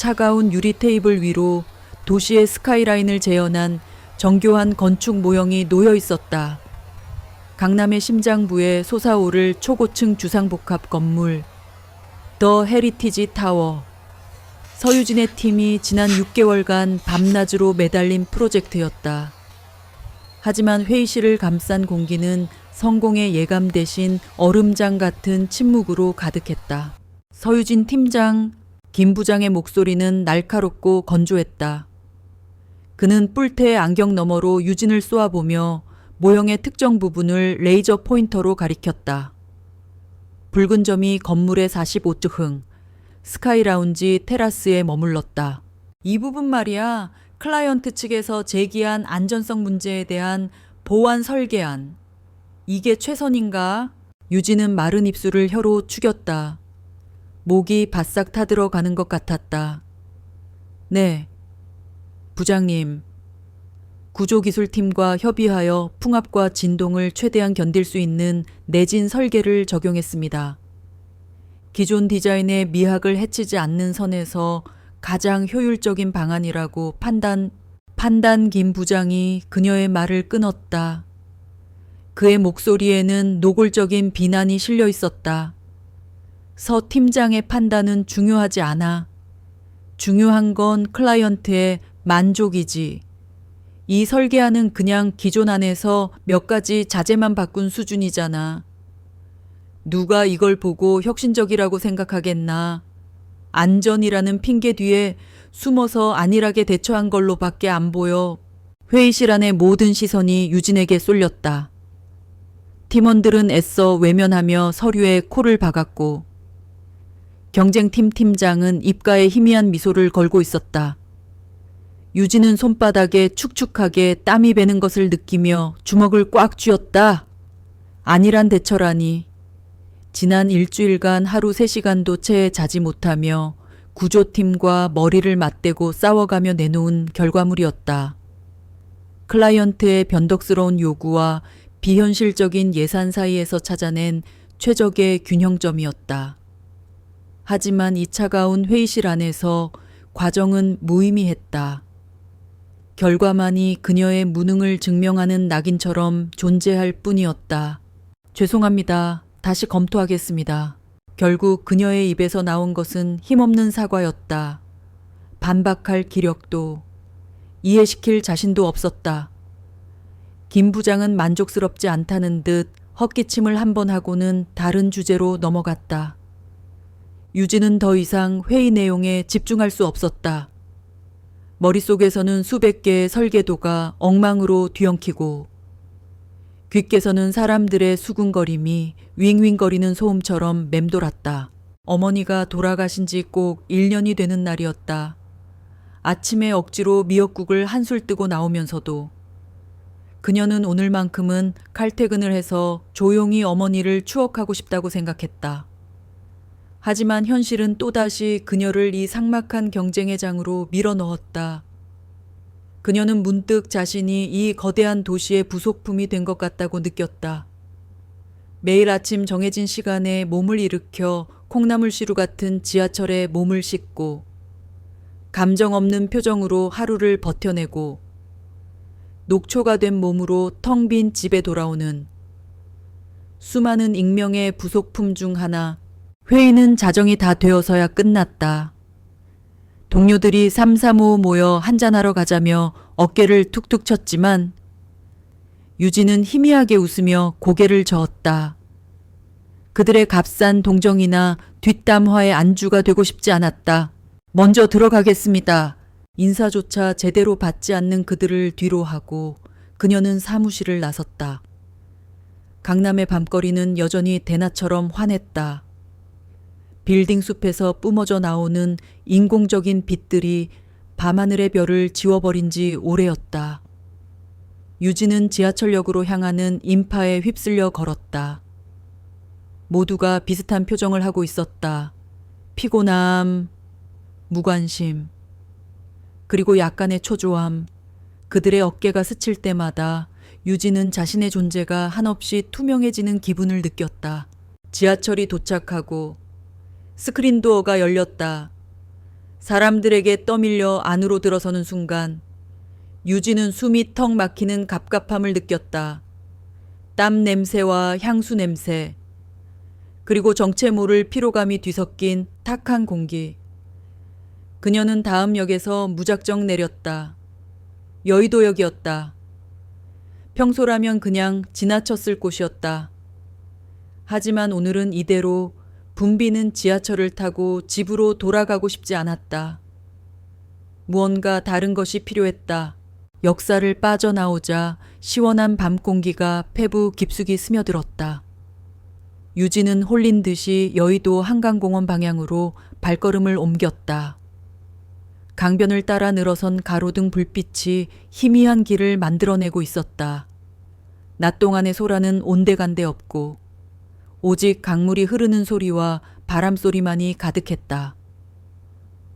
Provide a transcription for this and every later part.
차가운 유리 테이블 위로 도시의 스카이라인을 재현한 정교한 건축 모형이 놓여 있었다. 강남의 심장부에 솟아오를 초고층 주상복합 건물, 더 헤리티지 타워. 서유진의 팀이 지난 6개월간 밤낮으로 매달린 프로젝트였다. 하지만 회의실을 감싼 공기는 성공의 예감 대신 얼음장 같은 침묵으로 가득했다. 서유진 팀장, 김 부장의 목소리는 날카롭고 건조했다. 그는 뿔테의 안경 너머로 유진을 쏘아보며 모형의 특정 부분을 레이저 포인터로 가리켰다. 붉은 점이 건물의 45층, 스카이라운지 테라스에 머물렀다. 이 부분 말이야, 클라이언트 측에서 제기한 안전성 문제에 대한 보완 설계안. 이게 최선인가? 유진은 마른 입술을 혀로 축였다. 목이 바싹 타들어가는 것 같았다. 네, 부장님. 구조기술팀과 협의하여 풍압과 진동을 최대한 견딜 수 있는 내진 설계를 적용했습니다. 기존 디자인의 미학을 해치지 않는 선에서 가장 효율적인 방안이라고 판단 김 부장이 그녀의 말을 끊었다. 그의 목소리에는 노골적인 비난이 실려 있었다. 서 팀장의 판단은 중요하지 않아. 중요한 건 클라이언트의 만족이지. 이 설계안은 그냥 기존 안에서 몇 가지 자재만 바꾼 수준이잖아. 누가 이걸 보고 혁신적이라고 생각하겠나. 안전이라는 핑계 뒤에 숨어서 안일하게 대처한 걸로 밖에 안 보여. 회의실 안의 모든 시선이 유진에게 쏠렸다. 팀원들은 애써 외면하며 서류에 코를 박았고 경쟁팀 팀장은 입가에 희미한 미소를 걸고 있었다. 유진은 손바닥에 축축하게 땀이 배는 것을 느끼며 주먹을 꽉 쥐었다. 안일한 대처라니. 지난 일주일간 하루 3시간도 채 자지 못하며 구조팀과 머리를 맞대고 싸워가며 내놓은 결과물이었다. 클라이언트의 변덕스러운 요구와 비현실적인 예산 사이에서 찾아낸 최적의 균형점이었다. 하지만 이 차가운 회의실 안에서 과정은 무의미했다. 결과만이 그녀의 무능을 증명하는 낙인처럼 존재할 뿐이었다. 죄송합니다. 다시 검토하겠습니다. 결국 그녀의 입에서 나온 것은 힘없는 사과였다. 반박할 기력도, 이해시킬 자신도 없었다. 김 부장은 만족스럽지 않다는 듯 헛기침을 한 번 하고는 다른 주제로 넘어갔다. 유진은 더 이상 회의 내용에 집중할 수 없었다. 머릿속에서는 수백 개의 설계도가 엉망으로 뒤엉키고 귓께서는 사람들의 수군거림이 윙윙거리는 소음처럼 맴돌았다. 어머니가 돌아가신 지 꼭 1년이 되는 날이었다. 아침에 억지로 미역국을 한술 뜨고 나오면서도 그녀는 오늘만큼은 칼퇴근을 해서 조용히 어머니를 추억하고 싶다고 생각했다. 하지만 현실은 또다시 그녀를 이 삭막한 경쟁의 장으로 밀어넣었다. 그녀는 문득 자신이 이 거대한 도시의 부속품이 된 것 같다고 느꼈다. 매일 아침 정해진 시간에 몸을 일으켜 콩나물시루 같은 지하철에 몸을 싣고 감정 없는 표정으로 하루를 버텨내고 녹초가 된 몸으로 텅 빈 집에 돌아오는 수많은 익명의 부속품 중 하나. 회의는 자정이 다 되어서야 끝났다. 동료들이 삼삼오오 모여 한잔하러 가자며 어깨를 툭툭 쳤지만 유진은 희미하게 웃으며 고개를 저었다. 그들의 값싼 동정이나 뒷담화의 안주가 되고 싶지 않았다. 먼저 들어가겠습니다. 인사조차 제대로 받지 않는 그들을 뒤로 하고 그녀는 사무실을 나섰다. 강남의 밤거리는 여전히 대낮처럼 환했다. 빌딩 숲에서 뿜어져 나오는 인공적인 빛들이 밤하늘의 별을 지워버린 지 오래였다. 유진은 지하철역으로 향하는 인파에 휩쓸려 걸었다. 모두가 비슷한 표정을 하고 있었다. 피곤함, 무관심, 그리고 약간의 초조함. 그들의 어깨가 스칠 때마다 유진은 자신의 존재가 한없이 투명해지는 기분을 느꼈다. 지하철이 도착하고 스크린 도어가 열렸다. 사람들에게 떠밀려 안으로 들어서는 순간 유진은 숨이 턱 막히는 갑갑함을 느꼈다. 땀 냄새와 향수 냄새, 그리고 정체 모를 피로감이 뒤섞인 탁한 공기. 그녀는 다음 역에서 무작정 내렸다. 여의도역이었다. 평소라면 그냥 지나쳤을 곳이었다. 하지만 오늘은 이대로 붐비는 지하철을 타고 집으로 돌아가고 싶지 않았다. 무언가 다른 것이 필요했다. 역사를 빠져나오자 시원한 밤 공기가 폐부 깊숙이 스며들었다. 유진은 홀린 듯이 여의도 한강공원 방향으로 발걸음을 옮겼다. 강변을 따라 늘어선 가로등 불빛이 희미한 길을 만들어내고 있었다. 낮 동안의 소라는 온데간데 없고 오직 강물이 흐르는 소리와 바람 소리만이 가득했다.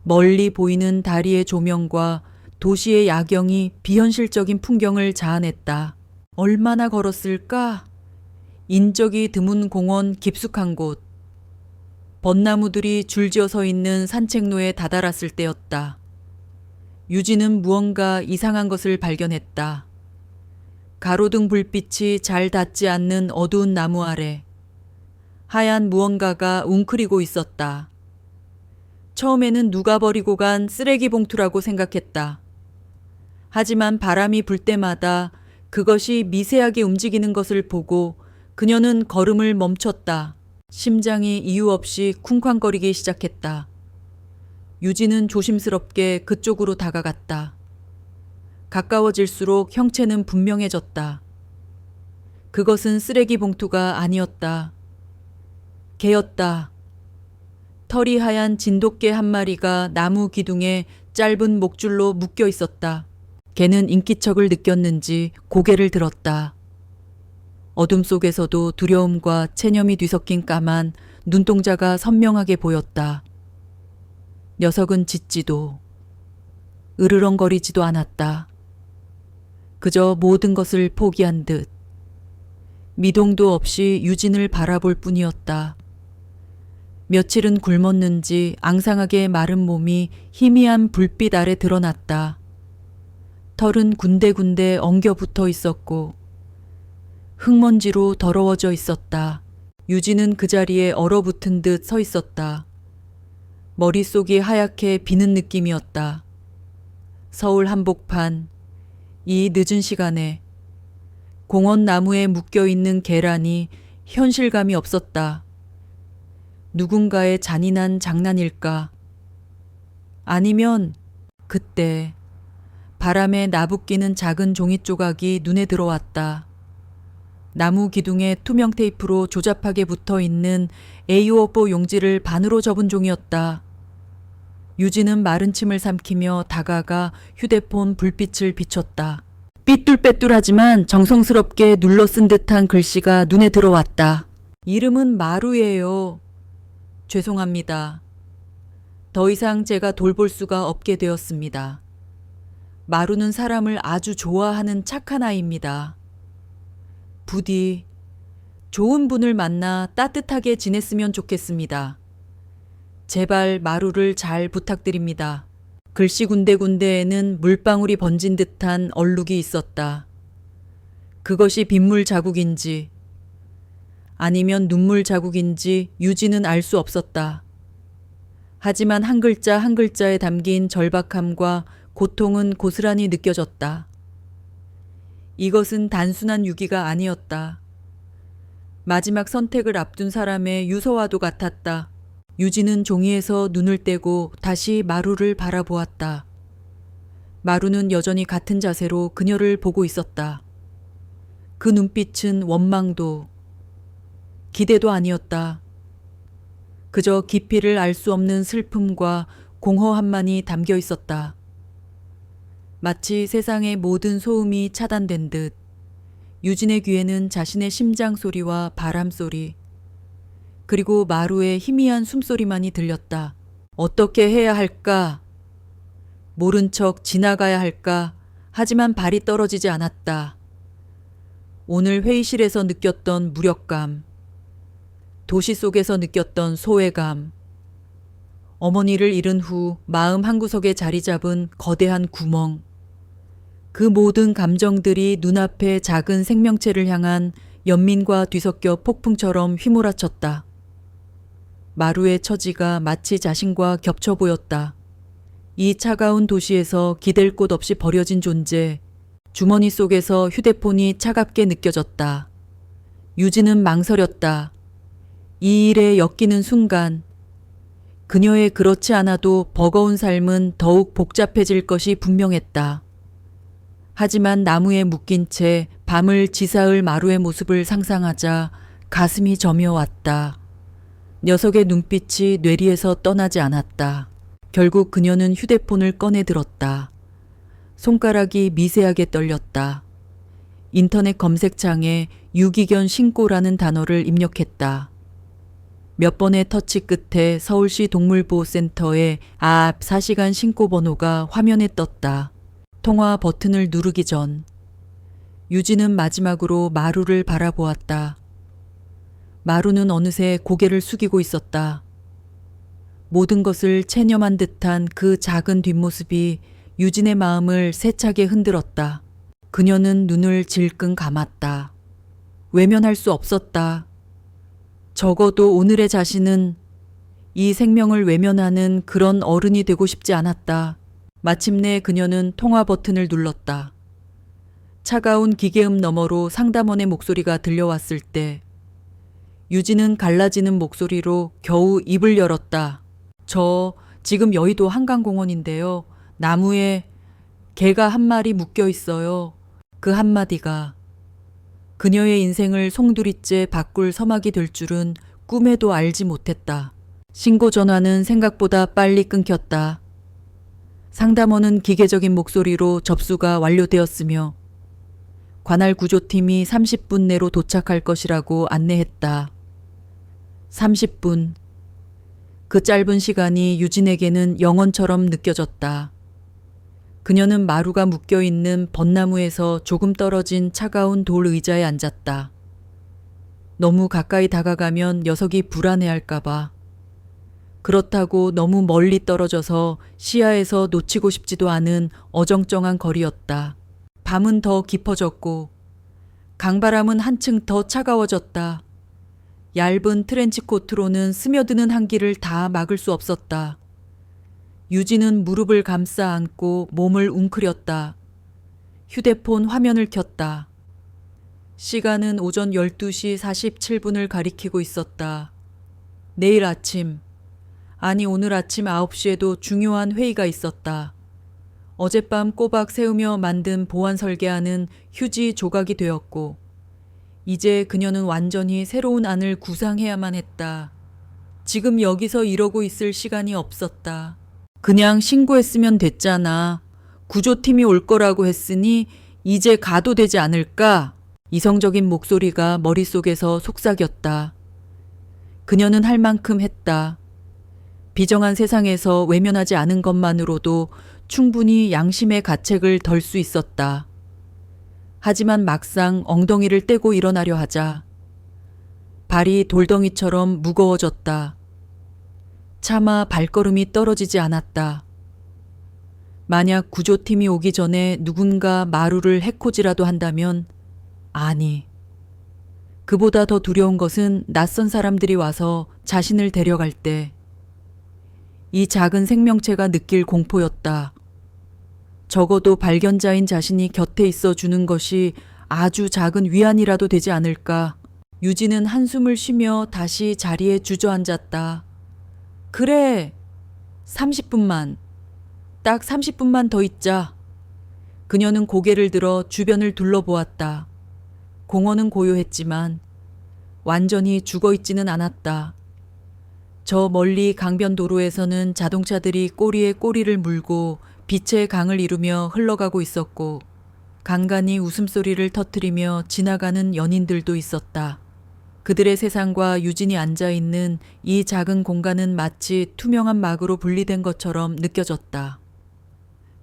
멀리 보이는 다리의 조명과 도시의 야경이 비현실적인 풍경을 자아냈다. 얼마나 걸었을까? 인적이 드문 공원 깊숙한 곳. 벚나무들이 줄지어 서 있는 산책로에 다다랐을 때였다. 유진은 무언가 이상한 것을 발견했다. 가로등 불빛이 잘 닿지 않는 어두운 나무 아래 하얀 무언가가 웅크리고 있었다. 처음에는 누가 버리고 간 쓰레기 봉투라고 생각했다. 하지만 바람이 불 때마다 그것이 미세하게 움직이는 것을 보고 그녀는 걸음을 멈췄다. 심장이 이유 없이 쿵쾅거리기 시작했다. 유진은 조심스럽게 그쪽으로 다가갔다. 가까워질수록 형체는 분명해졌다. 그것은 쓰레기 봉투가 아니었다. 개였다. 털이 하얀 진돗개 한 마리가 나무 기둥에 짧은 목줄로 묶여 있었다. 개는 인기척을 느꼈는지 고개를 들었다. 어둠 속에서도 두려움과 체념이 뒤섞인 까만 눈동자가 선명하게 보였다. 녀석은 짖지도 으르렁거리지도 않았다. 그저 모든 것을 포기한 듯 미동도 없이 유진을 바라볼 뿐이었다. 며칠은 굶었는지 앙상하게 마른 몸이 희미한 불빛 아래 드러났다. 털은 군데군데 엉겨 붙어 있었고 흙먼지로 더러워져 있었다. 유진은 그 자리에 얼어붙은 듯 서 있었다. 머릿속이 하얗게 비는 느낌이었다. 서울 한복판, 이 늦은 시간에 공원 나무에 묶여있는 계란이 현실감이 없었다. 누군가의 잔인한 장난일까? 아니면 그때 바람에 나부끼는 작은 종이 조각이 눈에 들어왔다. 나무 기둥에 투명 테이프로 조잡하게 붙어있는 A4 용지를 반으로 접은 종이었다. 유진은 마른 침을 삼키며 다가가 휴대폰 불빛을 비췄다. 삐뚤빼뚤하지만 정성스럽게 눌러 쓴 듯한 글씨가 눈에 들어왔다. 이름은 마루예요. 죄송합니다. 더 이상 제가 돌볼 수가 없게 되었습니다. 마루는 사람을 아주 좋아하는 착한 아이입니다. 부디 좋은 분을 만나 따뜻하게 지냈으면 좋겠습니다. 제발 마루를 잘 부탁드립니다. 글씨 군데군데에는 물방울이 번진 듯한 얼룩이 있었다. 그것이 빗물 자국인지 아니면 눈물 자국인지 유진은 알 수 없었다. 하지만 한 글자 한 글자에 담긴 절박함과 고통은 고스란히 느껴졌다. 이것은 단순한 유기가 아니었다. 마지막 선택을 앞둔 사람의 유서와도 같았다. 유진은 종이에서 눈을 떼고 다시 마루를 바라보았다. 마루는 여전히 같은 자세로 그녀를 보고 있었다. 그 눈빛은 원망도 기대도 아니었다. 그저 깊이를 알 수 없는 슬픔과 공허함만이 담겨 있었다. 마치 세상의 모든 소음이 차단된 듯 유진의 귀에는 자신의 심장 소리와 바람 소리 그리고 마루의 희미한 숨소리만이 들렸다. 어떻게 해야 할까? 모른 척 지나가야 할까? 하지만 발이 떨어지지 않았다. 오늘 회의실에서 느꼈던 무력감, 도시 속에서 느꼈던 소외감, 어머니를 잃은 후 마음 한구석에 자리 잡은 거대한 구멍. 그 모든 감정들이 눈앞의 작은 생명체를 향한 연민과 뒤섞여 폭풍처럼 휘몰아쳤다. 마루의 처지가 마치 자신과 겹쳐 보였다. 이 차가운 도시에서 기댈 곳 없이 버려진 존재. 주머니 속에서 휴대폰이 차갑게 느껴졌다. 유진은 망설였다. 이 일에 엮이는 순간 그녀의 그렇지 않아도 버거운 삶은 더욱 복잡해질 것이 분명했다. 하지만 나무에 묶인 채 밤을 지사을 마루의 모습을 상상하자 가슴이 저며왔다. 녀석의 눈빛이 뇌리에서 떠나지 않았다. 결국 그녀는 휴대폰을 꺼내 들었다. 손가락이 미세하게 떨렸다. 인터넷 검색창에 유기견 신고라는 단어를 입력했다. 몇 번의 터치 끝에 서울시 동물보호센터의 앞 4시간 신고 번호가 화면에 떴다. 통화 버튼을 누르기 전 유진은 마지막으로 마루를 바라보았다. 마루는 어느새 고개를 숙이고 있었다. 모든 것을 체념한 듯한 그 작은 뒷모습이 유진의 마음을 세차게 흔들었다. 그녀는 눈을 질끈 감았다. 외면할 수 없었다. 적어도 오늘의 자신은 이 생명을 외면하는 그런 어른이 되고 싶지 않았다. 마침내 그녀는 통화 버튼을 눌렀다. 차가운 기계음 너머로 상담원의 목소리가 들려왔을 때 유진은 갈라지는 목소리로 겨우 입을 열었다. 저 지금 여의도 한강공원인데요. 나무에 개가 한 마리 묶여 있어요. 그 한마디가 그녀의 인생을 송두리째 바꿀 서막이 될 줄은 꿈에도 알지 못했다. 신고 전화는 생각보다 빨리 끊겼다. 상담원은 기계적인 목소리로 접수가 완료되었으며 관할 구조팀이 30분 내로 도착할 것이라고 안내했다. 30분. 그 짧은 시간이 유진에게는 영원처럼 느껴졌다. 그녀는 마루가 묶여있는 벚나무에서 조금 떨어진 차가운 돌 의자에 앉았다. 너무 가까이 다가가면 녀석이 불안해할까봐. 그렇다고 너무 멀리 떨어져서 시야에서 놓치고 싶지도 않은 어정쩡한 거리였다. 밤은 더 깊어졌고 강바람은 한층 더 차가워졌다. 얇은 트렌치코트로는 스며드는 한기를 다 막을 수 없었다. 유진은 무릎을 감싸 안고 몸을 웅크렸다. 휴대폰 화면을 켰다. 시간은 오전 12시 47분을 가리키고 있었다. 내일 아침, 아니 오늘 아침 9시에도 중요한 회의가 있었다. 어젯밤 꼬박 세우며 만든 보안 설계안은 휴지 조각이 되었고 이제 그녀는 완전히 새로운 안을 구상해야만 했다. 지금 여기서 이러고 있을 시간이 없었다. 그냥 신고했으면 됐잖아. 구조팀이 올 거라고 했으니 이제 가도 되지 않을까? 이성적인 목소리가 머릿속에서 속삭였다. 그녀는 할 만큼 했다. 비정한 세상에서 외면하지 않은 것만으로도 충분히 양심의 가책을 덜 수 있었다. 하지만 막상 엉덩이를 떼고 일어나려 하자 발이 돌덩이처럼 무거워졌다. 차마 발걸음이 떨어지지 않았다. 만약 구조팀이 오기 전에 누군가 마루를 해코지라도 한다면 아니. 그보다 더 두려운 것은 낯선 사람들이 와서 자신을 데려갈 때 이 작은 생명체가 느낄 공포였다. 적어도 발견자인 자신이 곁에 있어 주는 것이 아주 작은 위안이라도 되지 않을까. 유진은 한숨을 쉬며 다시 자리에 주저앉았다. 그래, 30분만. 딱 30분만 더 있자. 그녀는 고개를 들어 주변을 둘러보았다. 공원은 고요했지만 완전히 죽어있지는 않았다. 저 멀리 강변도로에서는 자동차들이 꼬리에 꼬리를 물고 빛의 강을 이루며 흘러가고 있었고 간간히 웃음소리를 터뜨리며 지나가는 연인들도 있었다. 그들의 세상과 유진이 앉아있는 이 작은 공간은 마치 투명한 막으로 분리된 것처럼 느껴졌다.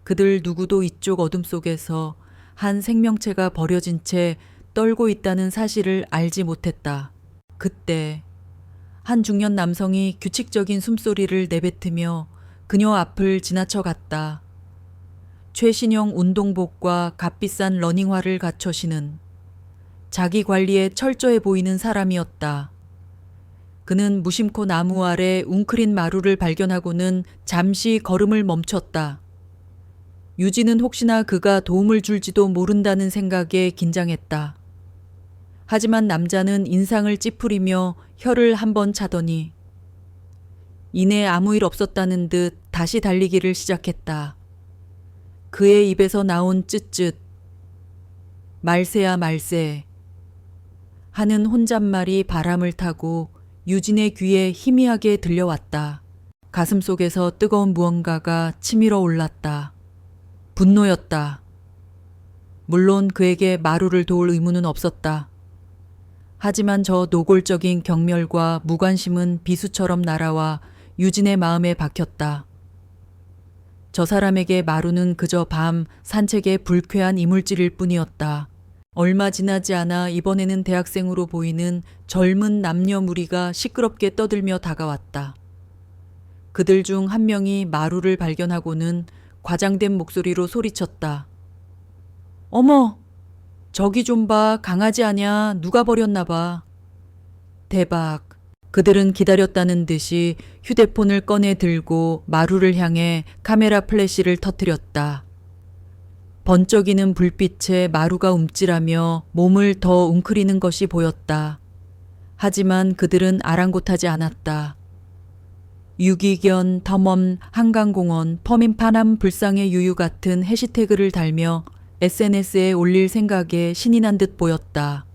그들 누구도 이쪽 어둠 속에서 한 생명체가 버려진 채 떨고 있다는 사실을 알지 못했다. 그때 한 중년 남성이 규칙적인 숨소리를 내뱉으며 그녀 앞을 지나쳐 갔다. 최신형 운동복과 값비싼 러닝화를 갖춰 신은 자기 관리에 철저해 보이는 사람이었다. 그는 무심코 나무 아래 웅크린 마루를 발견하고는 잠시 걸음을 멈췄다. 유진은 혹시나 그가 도움을 줄지도 모른다는 생각에 긴장했다. 하지만 남자는 인상을 찌푸리며 혀를 한번 차더니 이내 아무 일 없었다는 듯 다시 달리기를 시작했다. 그의 입에서 나온 쯧쯧, 말세야 말세 하는 혼잣말이 바람을 타고 유진의 귀에 희미하게 들려왔다. 가슴 속에서 뜨거운 무언가가 치밀어 올랐다. 분노였다. 물론 그에게 마루를 도울 의무는 없었다. 하지만 저 노골적인 경멸과 무관심은 비수처럼 날아와 유진의 마음에 박혔다. 저 사람에게 마루는 그저 밤 산책의 불쾌한 이물질일 뿐이었다. 얼마 지나지 않아 이번에는 대학생으로 보이는 젊은 남녀 무리가 시끄럽게 떠들며 다가왔다. 그들 중 한 명이 마루를 발견하고는 과장된 목소리로 소리쳤다. 어머! 저기 좀 봐. 강아지 아냐. 누가 버렸나 봐. 대박. 그들은 기다렸다는 듯이 휴대폰을 꺼내 들고 마루를 향해 카메라 플래시를 터뜨렸다. 번쩍이는 불빛에 마루가 움찔하며 몸을 더 웅크리는 것이 보였다. 하지만 그들은 아랑곳하지 않았다. 유기견, 덤엄, 한강공원, 퍼민파남 불상의 유유 같은 해시태그를 달며 SNS에 올릴 생각에 신이 난 듯 보였다.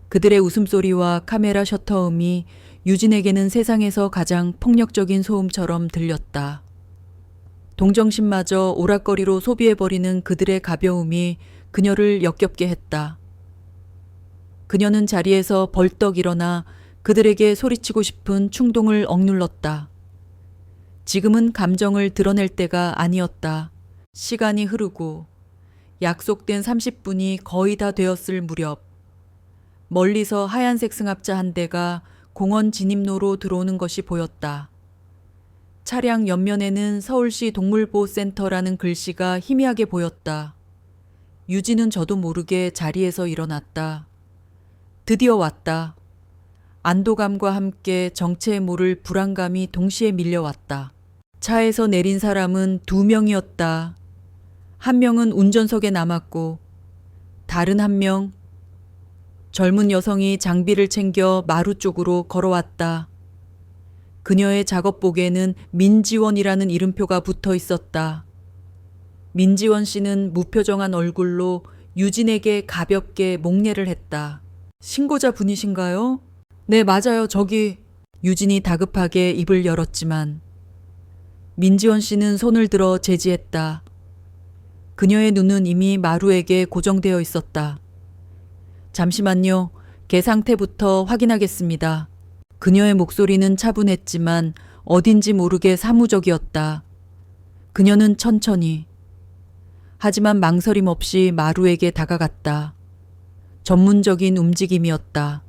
그들의 웃음소리와 카메라 셔터음이 유진에게는 세상에서 가장 폭력적인 소음처럼 들렸다. 동정심마저 오락거리로 소비해버리는 그들의 가벼움이 그녀를 역겹게 했다. 그녀는 자리에서 벌떡 일어나 그들에게 소리치고 싶은 충동을 억눌렀다. 지금은 감정을 드러낼 때가 아니었다. 시간이 흐르고 약속된 30분이 거의 다 되었을 무렵 멀리서 하얀색 승합차 한 대가 공원 진입로로 들어오는 것이 보였다. 차량 옆면에는 서울시 동물보호센터라는 글씨가 희미하게 보였다. 유진은 저도 모르게 자리에서 일어났다. 드디어 왔다. 안도감과 함께 정체에 모를 불안감이 동시에 밀려왔다. 차에서 내린 사람은 2명이었다. 한 명은 운전석에 남았고 다른 한 명, 젊은 여성이 장비를 챙겨 마루 쪽으로 걸어왔다. 그녀의 작업복에는 민지원이라는 이름표가 붙어 있었다. 민지원 씨는 무표정한 얼굴로 유진에게 가볍게 목례를 했다. 신고자 분이신가요? 네, 맞아요. 저기. 유진이 다급하게 입을 열었지만 민지원 씨는 손을 들어 제지했다. 그녀의 눈은 이미 마루에게 고정되어 있었다. 잠시만요. 개 상태부터 확인하겠습니다. 그녀의 목소리는 차분했지만 어딘지 모르게 사무적이었다. 그녀는 천천히, 하지만 망설임 없이 마루에게 다가갔다. 전문적인 움직임이었다.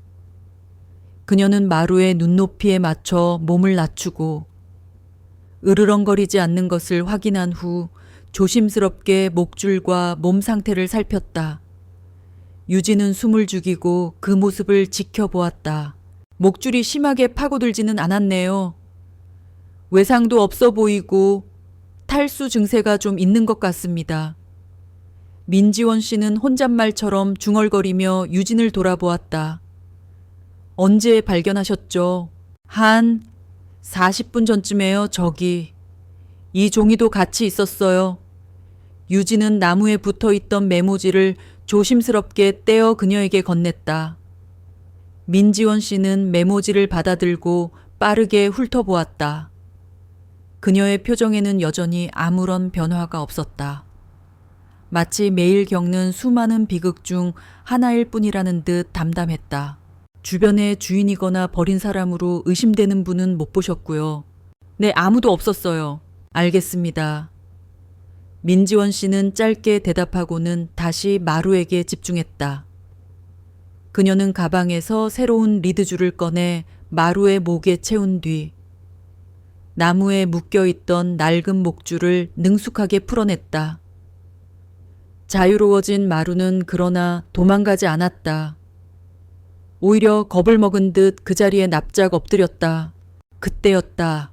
그녀는 마루의 눈높이에 맞춰 몸을 낮추고 으르렁거리지 않는 것을 확인한 후 조심스럽게 목줄과 몸 상태를 살폈다. 유진은 숨을 죽이고 그 모습을 지켜보았다. 목줄이 심하게 파고들지는 않았네요. 외상도 없어 보이고 탈수 증세가 좀 있는 것 같습니다. 민지원 씨는 혼잣말처럼 중얼거리며 유진을 돌아보았다. 언제 발견하셨죠? 한 40분 전쯤에요. 저기. 이 종이도 같이 있었어요. 유진은 나무에 붙어있던 메모지를 조심스럽게 떼어 그녀에게 건넸다. 민지원 씨는 메모지를 받아들고 빠르게 훑어보았다. 그녀의 표정에는 여전히 아무런 변화가 없었다. 마치 매일 겪는 수많은 비극 중 하나일 뿐이라는 듯 담담했다. 주변에 주인이거나 버린 사람으로 의심되는 분은 못 보셨고요. 네, 아무도 없었어요. 알겠습니다. 민지원 씨는 짧게 대답하고는 다시 마루에게 집중했다. 그녀는 가방에서 새로운 리드줄을 꺼내 마루의 목에 채운 뒤 나무에 묶여있던 낡은 목줄을 능숙하게 풀어냈다. 자유로워진 마루는 그러나 도망가지 않았다. 오히려 겁을 먹은 듯 그 자리에 납작 엎드렸다. 그때였다.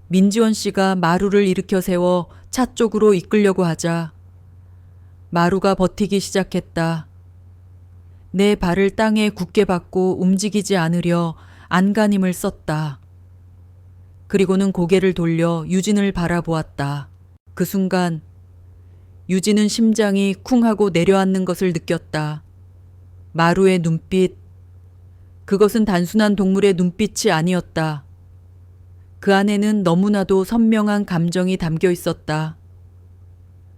민지원 씨가 마루를 일으켜 세워 차 쪽으로 이끌려고 하자 마루가 버티기 시작했다. 내 발을 땅에 굳게 박고 움직이지 않으려 안간힘을 썼다. 그리고는 고개를 돌려 유진을 바라보았다. 그 순간 유진은 심장이 쿵 하고 내려앉는 것을 느꼈다. 마루의 눈빛. 그것은 단순한 동물의 눈빛이 아니었다. 그 안에는 너무나도 선명한 감정이 담겨 있었다.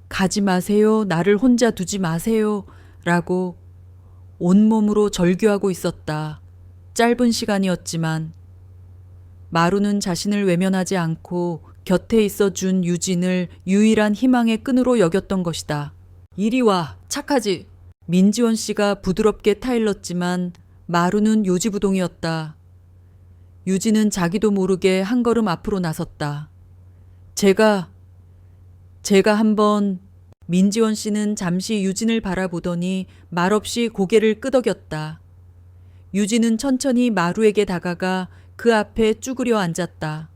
가지 마세요. 나를 혼자 두지 마세요. 라고 온몸으로 절규하고 있었다. 짧은 시간이었지만 마루는 자신을 외면하지 않고 곁에 있어 준 유진을 유일한 희망의 끈으로 여겼던 것이다. 이리 와, 착하지. 민지원 씨가 부드럽게 타일렀지만 마루는 요지부동이었다. 유진은 자기도 모르게 한 걸음 앞으로 나섰다. 제가 한번. 민지원 씨는 잠시 유진을 바라보더니 말없이 고개를 끄덕였다. 유진은 천천히 마루에게 다가가 그 앞에 쭈그려 앉았다.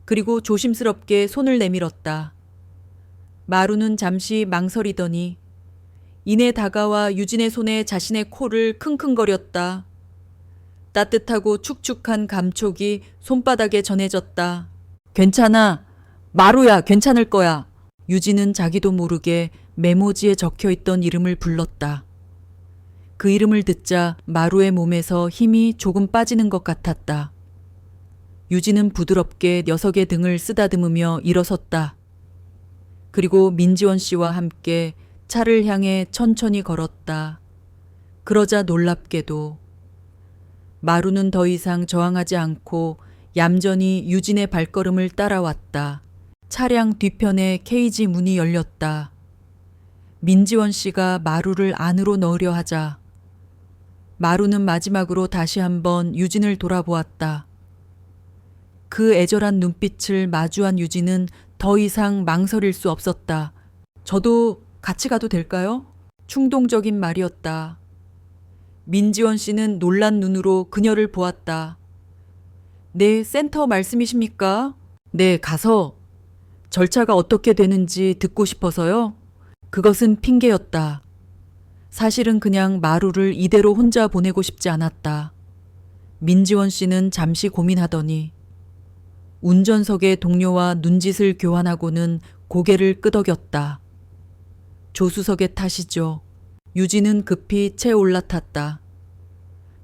그리고 조심스럽게 손을 내밀었다. 마루는 잠시 망설이더니 이내 다가와 유진의 손에 자신의 코를 킁킁거렸다. 따뜻하고 축축한 감촉이 손바닥에 전해졌다. 괜찮아. 마루야, 괜찮을 거야. 유진은 자기도 모르게 메모지에 적혀있던 이름을 불렀다. 그 이름을 듣자 마루의 몸에서 힘이 조금 빠지는 것 같았다. 유진은 부드럽게 녀석의 등을 쓰다듬으며 일어섰다. 그리고 민지원 씨와 함께 차를 향해 천천히 걸었다. 그러자 놀랍게도 마루는 더 이상 저항하지 않고 얌전히 유진의 발걸음을 따라왔다. 차량 뒤편에 케이지 문이 열렸다. 민지원 씨가 마루를 안으로 넣으려 하자 마루는 마지막으로 다시 한번 유진을 돌아보았다. 그 애절한 눈빛을 마주한 유진은 더 이상 망설일 수 없었다. 저도 같이 가도 될까요? 충동적인 말이었다. 민지원 씨는 놀란 눈으로 그녀를 보았다. 네, 센터 말씀이십니까? 네, 가서 절차가 어떻게 되는지 듣고 싶어서요. 그것은 핑계였다. 사실은 그냥 마루를 이대로 혼자 보내고 싶지 않았다. 민지원 씨는 잠시 고민하더니 운전석의 동료와 눈짓을 교환하고는 고개를 끄덕였다. 조수석의 탓이죠. 유진은 급히 채 올라탔다.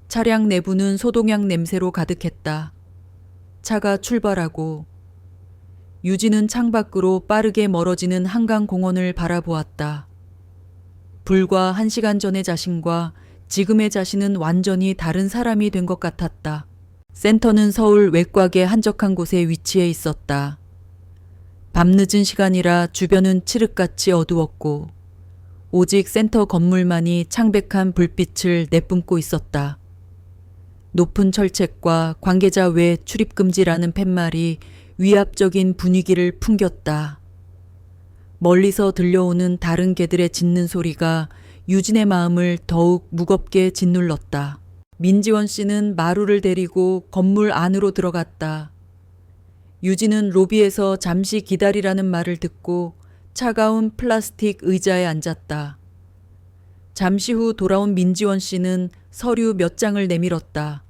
차량 내부는 소독약 냄새로 가득했다. 차가 출발하고 유진은 창밖으로 빠르게 멀어지는 한강공원을 바라보았다. 불과 1시간 전의 자신과 지금의 자신은 완전히 다른 사람이 된 것 같았다. 센터는 서울 외곽의 한적한 곳에 위치해 있었다. 밤늦은 시간이라 주변은 칠흑같이 어두웠고 오직 센터 건물만이 창백한 불빛을 내뿜고 있었다. 높은 철책과 관계자 외 출입금지라는 팻말이 위압적인 분위기를 풍겼다. 멀리서 들려오는 다른 개들의 짖는 소리가 유진의 마음을 더욱 무겁게 짓눌렀다. 민지원 씨는 마루를 데리고 건물 안으로 들어갔다. 유진은 로비에서 잠시 기다리라는 말을 듣고 차가운 플라스틱 의자에 앉았다. 잠시 후 돌아온 민지원 씨는 서류 몇 장을 내밀었다.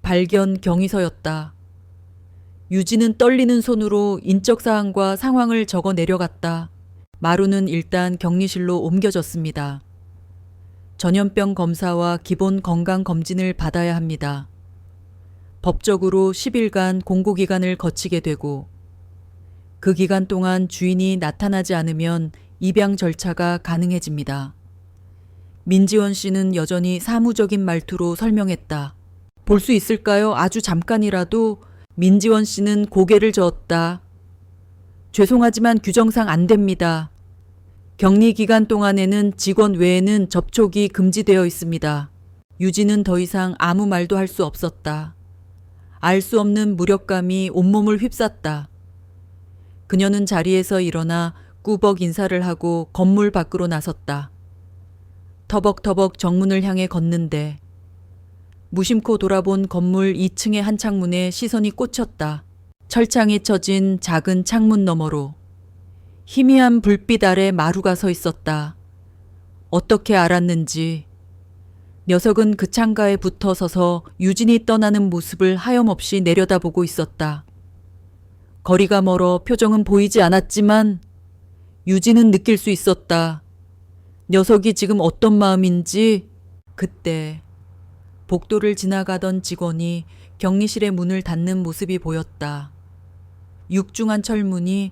발견 경위서였다. 유진은 떨리는 손으로 인적사항과 상황을 적어 내려갔다. 마루는 일단 격리실로 옮겨졌습니다. 전염병 검사와 기본 건강검진을 받아야 합니다. 법적으로 10일간 공고기간을 거치게 되고 그 기간 동안 주인이 나타나지 않으면 입양 절차가 가능해집니다. 민지원 씨는 여전히 사무적인 말투로 설명했다. 볼 수 있을까요? 아주 잠깐이라도. 민지원 씨는 고개를 저었다. 죄송하지만 규정상 안 됩니다. 격리 기간 동안에는 직원 외에는 접촉이 금지되어 있습니다. 유진은 더 이상 아무 말도 할 수 없었다. 알 수 없는 무력감이 온몸을 휩쌌다. 그녀는 자리에서 일어나 꾸벅 인사를 하고 건물 밖으로 나섰다. 터벅터벅 정문을 향해 걷는데 무심코 돌아본 건물 2층의 한 창문에 시선이 꽂혔다. 철창이 쳐진 작은 창문 너머로 희미한 불빛 아래 마루가 서 있었다. 어떻게 알았는지 녀석은 그 창가에 붙어 서서 유진이 떠나는 모습을 하염없이 내려다보고 있었다. 거리가 멀어 표정은 보이지 않았지만 유진은 느낄 수 있었다. 녀석이 지금 어떤 마음인지. 그때 복도를 지나가던 직원이 격리실의 문을 닫는 모습이 보였다. 육중한 철문이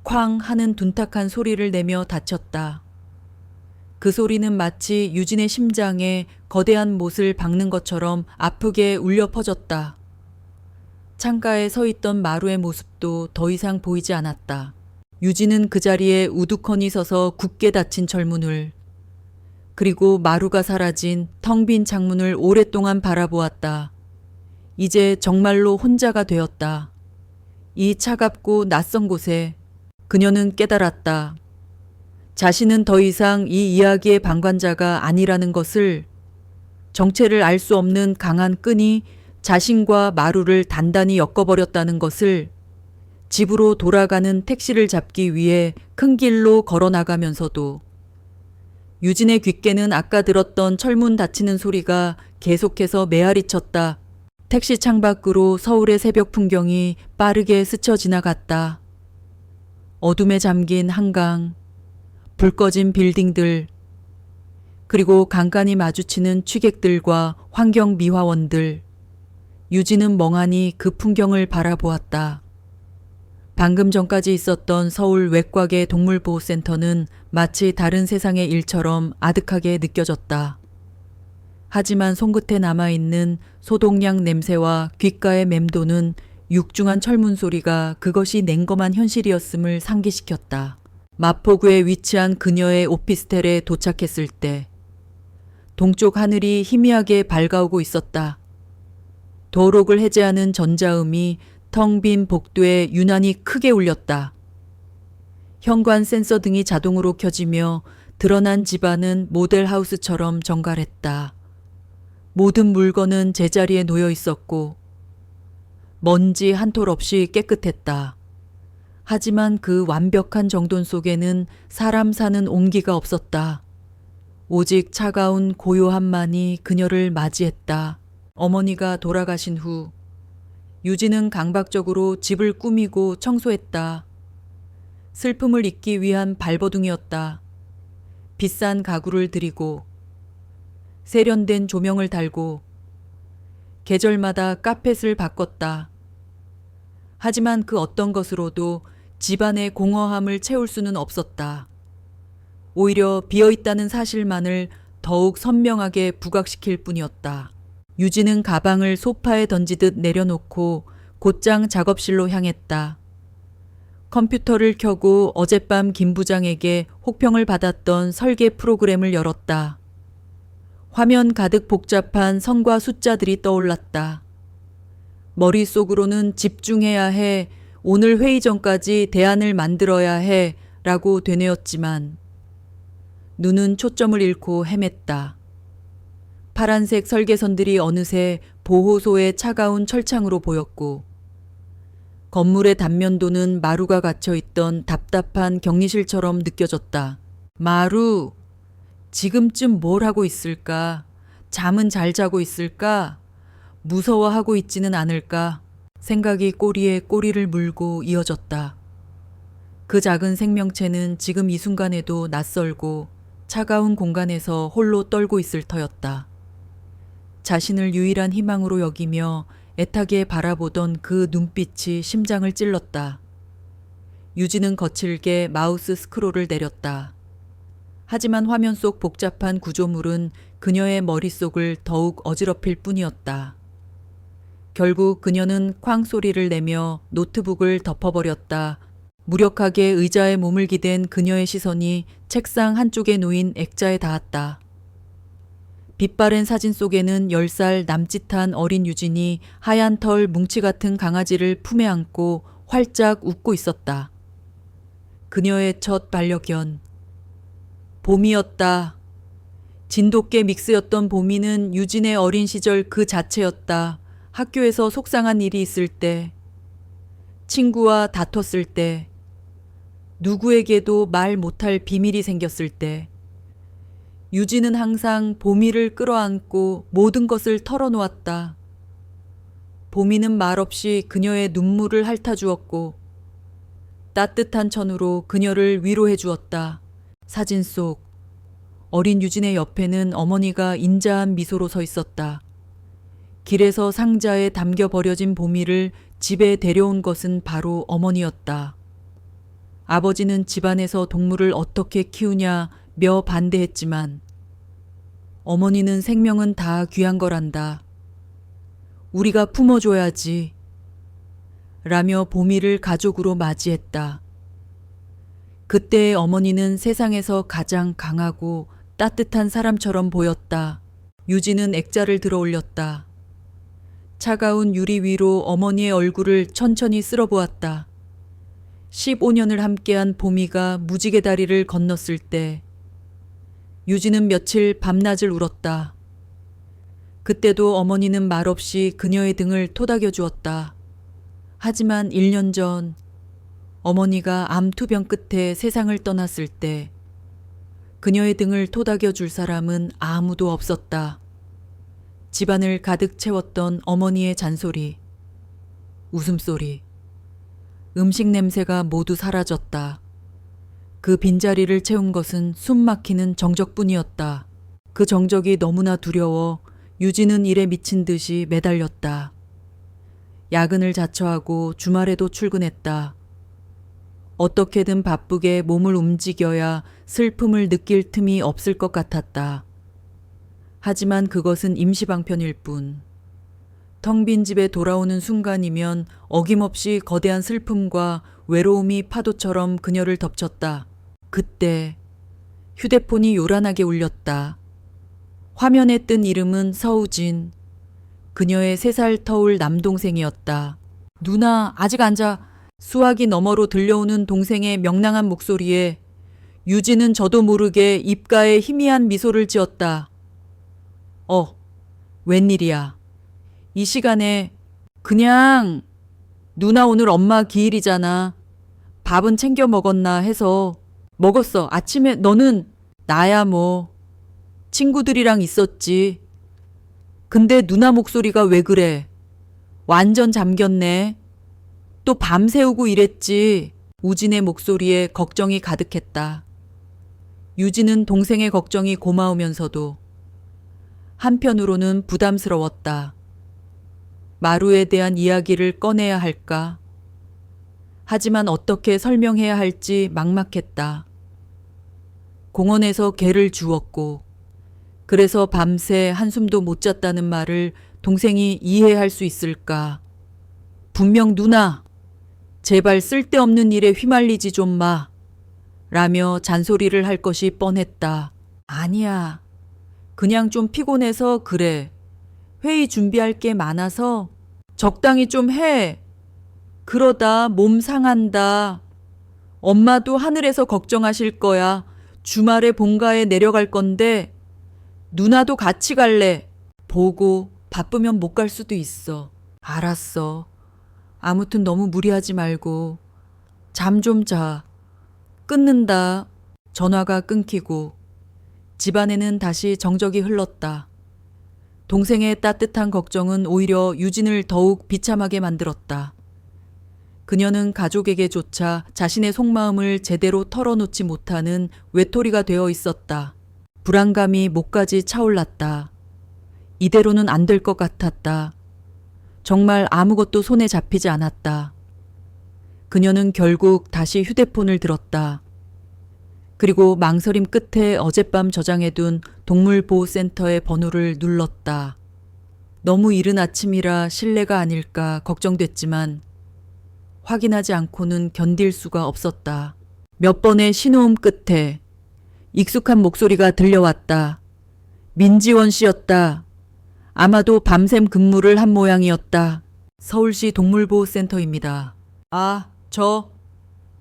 쾅 하는 둔탁한 소리를 내며 닫혔다. 그 소리는 마치 유진의 심장에 거대한 못을 박는 것처럼 아프게 울려 퍼졌다. 창가에 서 있던 마루의 모습도 더 이상 보이지 않았다. 유진은 그 자리에 우두커니 서서 굳게 닫힌 철문을, 그리고 마루가 사라진 텅 빈 창문을 오랫동안 바라보았다. 이제 정말로 혼자가 되었다. 이 차갑고 낯선 곳에 그녀는 깨달았다. 자신은 더 이상 이 이야기의 방관자가 아니라는 것을. 정체를 알 수 없는 강한 끈이 자신과 마루를 단단히 엮어버렸다는 것을. 집으로 돌아가는 택시를 잡기 위해 큰 길로 걸어나가면서도 유진의 귓게는 아까 들었던 철문 닫히는 소리가 계속해서 메아리 쳤다. 택시 창밖으로 서울의 새벽 풍경이 빠르게 스쳐 지나갔다. 어둠에 잠긴 한강, 불 꺼진 빌딩들, 그리고 간간히 마주치는 취객들과 환경 미화원들. 유진은 멍하니 그 풍경을 바라보았다. 방금 전까지 있었던 서울 외곽의 동물보호센터는 마치 다른 세상의 일처럼 아득하게 느껴졌다. 하지만 손끝에 남아있는 소독약 냄새와 귓가에 맴도는 육중한 철문 소리가 그것이 냉검한 현실이었음을 상기시켰다. 마포구에 위치한 그녀의 오피스텔에 도착했을 때 동쪽 하늘이 희미하게 밝아오고 있었다. 도록을 해제하는 전자음이 텅 빈 복도에 유난히 크게 울렸다. 현관 센서 등이 자동으로 켜지며 드러난 집안은 모델하우스처럼 정갈했다. 모든 물건은 제자리에 놓여 있었고 먼지 한 톨 없이 깨끗했다. 하지만 그 완벽한 정돈 속에는 사람 사는 온기가 없었다. 오직 차가운 고요함만이 그녀를 맞이했다. 어머니가 돌아가신 후 유진은 강박적으로 집을 꾸미고 청소했다. 슬픔을 잊기 위한 발버둥이었다. 비싼 가구를 들이고 세련된 조명을 달고 계절마다 카펫을 바꿨다. 하지만 그 어떤 것으로도 집안의 공허함을 채울 수는 없었다. 오히려 비어있다는 사실만을 더욱 선명하게 부각시킬 뿐이었다. 유진은 가방을 소파에 던지듯 내려놓고 곧장 작업실로 향했다. 컴퓨터를 켜고 어젯밤 김 부장에게 혹평을 받았던 설계 프로그램을 열었다. 화면 가득 복잡한 선과 숫자들이 떠올랐다. 머릿속으로는 집중해야 해, 오늘 회의 전까지 대안을 만들어야 해 라고 되뇌었지만 눈은 초점을 잃고 헤맸다. 파란색 설계선들이 어느새 보호소의 차가운 철창으로 보였고 건물의 단면도는 마루가 갇혀있던 답답한 격리실처럼 느껴졌다. 마루, 지금쯤 뭘 하고 있을까? 잠은 잘 자고 있을까? 무서워하고 있지는 않을까? 생각이 꼬리에 꼬리를 물고 이어졌다. 그 작은 생명체는 지금 이 순간에도 낯설고 차가운 공간에서 홀로 떨고 있을 터였다. 자신을 유일한 희망으로 여기며 애타게 바라보던 그 눈빛이 심장을 찔렀다. 유진은 거칠게 마우스 스크롤을 내렸다. 하지만 화면 속 복잡한 구조물은 그녀의 머릿속을 더욱 어지럽힐 뿐이었다. 결국 그녀는 쾅 소리를 내며 노트북을 덮어버렸다. 무력하게 의자에 몸을 기댄 그녀의 시선이 책상 한쪽에 놓인 액자에 닿았다. 빛바랜 사진 속에는 10살 남짓한 어린 유진이 하얀 털 뭉치 같은 강아지를 품에 안고 활짝 웃고 있었다. 그녀의 첫 반려견. 봄이었다. 진돗개 믹스였던 봄이는 유진의 어린 시절 그 자체였다. 학교에서 속상한 일이 있을 때, 친구와 다퉜을 때, 누구에게도 말 못할 비밀이 생겼을 때, 유진은 항상 봄이를 끌어안고 모든 것을 털어놓았다. 봄이는 말없이 그녀의 눈물을 핥아주었고 따뜻한 천으로 그녀를 위로해 주었다. 사진 속 어린 유진의 옆에는 어머니가 인자한 미소로 서 있었다. 길에서 상자에 담겨 버려진 봄이를 집에 데려온 것은 바로 어머니였다. 아버지는 집안에서 동물을 어떻게 키우냐며 반대했지만 어머니는 생명은 다 귀한 거란다. 우리가 품어줘야지. 라며 봄이를 가족으로 맞이했다. 그때의 어머니는 세상에서 가장 강하고 따뜻한 사람처럼 보였다. 유진은 액자를 들어 올렸다. 차가운 유리 위로 어머니의 얼굴을 천천히 쓸어보았다. 15년을 함께한 봄이가 무지개 다리를 건넜을 때 유진은 며칠 밤낮을 울었다. 그때도 어머니는 말없이 그녀의 등을 토닥여 주었다. 하지만 1년 전 어머니가 암투병 끝에 세상을 떠났을 때 그녀의 등을 토닥여 줄 사람은 아무도 없었다. 집안을 가득 채웠던 어머니의 잔소리, 웃음소리, 음식 냄새가 모두 사라졌다. 그 빈자리를 채운 것은 숨막히는 정적뿐이었다. 그 정적이 너무나 두려워 유진은 일에 미친 듯이 매달렸다. 야근을 자처하고 주말에도 출근했다. 어떻게든 바쁘게 몸을 움직여야 슬픔을 느낄 틈이 없을 것 같았다. 하지만 그것은 임시방편일 뿐. 텅 빈 집에 돌아오는 순간이면 어김없이 거대한 슬픔과 외로움이 파도처럼 그녀를 덮쳤다. 그때 휴대폰이 요란하게 울렸다. 화면에 뜬 이름은 서우진. 그녀의 3살 터울 남동생이었다. 누나, 아직 안 자. 수화기 너머로 들려오는 동생의 명랑한 목소리에 유진은 저도 모르게 입가에 희미한 미소를 지었다. 웬일이야. 이 시간에 그냥 누나 오늘 엄마 기일이잖아. 밥은 챙겨 먹었나 해서. 먹었어. 아침에 너는? 나야 뭐. 친구들이랑 있었지. 근데 누나 목소리가 왜 그래? 완전 잠겼네. 또 밤새우고 이랬지. 우진의 목소리에 걱정이 가득했다. 유진은 동생의 걱정이 고마우면서도 한편으로는 부담스러웠다. 마루에 대한 이야기를 꺼내야 할까? 하지만 어떻게 설명해야 할지 막막했다. 공원에서 개를 주웠고 그래서 밤새 한숨도 못 잤다는 말을 동생이 이해할 수 있을까? 분명 누나, 제발 쓸데없는 일에 휘말리지 좀 마. 라며 잔소리를 할 것이 뻔했다. 아니야. 그냥 좀 피곤해서 그래. 회의 준비할 게 많아서 적당히 좀 해. 그러다 몸 상한다. 엄마도 하늘에서 걱정하실 거야. 주말에 본가에 내려갈 건데 누나도 같이 갈래. 보고 바쁘면 못 갈 수도 있어. 알았어. 아무튼 너무 무리하지 말고 잠 좀 자. 끊는다. 전화가 끊기고 집안에는 다시 정적이 흘렀다. 동생의 따뜻한 걱정은 오히려 유진을 더욱 비참하게 만들었다. 그녀는 가족에게조차 자신의 속마음을 제대로 털어놓지 못하는 외톨이가 되어 있었다. 불안감이 목까지 차올랐다. 이대로는 안 될 것 같았다. 정말 아무것도 손에 잡히지 않았다. 그녀는 결국 다시 휴대폰을 들었다. 그리고 망설임 끝에 어젯밤 저장해둔 동물보호센터의 번호를 눌렀다. 너무 이른 아침이라 실례가 아닐까 걱정됐지만 확인하지 않고는 견딜 수가 없었다. 몇 번의 신호음 끝에 익숙한 목소리가 들려왔다. 민지원 씨였다. 아마도 밤샘 근무를 한 모양이었다. 서울시 동물보호센터입니다.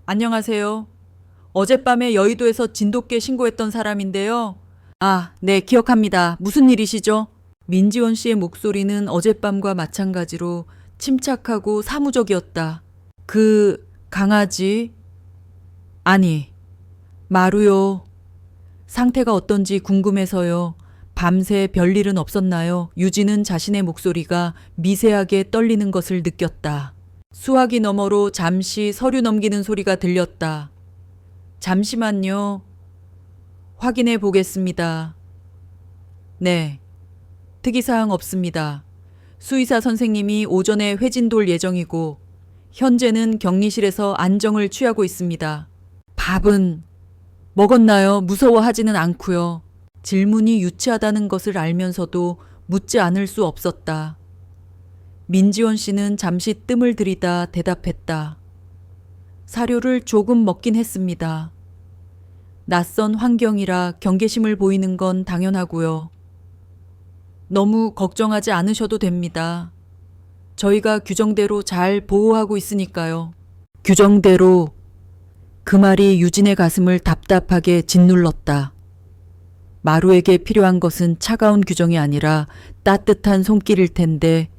안녕하세요. 어젯밤에 여의도에서 진돗개 신고했던 사람인데요. 네, 기억합니다. 무슨 일이시죠? 민지원 씨의 목소리는 어젯밤과 마찬가지로 침착하고 사무적이었다. 그 강아지? 아니, 마루요. 상태가 어떤지 궁금해서요. 밤새 별일은 없었나요? 유진은 자신의 목소리가 미세하게 떨리는 것을 느꼈다. 수화기 너머로 잠시 서류 넘기는 소리가 들렸다. 잠시만요. 확인해 보겠습니다. 네. 특이사항 없습니다. 수의사 선생님이 오전에 회진돌 예정이고 현재는 격리실에서 안정을 취하고 있습니다. 밥은 먹었나요? 무서워하지는 않고요. 질문이 유치하다는 것을 알면서도 묻지 않을 수 없었다. 민지원 씨는 잠시 뜸을 들이다 대답했다. 사료를 조금 먹긴 했습니다. 낯선 환경이라 경계심을 보이는 건 당연하고요. 너무 걱정하지 않으셔도 됩니다. 저희가 규정대로 잘 보호하고 있으니까요. 규정대로. 그 말이 유진의 가슴을 답답하게 짓눌렀다. 마루에게 필요한 것은 차가운 규정이 아니라 따뜻한 손길일 텐데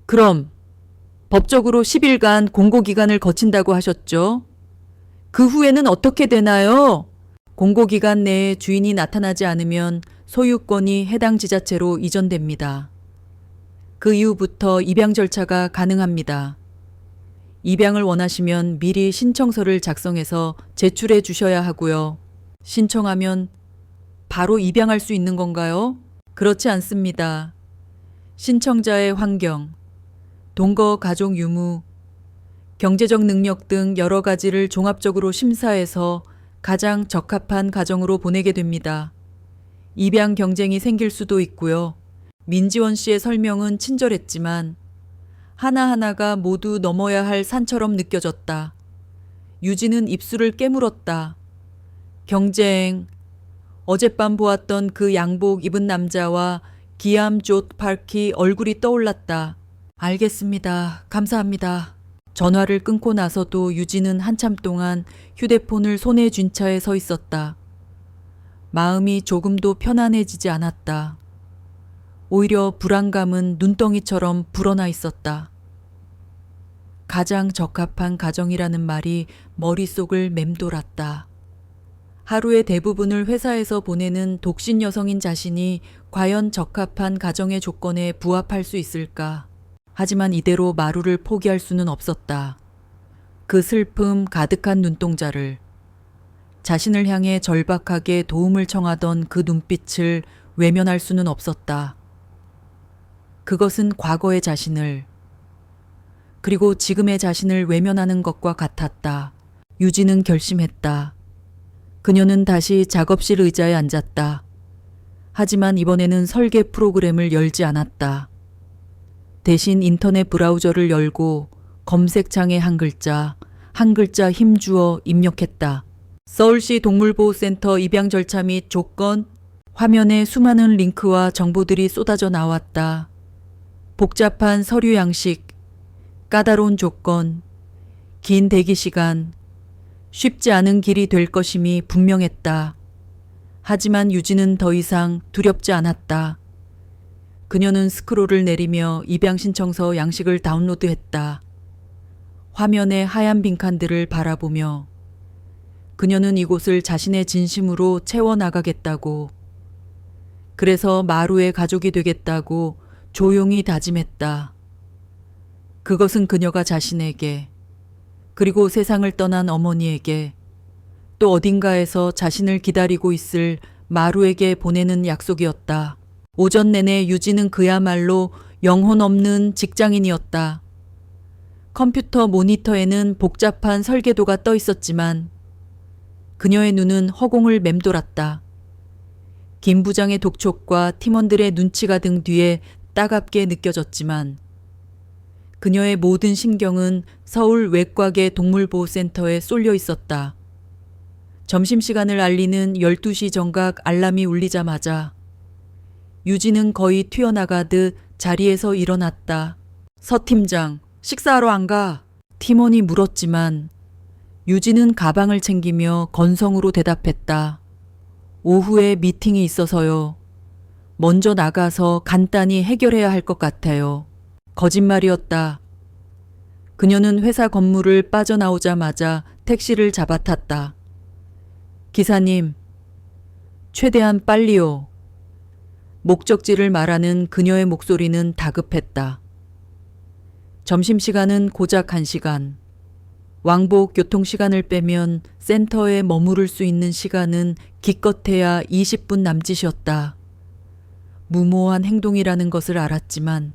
그럼 법적으로 10일간 공고기간을 거친다고 하셨죠? 그 후에는 어떻게 되나요? 공고기간 내에 주인이 나타나지 않으면 소유권이 해당 지자체로 이전됩니다. 그 이후부터 입양 절차가 가능합니다. 입양을 원하시면 미리 신청서를 작성해서 제출해 주셔야 하고요. 신청하면 바로 입양할 수 있는 건가요? 그렇지 않습니다. 신청자의 환경, 동거 가족 유무, 경제적 능력 등 여러 가지를 종합적으로 심사해서 가장 적합한 가정으로 보내게 됩니다. 입양 경쟁이 생길 수도 있고요. 민지원 씨의 설명은 친절했지만 하나하나가 모두 넘어야 할 산처럼 느껴졌다. 유진은 입술을 깨물었다. 경쟁. 어젯밤 보았던 그 양복 입은 남자와 기암 조 파키 얼굴이 떠올랐다. 알겠습니다. 감사합니다. 전화를 끊고 나서도 유진은 한참 동안 휴대폰을 손에 쥔 차에 서 있었다. 마음이 조금도 편안해지지 않았다. 오히려 불안감은 눈덩이처럼 불어나 있었다. 가장 적합한 가정이라는 말이 머릿속을 맴돌았다. 하루의 대부분을 회사에서 보내는 독신 여성인 자신이 과연 적합한 가정의 조건에 부합할 수 있을까? 하지만 이대로 마루를 포기할 수는 없었다. 그 슬픔 가득한 눈동자를, 자신을 향해 절박하게 도움을 청하던 그 눈빛을 외면할 수는 없었다. 그것은 과거의 자신을, 그리고 지금의 자신을 외면하는 것과 같았다. 유진은 결심했다. 그녀는 다시 작업실 의자에 앉았다. 하지만 이번에는 설계 프로그램을 열지 않았다. 대신 인터넷 브라우저를 열고 검색창에 한 글자 힘주어 입력했다. 서울시 동물보호센터 입양 절차 및 조건. 화면에 수많은 링크와 정보들이 쏟아져 나왔다. 복잡한 서류 양식, 까다로운 조건, 긴 대기 시간, 쉽지 않은 길이 될 것임이 분명했다. 하지만 유진은 더 이상 두렵지 않았다. 그녀는 스크롤을 내리며 입양 신청서 양식을 다운로드했다. 화면의 하얀 빈칸들을 바라보며 그녀는 이곳을 자신의 진심으로 채워나가겠다고, 그래서 마루의 가족이 되겠다고 조용히 다짐했다. 그것은 그녀가 자신에게, 그리고 세상을 떠난 어머니에게, 또 어딘가에서 자신을 기다리고 있을 마루에게 보내는 약속이었다. 오전 내내 유진은 그야말로 영혼 없는 직장인이었다. 컴퓨터 모니터에는 복잡한 설계도가 떠 있었지만 그녀의 눈은 허공을 맴돌았다. 김 부장의 독촉과 팀원들의 눈치가 등 뒤에 따갑게 느껴졌지만 그녀의 모든 신경은 서울 외곽의 동물보호센터에 쏠려 있었다. 점심시간을 알리는 12시 정각 알람이 울리자마자 유진은 거의 튀어나가듯 자리에서 일어났다. 서 팀장, 식사하러 안 가? 팀원이 물었지만 유진은 가방을 챙기며 건성으로 대답했다. 오후에 미팅이 있어서요. 먼저 나가서 간단히 해결해야 할 것 같아요. 거짓말이었다. 그녀는 회사 건물을 빠져나오자마자 택시를 잡아탔다. 기사님, 최대한 빨리요. 목적지를 말하는 그녀의 목소리는 다급했다. 점심시간은 고작 1시간. 왕복 교통시간을 빼면 센터에 머무를 수 있는 시간은 기껏해야 20분 남짓이었다. 무모한 행동이라는 것을 알았지만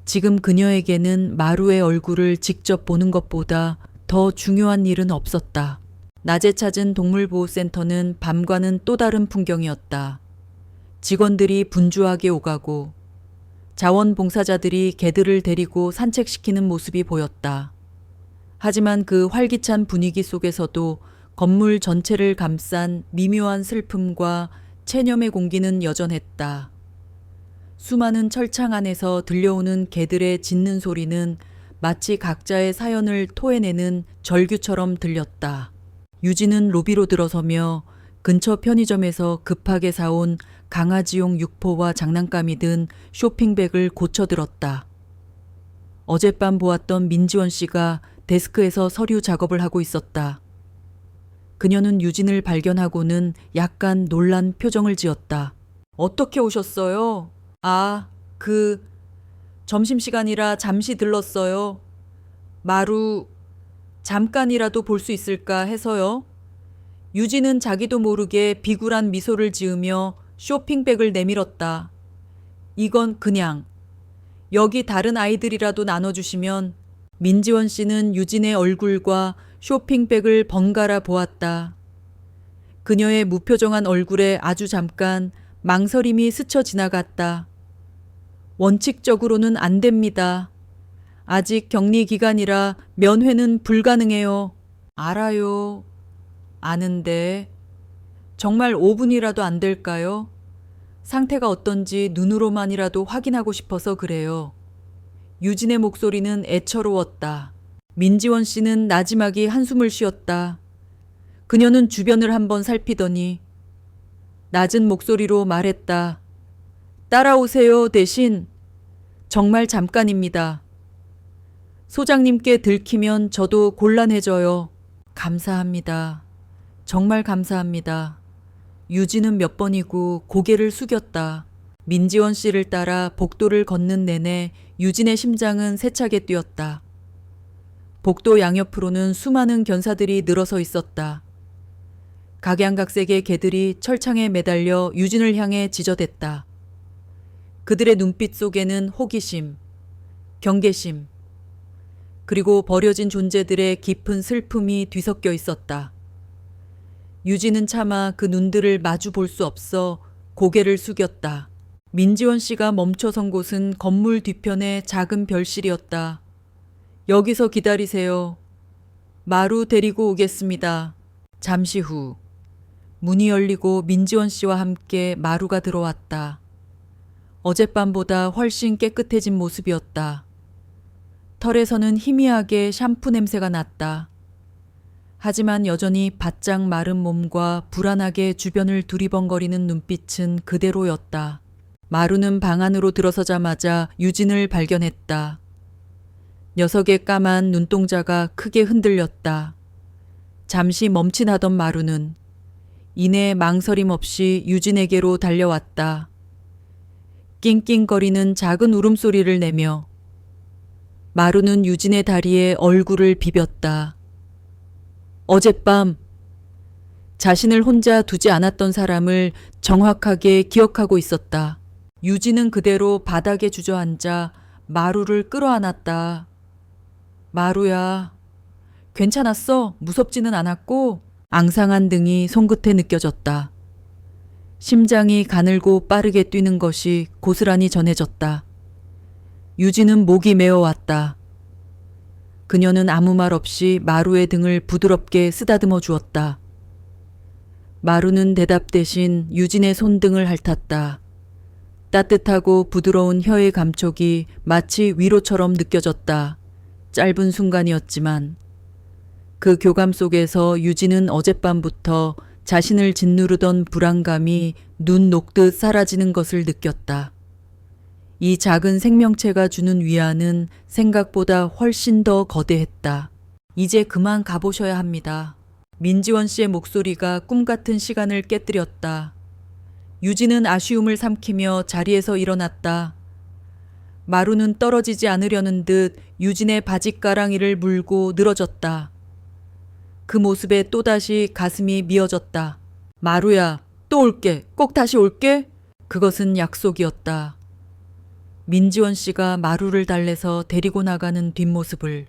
지금 그녀에게는 마루의 얼굴을 직접 보는 것보다 더 중요한 일은 없었다. 낮에 찾은 동물보호센터는 밤과는 또 다른 풍경이었다. 직원들이 분주하게 오가고 자원봉사자들이 개들을 데리고 산책시키는 모습이 보였다. 하지만 그 활기찬 분위기 속에서도 건물 전체를 감싼 미묘한 슬픔과 체념의 공기는 여전했다. 수많은 철창 안에서 들려오는 개들의 짖는 소리는 마치 각자의 사연을 토해내는 절규처럼 들렸다. 유진은 로비로 들어서며 근처 편의점에서 급하게 사온 강아지용 육포와 장난감이 든 쇼핑백을 고쳐들었다. 어젯밤 보았던 민지원 씨가 데스크에서 서류 작업을 하고 있었다. 그녀는 유진을 발견하고는 약간 놀란 표정을 지었다. 어떻게 오셨어요? 점심시간이라 잠시 들렀어요. 마루 잠깐이라도 볼 수 있을까 해서요. 유진은 자기도 모르게 비굴한 미소를 지으며 쇼핑백을 내밀었다. 이건 그냥 여기 다른 아이들이라도 나눠주시면. 민지원 씨는 유진의 얼굴과 쇼핑백을 번갈아 보았다. 그녀의 무표정한 얼굴에 아주 잠깐 망설임이 스쳐 지나갔다. 원칙적으로는 안 됩니다. 아직 격리 기간이라 면회는 불가능해요. 알아요. 아는데 정말 5분이라도 안 될까요? 상태가 어떤지 눈으로만이라도 확인하고 싶어서 그래요. 유진의 목소리는 애처로웠다. 민지원 씨는 나지막이 한숨을 쉬었다. 그녀는 주변을 한번 살피더니 낮은 목소리로 말했다. 따라오세요 대신 정말 잠깐입니다. 소장님께 들키면 저도 곤란해져요. 감사합니다. 정말 감사합니다. 유진은 몇 번이고 고개를 숙였다. 민지원 씨를 따라 복도를 걷는 내내 유진의 심장은 세차게 뛰었다. 복도 양옆으로는 수많은 견사들이 늘어서 있었다. 각양각색의 개들이 철창에 매달려 유진을 향해 지저댔다. 그들의 눈빛 속에는 호기심, 경계심, 그리고 버려진 존재들의 깊은 슬픔이 뒤섞여 있었다. 유진은 차마 그 눈들을 마주 볼 수 없어 고개를 숙였다. 민지원 씨가 멈춰선 곳은 건물 뒤편의 작은 별실이었다. 여기서 기다리세요. 마루 데리고 오겠습니다. 잠시 후 문이 열리고 민지원 씨와 함께 마루가 들어왔다. 어젯밤보다 훨씬 깨끗해진 모습이었다. 털에서는 희미하게 샴푸 냄새가 났다. 하지만 여전히 바짝 마른 몸과 불안하게 주변을 두리번거리는 눈빛은 그대로였다. 마루는 방 안으로 들어서자마자 유진을 발견했다. 녀석의 까만 눈동자가 크게 흔들렸다. 잠시 멈칫하던 마루는 이내 망설임 없이 유진에게로 달려왔다. 낑낑거리는 작은 울음소리를 내며 마루는 유진의 다리에 얼굴을 비볐다. 어젯밤 자신을 혼자 두지 않았던 사람을 정확하게 기억하고 있었다. 유진은 그대로 바닥에 주저앉아 마루를 끌어안았다. 마루야, 괜찮았어? 무섭지는 않았고? 앙상한 등이 손끝에 느껴졌다. 심장이 가늘고 빠르게 뛰는 것이 고스란히 전해졌다. 유진은 목이 메어왔다. 그녀는 아무 말 없이 마루의 등을 부드럽게 쓰다듬어 주었다. 마루는 대답 대신 유진의 손등을 핥았다. 따뜻하고 부드러운 혀의 감촉이 마치 위로처럼 느껴졌다. 짧은 순간이었지만 그 교감 속에서 유진은 어젯밤부터 자신을 짓누르던 불안감이 눈 녹듯 사라지는 것을 느꼈다. 이 작은 생명체가 주는 위안은 생각보다 훨씬 더 거대했다. 이제 그만 가보셔야 합니다. 민지원 씨의 목소리가 꿈같은 시간을 깨뜨렸다. 유진은 아쉬움을 삼키며 자리에서 일어났다. 마루는 떨어지지 않으려는 듯 유진의 바짓가랑이를 물고 늘어졌다. 그 모습에 또다시 가슴이 미어졌다. 마루야, 또 올게. 꼭 다시 올게. 그것은 약속이었다. 민지원 씨가 마루를 달래서 데리고 나가는 뒷모습을.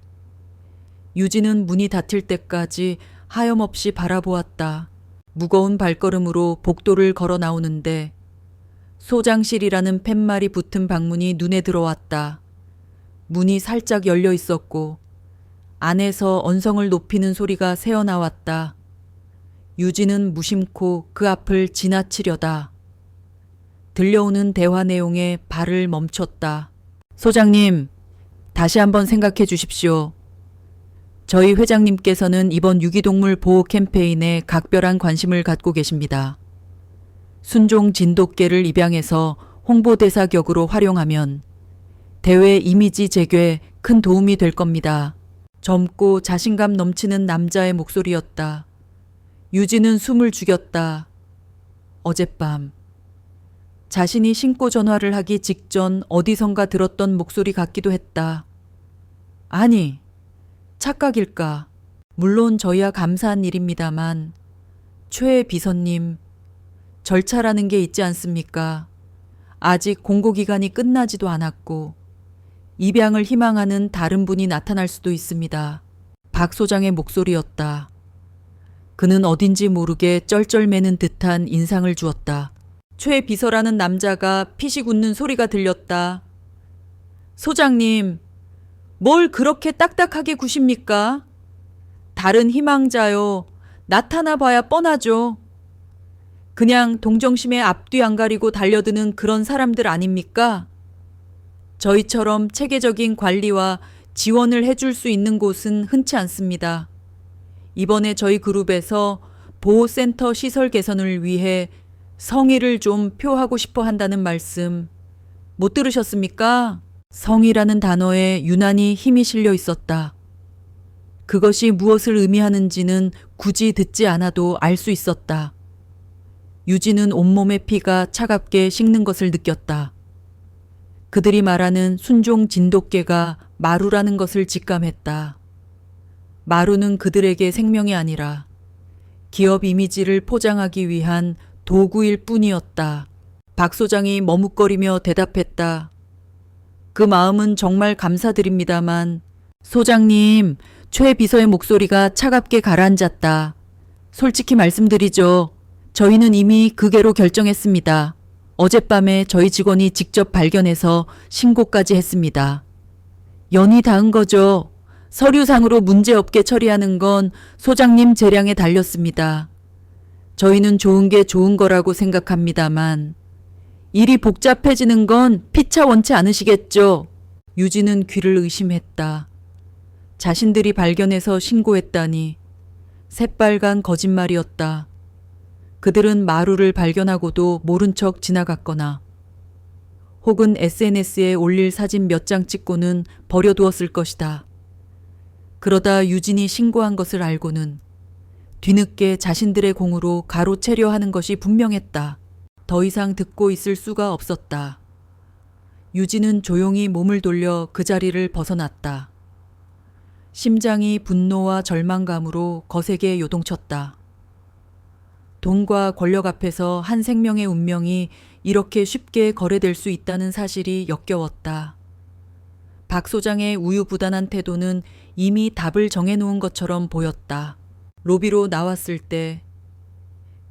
유진은 문이 닫힐 때까지 하염없이 바라보았다. 무거운 발걸음으로 복도를 걸어 나오는데 소장실이라는 팻말이 붙은 방문이 눈에 들어왔다. 문이 살짝 열려 있었고 안에서 언성을 높이는 소리가 새어나왔다. 유진은 무심코 그 앞을 지나치려다. 들려오는 대화 내용에 발을 멈췄다. 소장님, 다시 한번 생각해 주십시오. 저희 회장님께서는 이번 유기동물 보호 캠페인에 각별한 관심을 갖고 계십니다. 순종 진돗개를 입양해서 홍보대사 격으로 활용하면 대회 이미지 제고에 큰 도움이 될 겁니다. 젊고 자신감 넘치는 남자의 목소리였다. 유진은 숨을 죽였다. 어젯밤 자신이 신고 전화를 하기 직전 어디선가 들었던 목소리 같기도 했다. 아니, 착각일까? 물론 저희야 감사한 일입니다만 최 비서님, 절차라는 게 있지 않습니까? 아직 공고기간이 끝나지도 않았고 입양을 희망하는 다른 분이 나타날 수도 있습니다. 박 소장의 목소리였다. 그는 어딘지 모르게 쩔쩔매는 듯한 인상을 주었다. 최 비서라는 남자가 피식 웃는 소리가 들렸다. 소장님, 뭘 그렇게 딱딱하게 구십니까? 다른 희망자요. 나타나 봐야 뻔하죠. 그냥 동정심에 앞뒤 안 가리고 달려드는 그런 사람들 아닙니까? 저희처럼 체계적인 관리와 지원을 해줄 수 있는 곳은 흔치 않습니다. 이번에 저희 그룹에서 보호센터 시설 개선을 위해 성의를 좀 표하고 싶어 한다는 말씀 못 들으셨습니까? 성의라는 단어에 유난히 힘이 실려 있었다. 그것이 무엇을 의미하는지는 굳이 듣지 않아도 알 수 있었다. 유진은 온몸의 피가 차갑게 식는 것을 느꼈다. 그들이 말하는 순종 진돗개가 마루라는 것을 직감했다. 마루는 그들에게 생명이 아니라 기업 이미지를 포장하기 위한 도구일 뿐이었다. 박 소장이 머뭇거리며 대답했다. 그 마음은 정말 감사드립니다만 소장님, 최 비서의 목소리가 차갑게 가라앉았다. 솔직히 말씀드리죠. 저희는 이미 그게로 결정했습니다. 어젯밤에 저희 직원이 직접 발견해서 신고까지 했습니다. 연이 닿은 거죠. 서류상으로 문제없게 처리하는 건 소장님 재량에 달렸습니다. 저희는 좋은 게 좋은 거라고 생각합니다만 일이 복잡해지는 건 피차 원치 않으시겠죠? 유진은 귀를 의심했다. 자신들이 발견해서 신고했다니 새빨간 거짓말이었다. 그들은 마루를 발견하고도 모른 척 지나갔거나 혹은 SNS에 올릴 사진 몇 장 찍고는 버려두었을 것이다. 그러다 유진이 신고한 것을 알고는 뒤늦게 자신들의 공으로 가로채려 하는 것이 분명했다. 더 이상 듣고 있을 수가 없었다. 유진은 조용히 몸을 돌려 그 자리를 벗어났다. 심장이 분노와 절망감으로 거세게 요동쳤다. 돈과 권력 앞에서 한 생명의 운명이 이렇게 쉽게 거래될 수 있다는 사실이 역겨웠다. 박 소장의 우유부단한 태도는 이미 답을 정해놓은 것처럼 보였다. 로비로 나왔을 때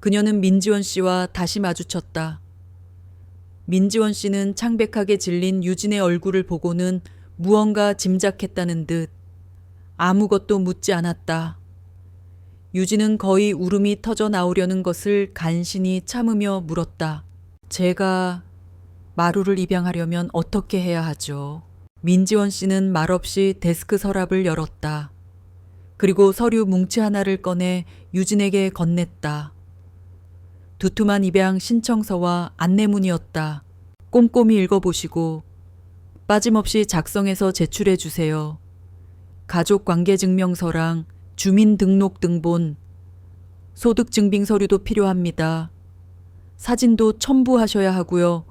그녀는 민지원 씨와 다시 마주쳤다. 민지원 씨는 창백하게 질린 유진의 얼굴을 보고는 무언가 짐작했다는 듯 아무것도 묻지 않았다. 유진은 거의 울음이 터져 나오려는 것을 간신히 참으며 물었다. 제가 마루를 입양하려면 어떻게 해야 하죠? 민지원 씨는 말없이 데스크 서랍을 열었다. 그리고 서류 뭉치 하나를 꺼내 유진에게 건넸다. 두툼한 입양 신청서와 안내문이었다. 꼼꼼히 읽어보시고 빠짐없이 작성해서 제출해 주세요. 가족관계증명서랑 주민등록등본, 소득증빙 서류도 필요합니다. 사진도 첨부하셔야 하고요.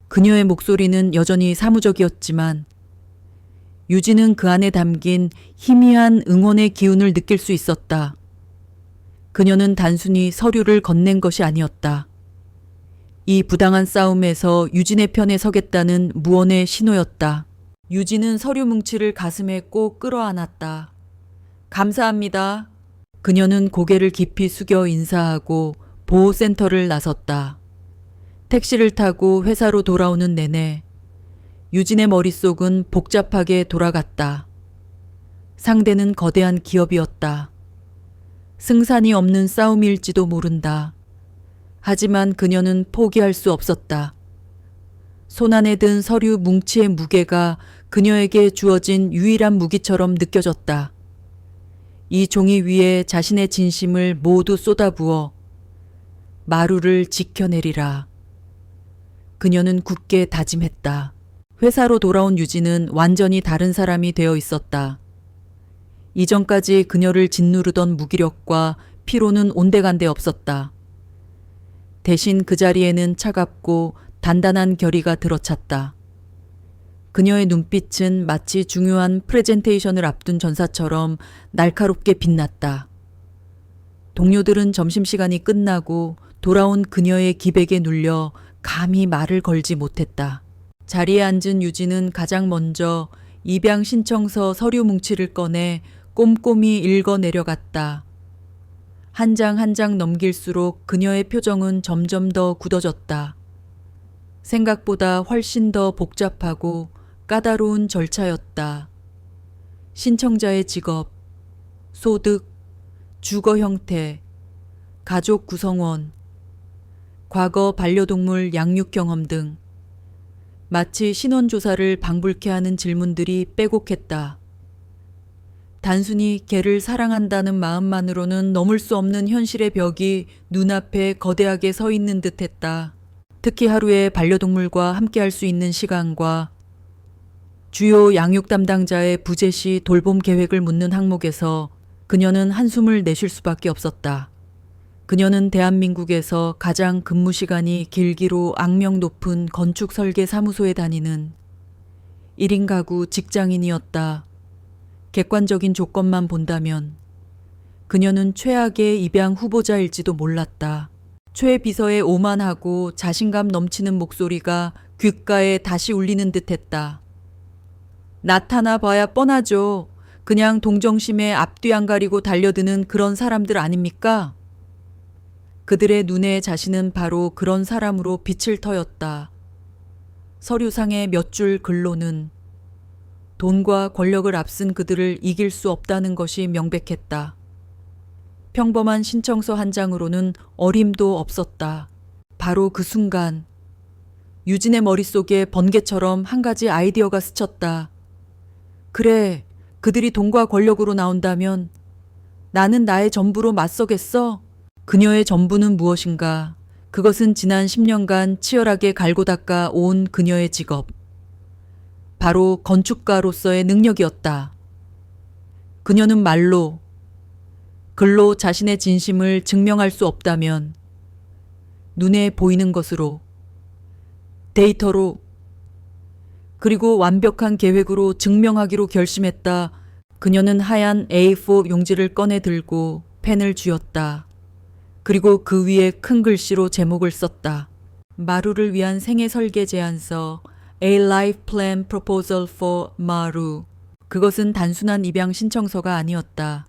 그녀의 목소리는 여전히 사무적이었지만 유진은 그 안에 담긴 희미한 응원의 기운을 느낄 수 있었다. 그녀는 단순히 서류를 건넨 것이 아니었다. 이 부당한 싸움에서 유진의 편에 서겠다는 무언의 신호였다. 유진은 서류 뭉치를 가슴에 꼭 끌어안았다. 감사합니다. 그녀는 고개를 깊이 숙여 인사하고 보호센터를 나섰다. 택시를 타고 회사로 돌아오는 내내 유진의 머릿속은 복잡하게 돌아갔다. 상대는 거대한 기업이었다. 승산이 없는 싸움일지도 모른다. 하지만 그녀는 포기할 수 없었다. 손안에 든 서류 뭉치의 무게가 그녀에게 주어진 유일한 무기처럼 느껴졌다. 이 종이 위에 자신의 진심을 모두 쏟아부어 마루를 지켜내리라. 그녀는 굳게 다짐했다. 회사로 돌아온 유진은 완전히 다른 사람이 되어 있었다. 이전까지 그녀를 짓누르던 무기력과 피로는 온데간데 없었다. 대신 그 자리에는 차갑고 단단한 결의가 들어찼다. 그녀의 눈빛은 마치 중요한 프레젠테이션을 앞둔 전사처럼 날카롭게 빛났다. 동료들은 점심시간이 끝나고 돌아온 그녀의 기백에 눌려 감히 말을 걸지 못했다. 자리에 앉은 유진은 가장 먼저 입양 신청서 서류 뭉치를 꺼내 꼼꼼히 읽어 내려갔다. 한 장 한 장 넘길수록 그녀의 표정은 점점 더 굳어졌다. 생각보다 훨씬 더 복잡하고 까다로운 절차였다. 신청자의 직업, 소득, 주거 형태, 가족 구성원, 과거 반려동물 양육 경험 등 마치 신원조사를 방불케 하는 질문들이 빼곡했다. 단순히 개를 사랑한다는 마음만으로는 넘을 수 없는 현실의 벽이 눈앞에 거대하게 서 있는 듯했다. 특히 하루에 반려동물과 함께할 수 있는 시간과 주요 양육 담당자의 부재 시 돌봄 계획을 묻는 항목에서 그녀는 한숨을 내쉴 수밖에 없었다. 그녀는 대한민국에서 가장 근무 시간이 길기로 악명 높은 건축 설계 사무소에 다니는 1인 가구 직장인이었다. 객관적인 조건만 본다면 그녀는 최악의 입양 후보자일지도 몰랐다. 최 비서의 오만하고 자신감 넘치는 목소리가 귓가에 다시 울리는 듯했다. 나타나 봐야 뻔하죠. 그냥 동정심에 앞뒤 안 가리고 달려드는 그런 사람들 아닙니까? 그들의 눈에 자신은 바로 그런 사람으로 빛을 터였다. 서류상의 몇 줄 글로는 돈과 권력을 앞선 그들을 이길 수 없다는 것이 명백했다. 평범한 신청서 한 장으로는 어림도 없었다. 바로 그 순간 유진의 머릿속에 번개처럼 한 가지 아이디어가 스쳤다. 그래, 그들이 돈과 권력으로 나온다면 나는 나의 전부로 맞서겠어? 그녀의 전부는 무엇인가? 그것은 지난 10년간 치열하게 갈고 닦아 온 그녀의 직업. 바로 건축가로서의 능력이었다. 그녀는 말로, 글로 자신의 진심을 증명할 수 없다면 눈에 보이는 것으로, 데이터로, 그리고 완벽한 계획으로 증명하기로 결심했다. 그녀는 하얀 A4 용지를 꺼내 들고 펜을 쥐었다. 그리고 그 위에 큰 글씨로 제목을 썼다. 마루를 위한 생애 설계 제안서 A Life Plan Proposal for 마루. 그것은 단순한 입양 신청서가 아니었다.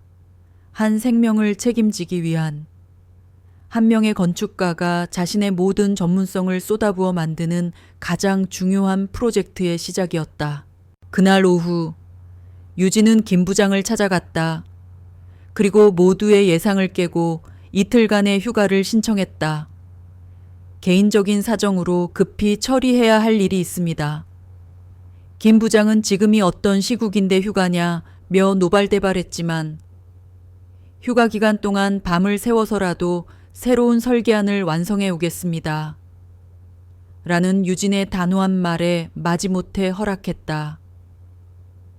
한 생명을 책임지기 위한, 한 명의 건축가가 자신의 모든 전문성을 쏟아부어 만드는 가장 중요한 프로젝트의 시작이었다. 그날 오후 유진은 김 부장을 찾아갔다. 그리고 모두의 예상을 깨고 이틀간의 휴가를 신청했다. 개인적인 사정으로 급히 처리해야 할 일이 있습니다. 김 부장은 지금이 어떤 시국인데 휴가냐며 노발대발했지만 휴가 기간 동안 밤을 새워서라도 새로운 설계안을 완성해 오겠습니다. 라는 유진의 단호한 말에 마지못해 허락했다.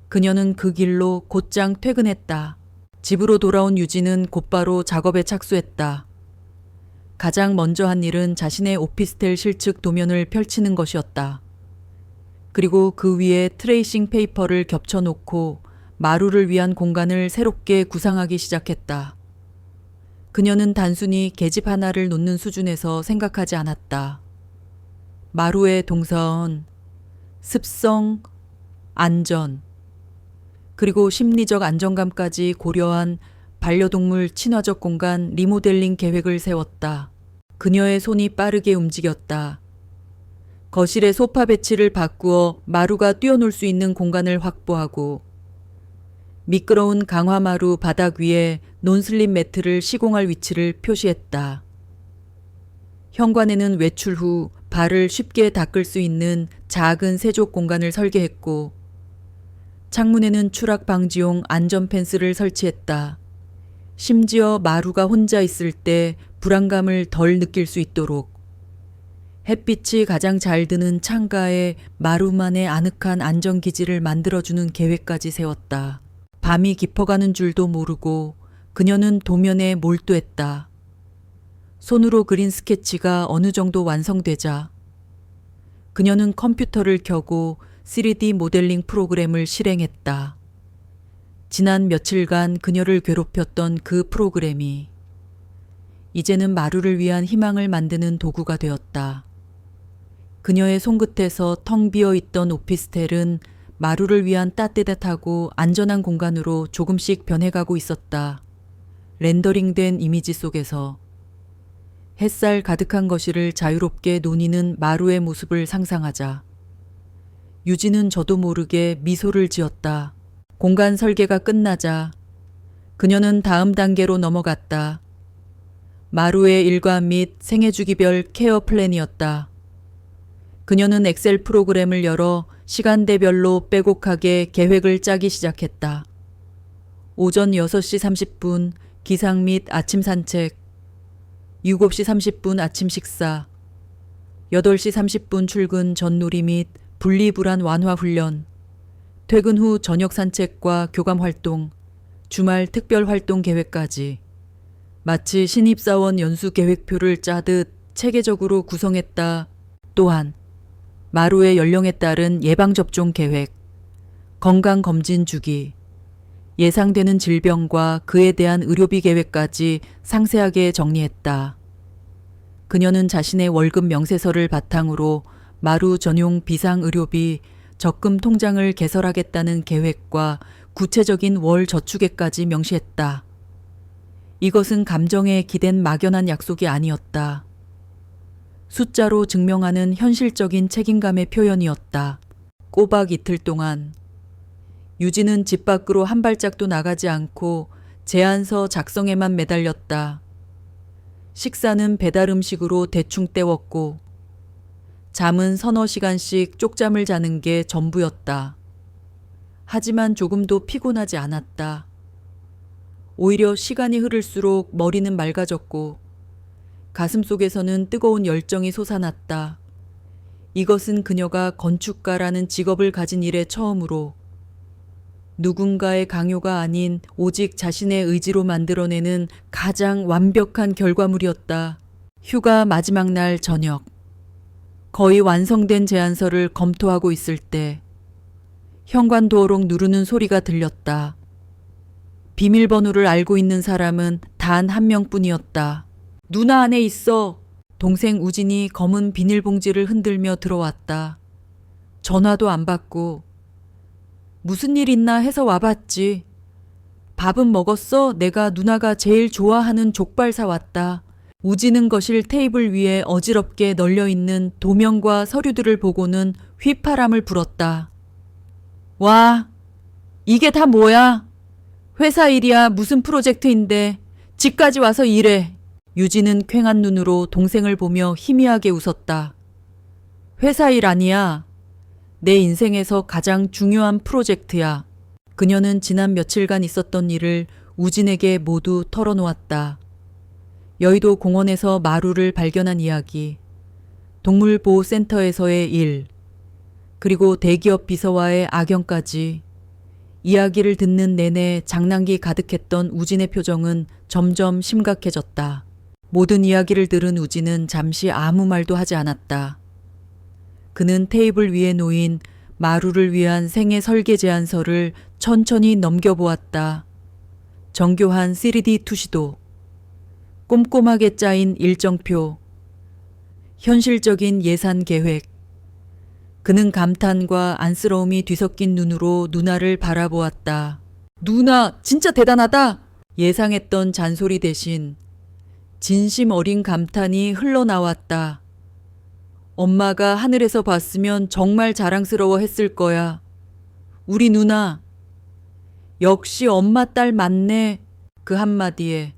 그녀는 그 길로 곧장 퇴근했다. 집으로 돌아온 유진은 곧바로 작업에 착수했다. 가장 먼저 한 일은 자신의 오피스텔 실측 도면을 펼치는 것이었다. 그리고 그 위에 트레이싱 페이퍼를 겹쳐놓고 마루를 위한 공간을 새롭게 구상하기 시작했다. 그녀는 단순히 계집 하나를 놓는 수준에서 생각하지 않았다. 마루의 동선, 습성, 안전, 그리고 심리적 안정감까지 고려한 반려동물 친화적 공간 리모델링 계획을 세웠다. 그녀의 손이 빠르게 움직였다. 거실의 소파 배치를 바꾸어 마루가 뛰어놀 수 있는 공간을 확보하고 미끄러운 강화마루 바닥 위에 논슬립 매트를 시공할 위치를 표시했다. 현관에는 외출 후 발을 쉽게 닦을 수 있는 작은 세족 공간을 설계했고 창문에는 추락 방지용 안전 펜스를 설치했다. 심지어 마루가 혼자 있을 때 불안감을 덜 느낄 수 있도록 햇빛이 가장 잘 드는 창가에 마루만의 아늑한 안전기지를 만들어주는 계획까지 세웠다. 밤이 깊어가는 줄도 모르고 그녀는 도면에 몰두했다. 손으로 그린 스케치가 어느 정도 완성되자 그녀는 컴퓨터를 켜고 3D 모델링 프로그램을 실행했다. 지난 며칠간 그녀를 괴롭혔던 그 프로그램이 이제는 마루를 위한 희망을 만드는 도구가 되었다. 그녀의 손끝에서 텅 비어 있던 오피스텔은 마루를 위한 따뜻하고 안전한 공간으로 조금씩 변해가고 있었다. 렌더링된 이미지 속에서 햇살 가득한 거실을 자유롭게 노니는 마루의 모습을 상상하자 유진은 저도 모르게 미소를 지었다. 공간 설계가 끝나자 그녀는 다음 단계로 넘어갔다. 마루의 일과 및 생애주기별 케어 플랜이었다. 그녀는 엑셀 프로그램을 열어 시간대별로 빼곡하게 계획을 짜기 시작했다. 오전 6시 30분 기상 및 아침 산책, 7시 30분 아침 식사, 8시 30분 출근 전놀이 및 분리불안 완화 훈련, 퇴근 후 저녁 산책과 교감 활동, 주말 특별 활동 계획까지 마치 신입사원 연수 계획표를 짜듯 체계적으로 구성했다. 또한 마루의 연령에 따른 예방접종 계획, 건강검진 주기, 예상되는 질병과 그에 대한 의료비 계획까지 상세하게 정리했다. 그녀는 자신의 월급 명세서를 바탕으로 마루 전용 비상의료비 적금 통장을 개설하겠다는 계획과 구체적인 월 저축액까지 명시했다. 이것은 감정에 기댄 막연한 약속이 아니었다. 숫자로 증명하는 현실적인 책임감의 표현이었다. 꼬박 이틀 동안 유진은 집 밖으로 한 발짝도 나가지 않고 제안서 작성에만 매달렸다. 식사는 배달 음식으로 대충 때웠고 잠은 서너 시간씩 쪽잠을 자는 게 전부였다. 하지만 조금도 피곤하지 않았다. 오히려 시간이 흐를수록 머리는 맑아졌고 가슴속에서는 뜨거운 열정이 솟아났다. 이것은 그녀가 건축가라는 직업을 가진 이래 처음으로 누군가의 강요가 아닌 오직 자신의 의지로 만들어내는 가장 완벽한 결과물이었다. 휴가 마지막 날 저녁. 거의 완성된 제안서를 검토하고 있을 때 현관 도어록 누르는 소리가 들렸다. 비밀번호를 알고 있는 사람은 단 한 명뿐이었다. 누나 안에 있어. 동생 우진이 검은 비닐봉지를 흔들며 들어왔다. 전화도 안 받고 무슨 일 있나 해서 와봤지. 밥은 먹었어? 내가 누나가 제일 좋아하는 족발 사왔다. 우진은 거실 테이블 위에 어지럽게 널려있는 도면과 서류들을 보고는 휘파람을 불었다. 와, 이게 다 뭐야? 회사 일이야 무슨 프로젝트인데 집까지 와서 일해. 유진은 퀭한 눈으로 동생을 보며 희미하게 웃었다. 회사 일 아니야. 내 인생에서 가장 중요한 프로젝트야. 그녀는 지난 며칠간 있었던 일을 우진에게 모두 털어놓았다. 여의도 공원에서 마루를 발견한 이야기, 동물보호센터에서의 일, 그리고 대기업 비서와의 악연까지. 이야기를 듣는 내내 장난기 가득했던 우진의 표정은 점점 심각해졌다. 모든 이야기를 들은 우진은 잠시 아무 말도 하지 않았다. 그는 테이블 위에 놓인 마루를 위한 생애 설계 제안서를 천천히 넘겨보았다. 정교한 3D 투시도, 꼼꼼하게 짜인 일정표, 현실적인 예산 계획. 그는 감탄과 안쓰러움이 뒤섞인 눈으로 누나를 바라보았다. 누나, 진짜 대단하다! 예상했던 잔소리 대신 진심 어린 감탄이 흘러나왔다. 엄마가 하늘에서 봤으면 정말 자랑스러워 했을 거야. 우리 누나. 역시 엄마 딸 맞네. 그 한마디에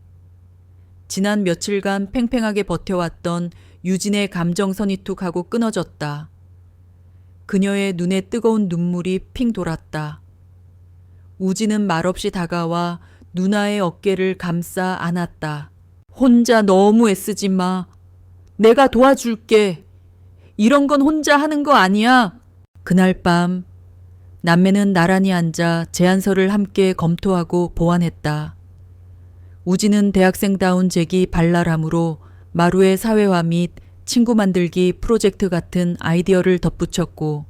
지난 며칠간 팽팽하게 버텨왔던 유진의 감정선이 툭 하고 끊어졌다. 그녀의 눈에 뜨거운 눈물이 핑 돌았다. 우진은 말없이 다가와 누나의 어깨를 감싸 안았다. 혼자 너무 애쓰지 마. 내가 도와줄게. 이런 건 혼자 하는 거 아니야. 그날 밤 남매는 나란히 앉아 제안서를 함께 검토하고 보완했다. 우진은 대학생다운 재기 발랄함으로 마루의 사회화 및 친구 만들기 프로젝트 같은 아이디어를 덧붙였고,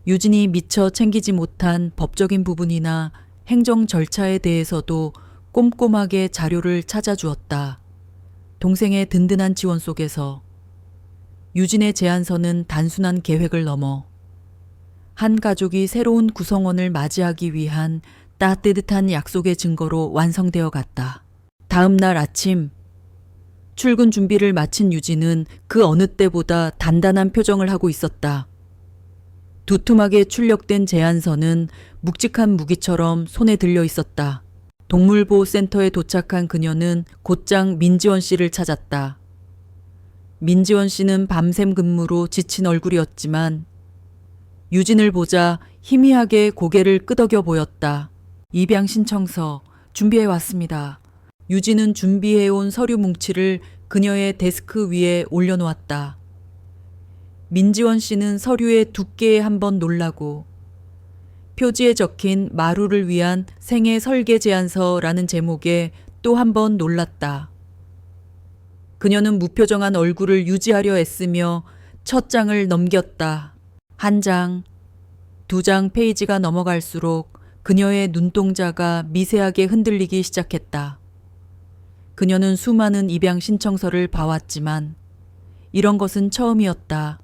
유진이 미처 챙기지 못한 법적인 부분이나 행정 절차에 대해서도 꼼꼼하게 자료를 찾아주었다. 동생의 든든한 지원 속에서 유진의 제안서는 단순한 계획을 넘어 한 가족이 새로운 구성원을 맞이하기 위한 따뜻한 약속의 증거로 완성되어 갔다. 다음 날 아침, 출근 준비를 마친 유진은 그 어느 때보다 단단한 표정을 하고 있었다. 두툼하게 출력된 제안서는 묵직한 무기처럼 손에 들려 있었다. 동물보호센터에 도착한 그녀는 곧장 민지원 씨를 찾았다. 민지원 씨는 밤샘 근무로 지친 얼굴이었지만 유진을 보자 희미하게 고개를 끄덕여 보였다. 입양 신청서 준비해 왔습니다. 유진은 준비해온 서류 뭉치를 그녀의 데스크 위에 올려놓았다. 민지원 씨는 서류의 두께에 한번 놀라고 표지에 적힌 마루를 위한 생애 설계 제안서라는 제목에 또 한 번 놀랐다. 그녀는 무표정한 얼굴을 유지하려 애쓰며 첫 장을 넘겼다. 한 장, 두 장 페이지가 넘어갈수록 그녀의 눈동자가 미세하게 흔들리기 시작했다. 그녀는 수많은 입양 신청서를 봐왔지만 이런 것은 처음이었다.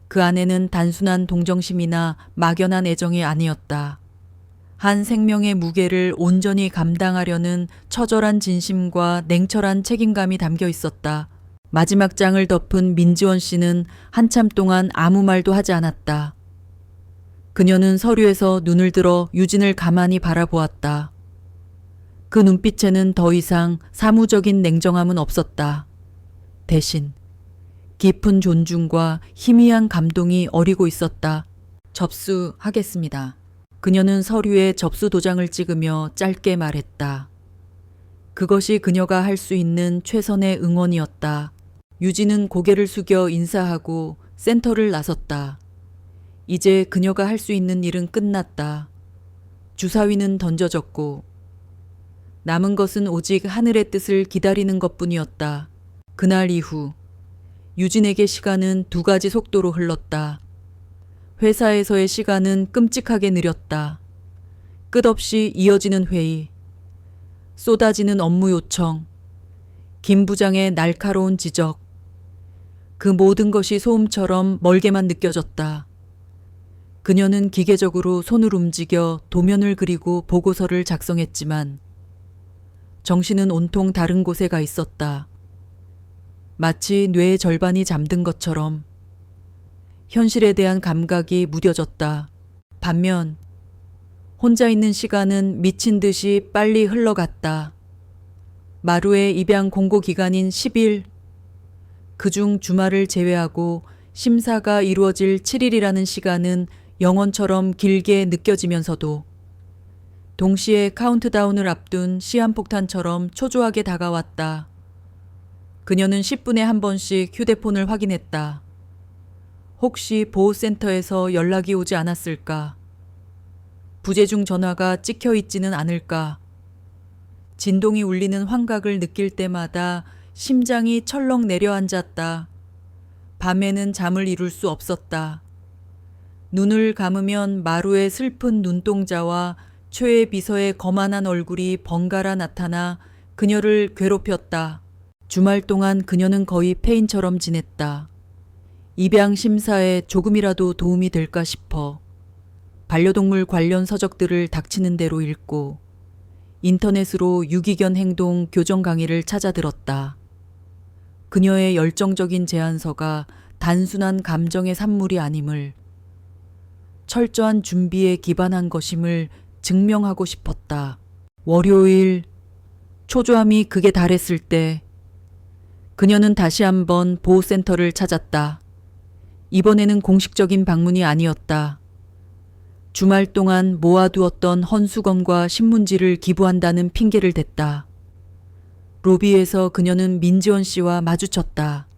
그 안에는 단순한 동정심이나 막연한 애정이 아니었다. 한 생명의 무게를 온전히 감당하려는 처절한 진심과 냉철한 책임감이 담겨 있었다. 마지막 장을 덮은 민지원 씨는 한참 동안 아무 말도 하지 않았다. 그녀는 서류에서 눈을 들어 유진을 가만히 바라보았다. 그 눈빛에는 더 이상 사무적인 냉정함은 없었다. 대신 깊은 존중과 희미한 감동이 어리고 있었다. 접수하겠습니다. 그녀는 서류에 접수 도장을 찍으며 짧게 말했다. 그것이 그녀가 할 수 있는 최선의 응원이었다. 유진은 고개를 숙여 인사하고 센터를 나섰다. 이제 그녀가 할 수 있는 일은 끝났다. 주사위는 던져졌고 남은 것은 오직 하늘의 뜻을 기다리는 것뿐이었다. 그날 이후 유진에게 시간은 두 가지 속도로 흘렀다. 회사에서의 시간은 끔찍하게 느렸다. 끝없이 이어지는 회의, 쏟아지는 업무 요청, 김 부장의 날카로운 지적. 그 모든 것이 소음처럼 멀게만 느껴졌다. 그녀는 기계적으로 손을 움직여 도면을 그리고 보고서를 작성했지만 정신은 온통 다른 곳에 가 있었다. 마치 뇌의 절반이 잠든 것처럼 현실에 대한 감각이 무뎌졌다. 반면 혼자 있는 시간은 미친 듯이 빨리 흘러갔다. 마루의 입양 공고 기간인 10일, 그중 주말을 제외하고 심사가 이루어질 7일이라는 시간은 영원처럼 길게 느껴지면서도 동시에 카운트다운을 앞둔 시한폭탄처럼 초조하게 다가왔다. 그녀는 10분에 한 번씩 휴대폰을 확인했다. 혹시 보호센터에서 연락이 오지 않았을까? 부재중 전화가 찍혀 있지는 않을까? 진동이 울리는 환각을 느낄 때마다 심장이 철렁 내려앉았다. 밤에는 잠을 이룰 수 없었다. 눈을 감으면 마루의 슬픈 눈동자와 최애 비서의 거만한 얼굴이 번갈아 나타나 그녀를 괴롭혔다. 주말 동안 그녀는 거의 폐인처럼 지냈다. 입양 심사에 조금이라도 도움이 될까 싶어 반려동물 관련 서적들을 닥치는 대로 읽고 인터넷으로 유기견 행동 교정 강의를 찾아 들었다. 그녀의 열정적인 제안서가 단순한 감정의 산물이 아님을, 철저한 준비에 기반한 것임을 증명하고 싶었다. 월요일, 초조함이 극에 달했을 때 그녀는 다시 한번 보호센터를 찾았다. 이번에는 공식적인 방문이 아니었다. 주말 동안 모아두었던 헌수건과 신문지를 기부한다는 핑계를 댔다. 로비에서 그녀는 민지원 씨와 마주쳤다.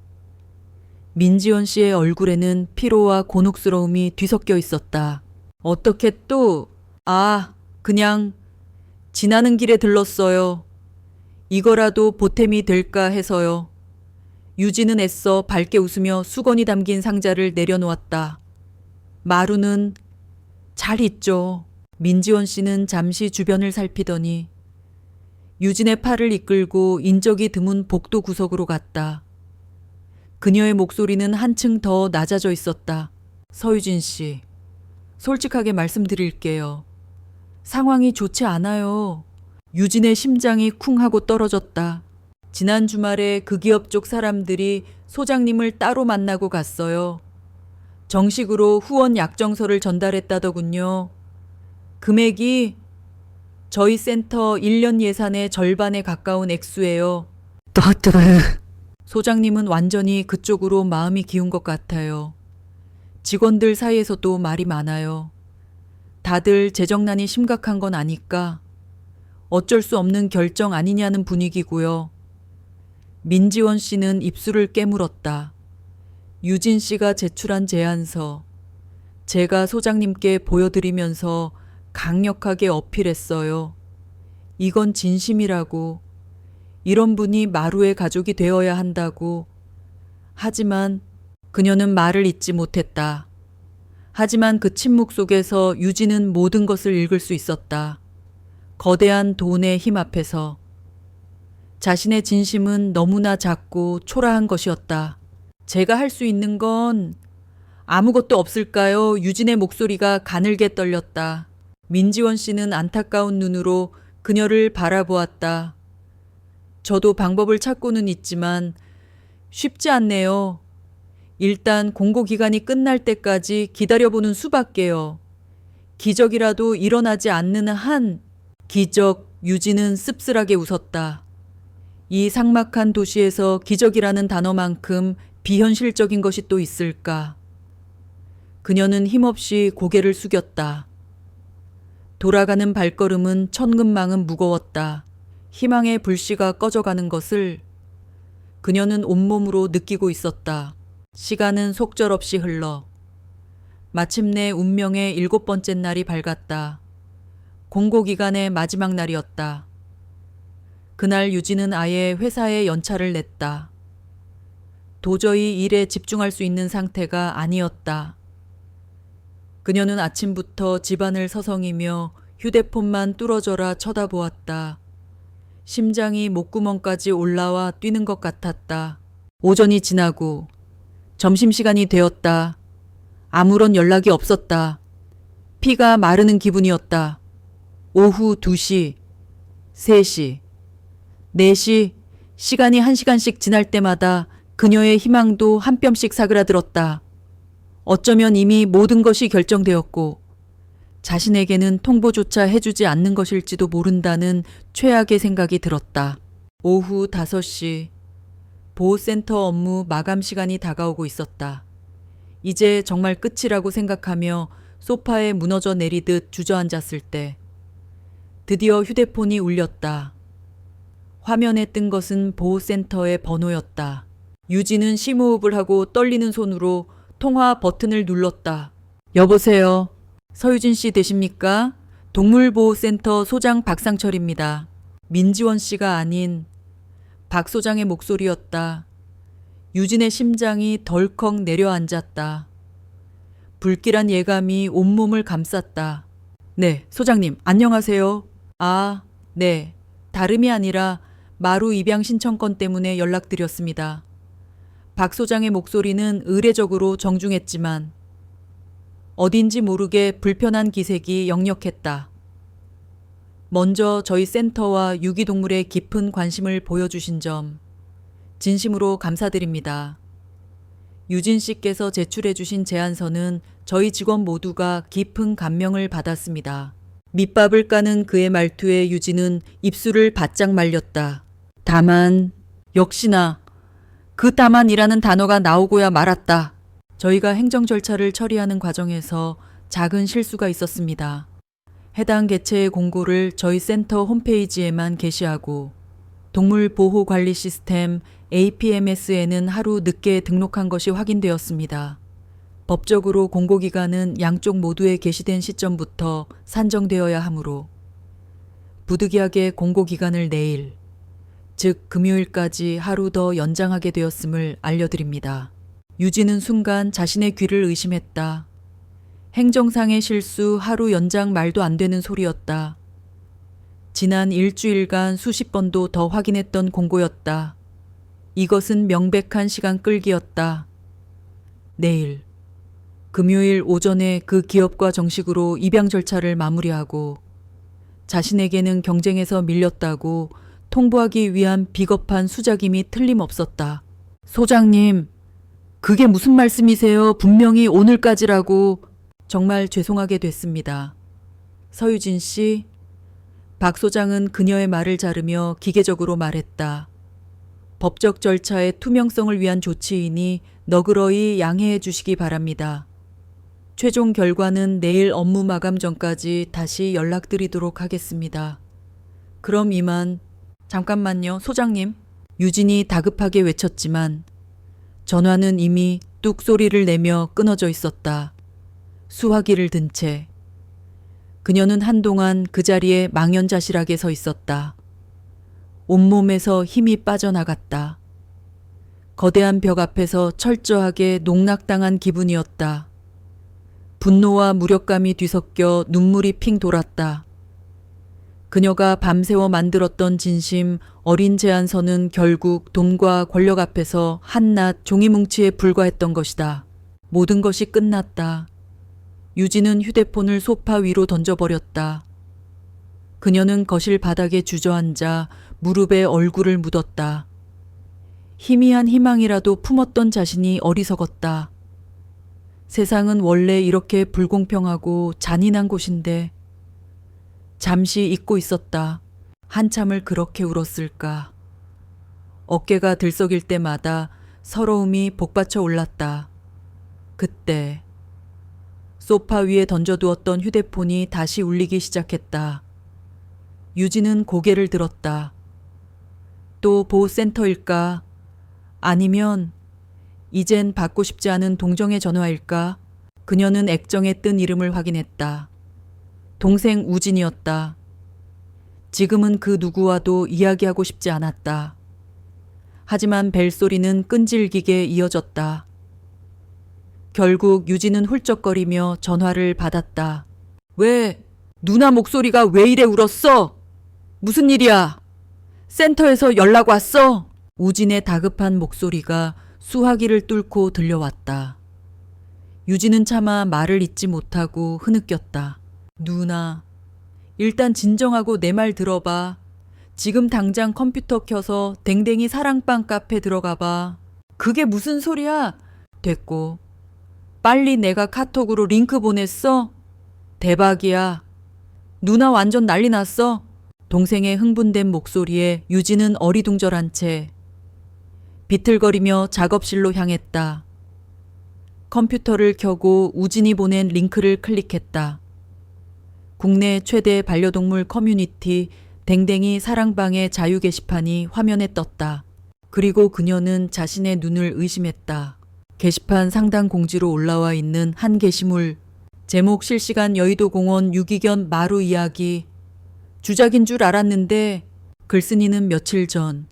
민지원 씨의 얼굴에는 피로와 곤혹스러움이 뒤섞여 있었다. 어떻게 또, 그냥 지나는 길에 들렀어요. 이거라도 보탬이 될까 해서요. 유진은 애써 밝게 웃으며 수건이 담긴 상자를 내려놓았다. 마루는 잘 있죠. 민지원 씨는 잠시 주변을 살피더니 유진의 팔을 이끌고 인적이 드문 복도 구석으로 갔다. 그녀의 목소리는 한층 더 낮아져 있었다. 서유진 씨, 솔직하게 말씀드릴게요. 상황이 좋지 않아요. 유진의 심장이 쿵 하고 떨어졌다. 지난 주말에 그 기업 쪽 사람들이 소장님을 따로 만나고 갔어요. 정식으로 후원 약정서를 전달했다더군요. 금액이 저희 센터 1년 예산의 절반에 가까운 액수예요. 소장님은 완전히 그쪽으로 마음이 기운 것 같아요. 직원들 사이에서도 말이 많아요. 다들 재정난이 심각한 건 아니까 어쩔 수 없는 결정 아니냐는 분위기고요. 민지원 씨는 입술을 깨물었다. 유진 씨가 제출한 제안서, 제가 소장님께 보여드리면서 강력하게 어필했어요. 이건 진심이라고, 이런 분이 마루의 가족이 되어야 한다고. 하지만 그녀는 말을 잇지 못했다. 하지만 그 침묵 속에서 유진은 모든 것을 읽을 수 있었다. 거대한 돈의 힘 앞에서 자신의 진심은 너무나 작고 초라한 것이었다. 제가 할 수 있는 건 아무것도 없을까요? 유진의 목소리가 가늘게 떨렸다. 민지원 씨는 안타까운 눈으로 그녀를 바라보았다. 저도 방법을 찾고는 있지만 쉽지 않네요. 일단 공고기간이 끝날 때까지 기다려보는 수밖에요. 기적이라도 일어나지 않는 한, 기적, 유진은 씁쓸하게 웃었다. 이 삭막한 도시에서 기적이라는 단어만큼 비현실적인 것이 또 있을까? 그녀는 힘없이 고개를 숙였다. 돌아가는 발걸음은 천근만은 무거웠다. 희망의 불씨가 꺼져가는 것을 그녀는 온몸으로 느끼고 있었다. 시간은 속절없이 흘러 마침내 운명의 7번째 날이 밝았다. 공고기간의 마지막 날이었다. 그날 유진은 아예 회사에 연차를 냈다. 도저히 일에 집중할 수 있는 상태가 아니었다. 그녀는 아침부터 집안을 서성이며 휴대폰만 뚫어져라 쳐다보았다. 심장이 목구멍까지 올라와 뛰는 것 같았다. 오전이 지나고 점심시간이 되었다. 아무런 연락이 없었다. 피가 마르는 기분이었다. 오후 2시, 3시, 4시, 시간이 1시간씩 지날 때마다 그녀의 희망도 한 뼘씩 사그라들었다. 어쩌면 이미 모든 것이 결정되었고 자신에게는 통보조차 해주지 않는 것일지도 모른다는 최악의 생각이 들었다. 오후 5시. 보호센터 업무 마감 시간이 다가오고 있었다. 이제 정말 끝이라고 생각하며 소파에 무너져 내리듯 주저앉았을 때 드디어 휴대폰이 울렸다. 화면에 뜬 것은 보호센터의 번호였다. 유진은 심호흡을 하고 떨리는 손으로 통화 버튼을 눌렀다. 여보세요. 서유진 씨 되십니까? 동물보호센터 소장 박상철입니다. 민지원 씨가 아닌 박 소장의 목소리였다. 유진의 심장이 덜컥 내려앉았다. 불길한 예감이 온몸을 감쌌다. 네, 소장님, 안녕하세요. 아, 네. 다름이 아니라 마루 입양 신청권 때문에 연락드렸습니다. 박 소장의 목소리는 의례적으로 정중했지만 어딘지 모르게 불편한 기색이 역력했다. 먼저 저희 센터와 유기동물에 깊은 관심을 보여주신 점 진심으로 감사드립니다. 유진 씨께서 제출해 주신 제안서는 저희 직원 모두가 깊은 감명을 받았습니다. 밑밥을 까는 그의 말투에 유진은 입술을 바짝 말렸다. 다만, 역시나 그 다만이라는 단어가 나오고야 말았다. 저희가 행정 절차를 처리하는 과정에서 작은 실수가 있었습니다. 해당 개체의 공고를 저희 센터 홈페이지에만 게시하고 동물 보호 관리 시스템 APMS에는 하루 늦게 등록한 것이 확인되었습니다. 법적으로 공고기간은 양쪽 모두에 게시된 시점부터 산정되어야 하므로 부득이하게 공고기간을 내일, 즉 금요일까지 하루 더 연장하게 되었음을 알려드립니다. 유진은 순간 자신의 귀를 의심했다. 행정상의 실수 하루 연장 말도 안 되는 소리였다. 지난 일주일간 수십 번도 더 확인했던 공고였다. 이것은 명백한 시간 끌기였다. 내일, 금요일 오전에 그 기업과 정식으로 입양 절차를 마무리하고 자신에게는 경쟁에서 밀렸다고 통보하기 위한 비겁한 수작임이 틀림없었다. 소장님, 그게 무슨 말씀이세요? 분명히 오늘까지라고. 정말 죄송하게 됐습니다. 서유진 씨, 박 소장은 그녀의 말을 자르며 기계적으로 말했다. 법적 절차의 투명성을 위한 조치이니 너그러이 양해해 주시기 바랍니다. 최종 결과는 내일 업무 마감 전까지 다시 연락드리도록 하겠습니다. 그럼 이만. 잠깐만요, 소장님. 유진이 다급하게 외쳤지만 전화는 이미 뚝 소리를 내며 끊어져 있었다. 수화기를 든 채 그녀는 한동안 그 자리에 망연자실하게 서 있었다. 온몸에서 힘이 빠져나갔다. 거대한 벽 앞에서 철저하게 농락당한 기분이었다. 분노와 무력감이 뒤섞여 눈물이 핑 돌았다. 그녀가 밤새워 만들었던 진심 어린 제안서는 결국 돈과 권력 앞에서 한낱 종이뭉치에 불과했던 것이다. 모든 것이 끝났다. 유진은 휴대폰을 소파 위로 던져버렸다. 그녀는 거실 바닥에 주저앉아 무릎에 얼굴을 묻었다. 희미한 희망이라도 품었던 자신이 어리석었다. 세상은 원래 이렇게 불공평하고 잔인한 곳인데 잠시 잊고 있었다. 한참을 그렇게 울었을까. 어깨가 들썩일 때마다 서러움이 복받쳐 올랐다. 그때 소파 위에 던져두었던 휴대폰이 다시 울리기 시작했다. 유진은 고개를 들었다. 또 보호센터일까? 아니면 이젠 받고 싶지 않은 동정의 전화일까? 그녀는 액정에 뜬 이름을 확인했다. 동생 우진이었다. 지금은 그 누구와도 이야기하고 싶지 않았다. 하지만 벨소리는 끈질기게 이어졌다. 결국 유진은 훌쩍거리며 전화를 받았다. 왜? 누나 목소리가 왜 이래 울었어? 무슨 일이야? 센터에서 연락 왔어? 우진의 다급한 목소리가 수화기를 뚫고 들려왔다. 유진은 차마 말을 잇지 못하고 흐느꼈다. 누나, 일단 진정하고 내 말 들어봐. 지금 당장 컴퓨터 켜서 댕댕이 사랑방 카페 들어가 봐. 그게 무슨 소리야? 됐고. 빨리 내가 카톡으로 링크 보냈어? 대박이야. 누나 완전 난리 났어. 동생의 흥분된 목소리에 유진은 어리둥절한 채 비틀거리며 작업실로 향했다. 컴퓨터를 켜고 우진이 보낸 링크를 클릭했다. 국내 최대 반려동물 커뮤니티 댕댕이 사랑방의 자유 게시판이 화면에 떴다. 그리고 그녀는 자신의 눈을 의심했다. 게시판 상단 공지로 올라와 있는 한 게시물. 제목 실시간 여의도공원 유기견 마루 이야기. 주작인 줄 알았는데 글쓴이는 며칠 전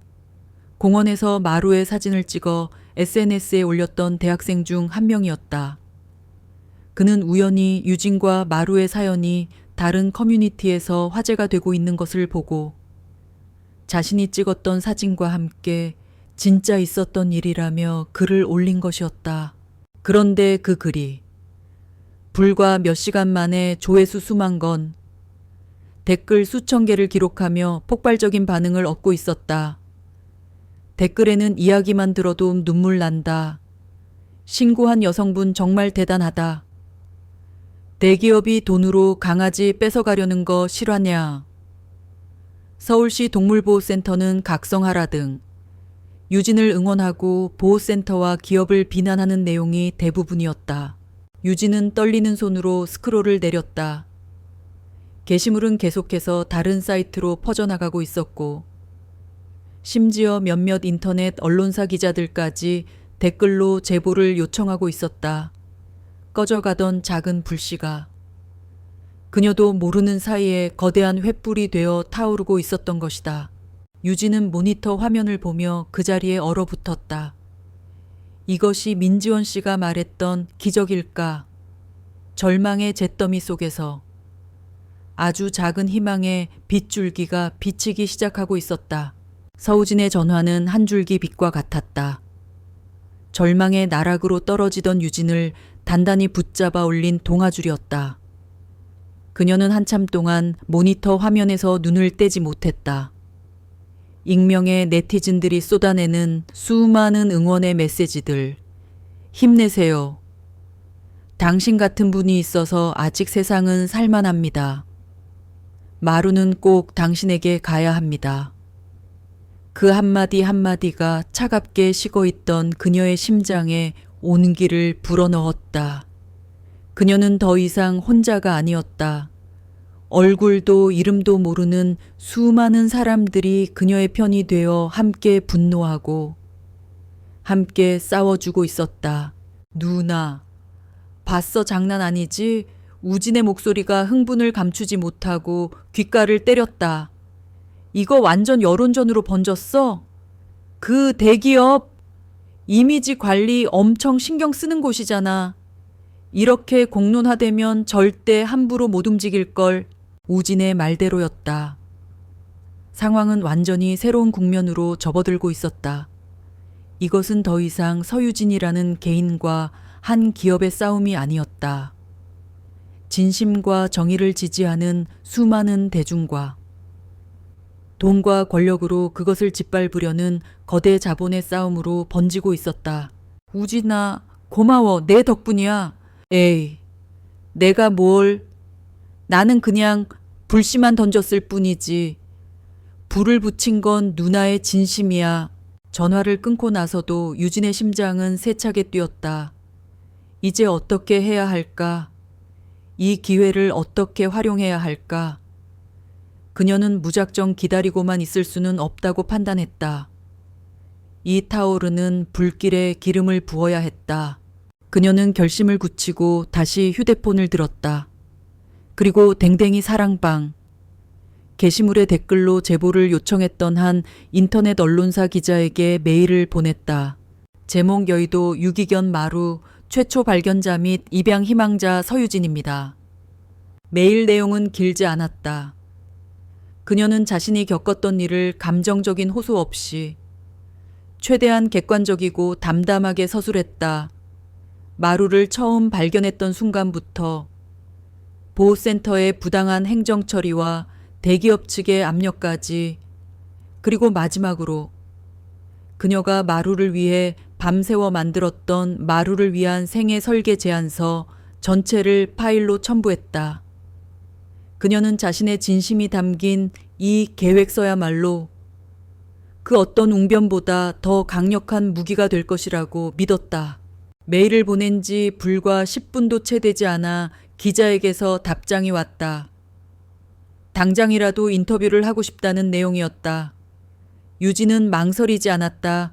공원에서 마루의 사진을 찍어 SNS에 올렸던 대학생 중 한 명이었다. 그는 우연히 유진과 마루의 사연이 다른 커뮤니티에서 화제가 되고 있는 것을 보고 자신이 찍었던 사진과 함께 진짜 있었던 일이라며 글을 올린 것이었다. 그런데 그 글이 불과 몇 시간 만에 조회수 수만 건, 댓글 수천 개를 기록하며 폭발적인 반응을 얻고 있었다. 댓글에는 이야기만 들어도 눈물 난다. 신고한 여성분 정말 대단하다. 대기업이 돈으로 강아지 뺏어가려는 거 실화냐. 서울시 동물보호센터는 각성하라 등 유진을 응원하고 보호센터와 기업을 비난하는 내용이 대부분이었다. 유진은 떨리는 손으로 스크롤을 내렸다. 게시물은 계속해서 다른 사이트로 퍼져나가고 있었고 심지어 몇몇 인터넷 언론사 기자들까지 댓글로 제보를 요청하고 있었다. 꺼져가던 작은 불씨가 그녀도 모르는 사이에 거대한 횃불이 되어 타오르고 있었던 것이다. 유진은 모니터 화면을 보며 그 자리에 얼어붙었다. 이것이 민지원 씨가 말했던 기적일까? 절망의 잿더미 속에서 아주 작은 희망의 빗줄기가 비치기 시작하고 있었다. 서우진의 전화는 한 줄기 빛과 같았다. 절망의 나락으로 떨어지던 유진을 단단히 붙잡아 올린 동아줄이었다. 그녀는 한참 동안 모니터 화면에서 눈을 떼지 못했다. 익명의 네티즌들이 쏟아내는 수많은 응원의 메시지들. 힘내세요. 당신 같은 분이 있어서 아직 세상은 살만합니다. 마루는 꼭 당신에게 가야 합니다. 그 한마디 한마디가 차갑게 식어있던 그녀의 심장에 온기를 불어넣었다. 그녀는 더 이상 혼자가 아니었다. 얼굴도 이름도 모르는 수많은 사람들이 그녀의 편이 되어 함께 분노하고 함께 싸워주고 있었다. 누나, 봤어? 장난 아니지? 우진의 목소리가 흥분을 감추지 못하고 귓가를 때렸다. 이거 완전 여론전으로 번졌어? 그 대기업 이미지 관리 엄청 신경 쓰는 곳이잖아. 이렇게 공론화되면 절대 함부로 못 움직일걸. 우진의 말대로였다. 상황은 완전히 새로운 국면으로 접어들고 있었다. 이것은 더 이상 서유진이라는 개인과 한 기업의 싸움이 아니었다. 진심과 정의를 지지하는 수많은 대중과 돈과 권력으로 그것을 짓밟으려는 거대 자본의 싸움으로 번지고 있었다. 우진아, 고마워. 내 덕분이야. 에이, 내가 뭘. 나는 그냥 불씨만 던졌을 뿐이지. 불을 붙인 건 누나의 진심이야. 전화를 끊고 나서도 유진의 심장은 세차게 뛰었다. 이제 어떻게 해야 할까? 이 기회를 어떻게 활용해야 할까? 그녀는 무작정 기다리고만 있을 수는 없다고 판단했다. 이 타오르는 불길에 기름을 부어야 했다. 그녀는 결심을 굳히고 다시 휴대폰을 들었다. 그리고 댕댕이 사랑방. 게시물의 댓글로 제보를 요청했던 한 인터넷 언론사 기자에게 메일을 보냈다. 제목 여의도 유기견 마루 최초 발견자 및 입양 희망자 서유진입니다. 메일 내용은 길지 않았다. 그녀는 자신이 겪었던 일을 감정적인 호소 없이 최대한 객관적이고 담담하게 서술했다. 마루를 처음 발견했던 순간부터 보호센터의 부당한 행정 처리와 대기업 측의 압력까지, 그리고 마지막으로 그녀가 마루를 위해 밤새워 만들었던 마루를 위한 생애 설계 제안서 전체를 파일로 첨부했다. 그녀는 자신의 진심이 담긴 이 계획서야말로 그 어떤 웅변보다 더 강력한 무기가 될 것이라고 믿었다. 메일을 보낸 지 불과 10분도 채 되지 않아 기자에게서 답장이 왔다. 당장이라도 인터뷰를 하고 싶다는 내용이었다. 유진은 망설이지 않았다.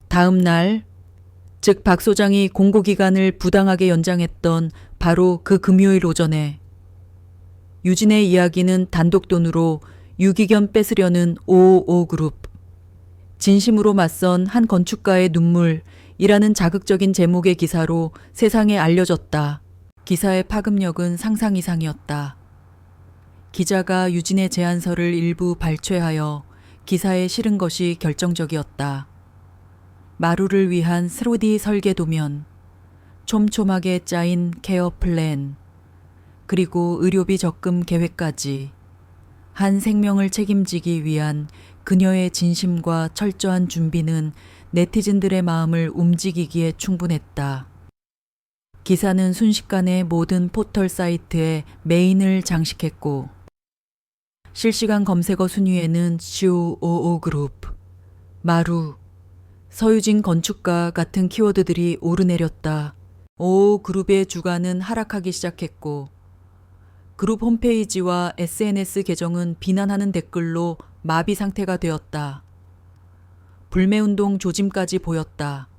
다음 날, 즉 박 소장이 공고기간을 부당하게 연장했던 바로 그 금요일 오전에 유진의 이야기는 단독 돈으로 유기견 뺏으려는 555그룹, 진심으로 맞선 한 건축가의 눈물이라는 자극적인 제목의 기사로 세상에 알려졌다. 기사의 파급력은 상상 이상이었다. 기자가 유진의 제안서를 일부 발췌하여 기사에 실은 것이 결정적이었다. 마루를 위한 3D 설계 도면, 촘촘하게 짜인 케어 플랜, 그리고 의료비 적금 계획까지 한 생명을 책임지기 위한 그녀의 진심과 철저한 준비는 네티즌들의 마음을 움직이기에 충분했다. 기사는 순식간에 모든 포털 사이트에 메인을 장식했고 실시간 검색어 순위에는 슈55그룹, 마루, 서유진 건축가 같은 키워드들이 오르내렸다. 55그룹의 주가는 하락하기 시작했고 그룹 홈페이지와 SNS 계정은 비난하는 댓글로 마비 상태가 되었다. 불매운동 조짐까지 보였다.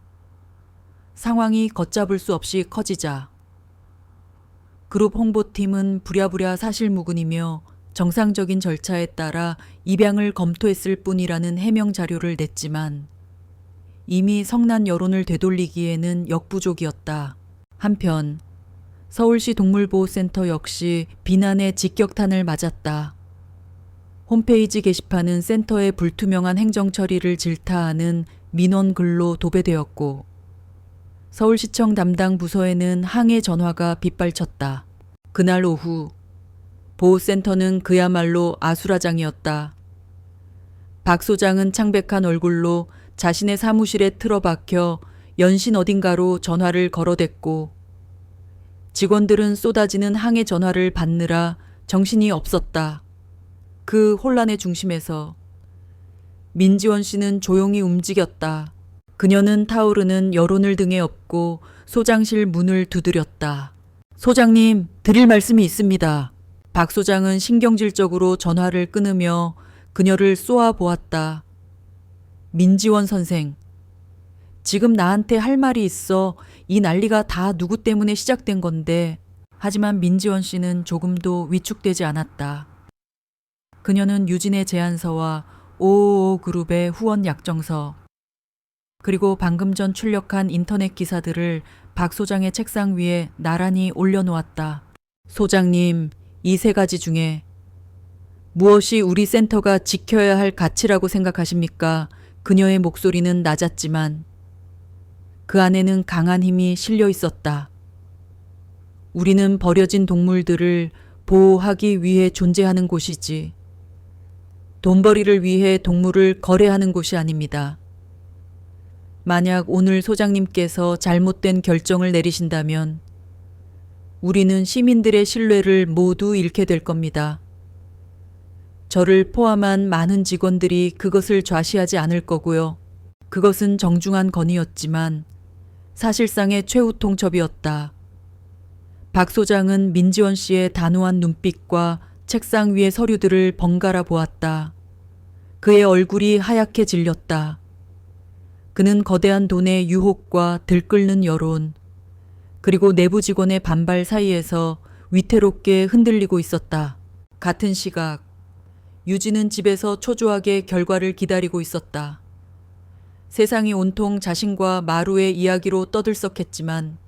상황이 걷잡을 수 없이 커지자 그룹 홍보팀은 부랴부랴 사실무근이며 정상적인 절차에 따라 입양을 검토했을 뿐이라는 해명 자료를 냈지만 이미 성난 여론을 되돌리기에는 역부족이었다. 한편 서울시 동물보호센터 역시 비난의 직격탄을 맞았다. 홈페이지 게시판은 센터의 불투명한 행정 처리를 질타하는 민원 글로 도배되었고 서울시청 담당 부서에는 항해 전화가 빗발쳤다. 그날 오후 보호센터는 그야말로 아수라장이었다. 박 소장은 창백한 얼굴로 자신의 사무실에 틀어박혀 연신 어딘가로 전화를 걸어댔고 직원들은 쏟아지는 항해 전화를 받느라 정신이 없었다. 그 혼란의 중심에서 민지원 씨는 조용히 움직였다. 그녀는 타오르는 여론을 등에 업고 소장실 문을 두드렸다. 소장님, 드릴 말씀이 있습니다. 박 소장은 신경질적으로 전화를 끊으며 그녀를 쏘아보았다. 민지원 선생, 지금 나한테 할 말이 있어. 이 난리가 다 누구 때문에 시작된 건데. 하지만 민지원 씨는 조금도 위축되지 않았다. 그녀는 유진의 제안서와 555그룹의 후원 약정서, 그리고 방금 전 출력한 인터넷 기사들을 박 소장의 책상 위에 나란히 올려놓았다. 소장님, 이 3가지 중에 무엇이 우리 센터가 지켜야 할 가치라고 생각하십니까? 그녀의 목소리는 낮았지만 그 안에는 강한 힘이 실려 있었다. 우리는 버려진 동물들을 보호하기 위해 존재하는 곳이지 돈벌이를 위해 동물을 거래하는 곳이 아닙니다. 만약 오늘 소장님께서 잘못된 결정을 내리신다면 우리는 시민들의 신뢰를 모두 잃게 될 겁니다. 저를 포함한 많은 직원들이 그것을 좌시하지 않을 거고요. 그것은 정중한 건의였지만 사실상의 최후 통첩이었다. 박 소장은 민지원 씨의 단호한 눈빛과 책상 위의 서류들을 번갈아 보았다. 그의 얼굴이 하얗게 질렸다. 그는 거대한 돈의 유혹과 들끓는 여론, 그리고 내부 직원의 반발 사이에서 위태롭게 흔들리고 있었다. 같은 시각, 유진은 집에서 초조하게 결과를 기다리고 있었다. 세상이 온통 자신과 마루의 이야기로 떠들썩했지만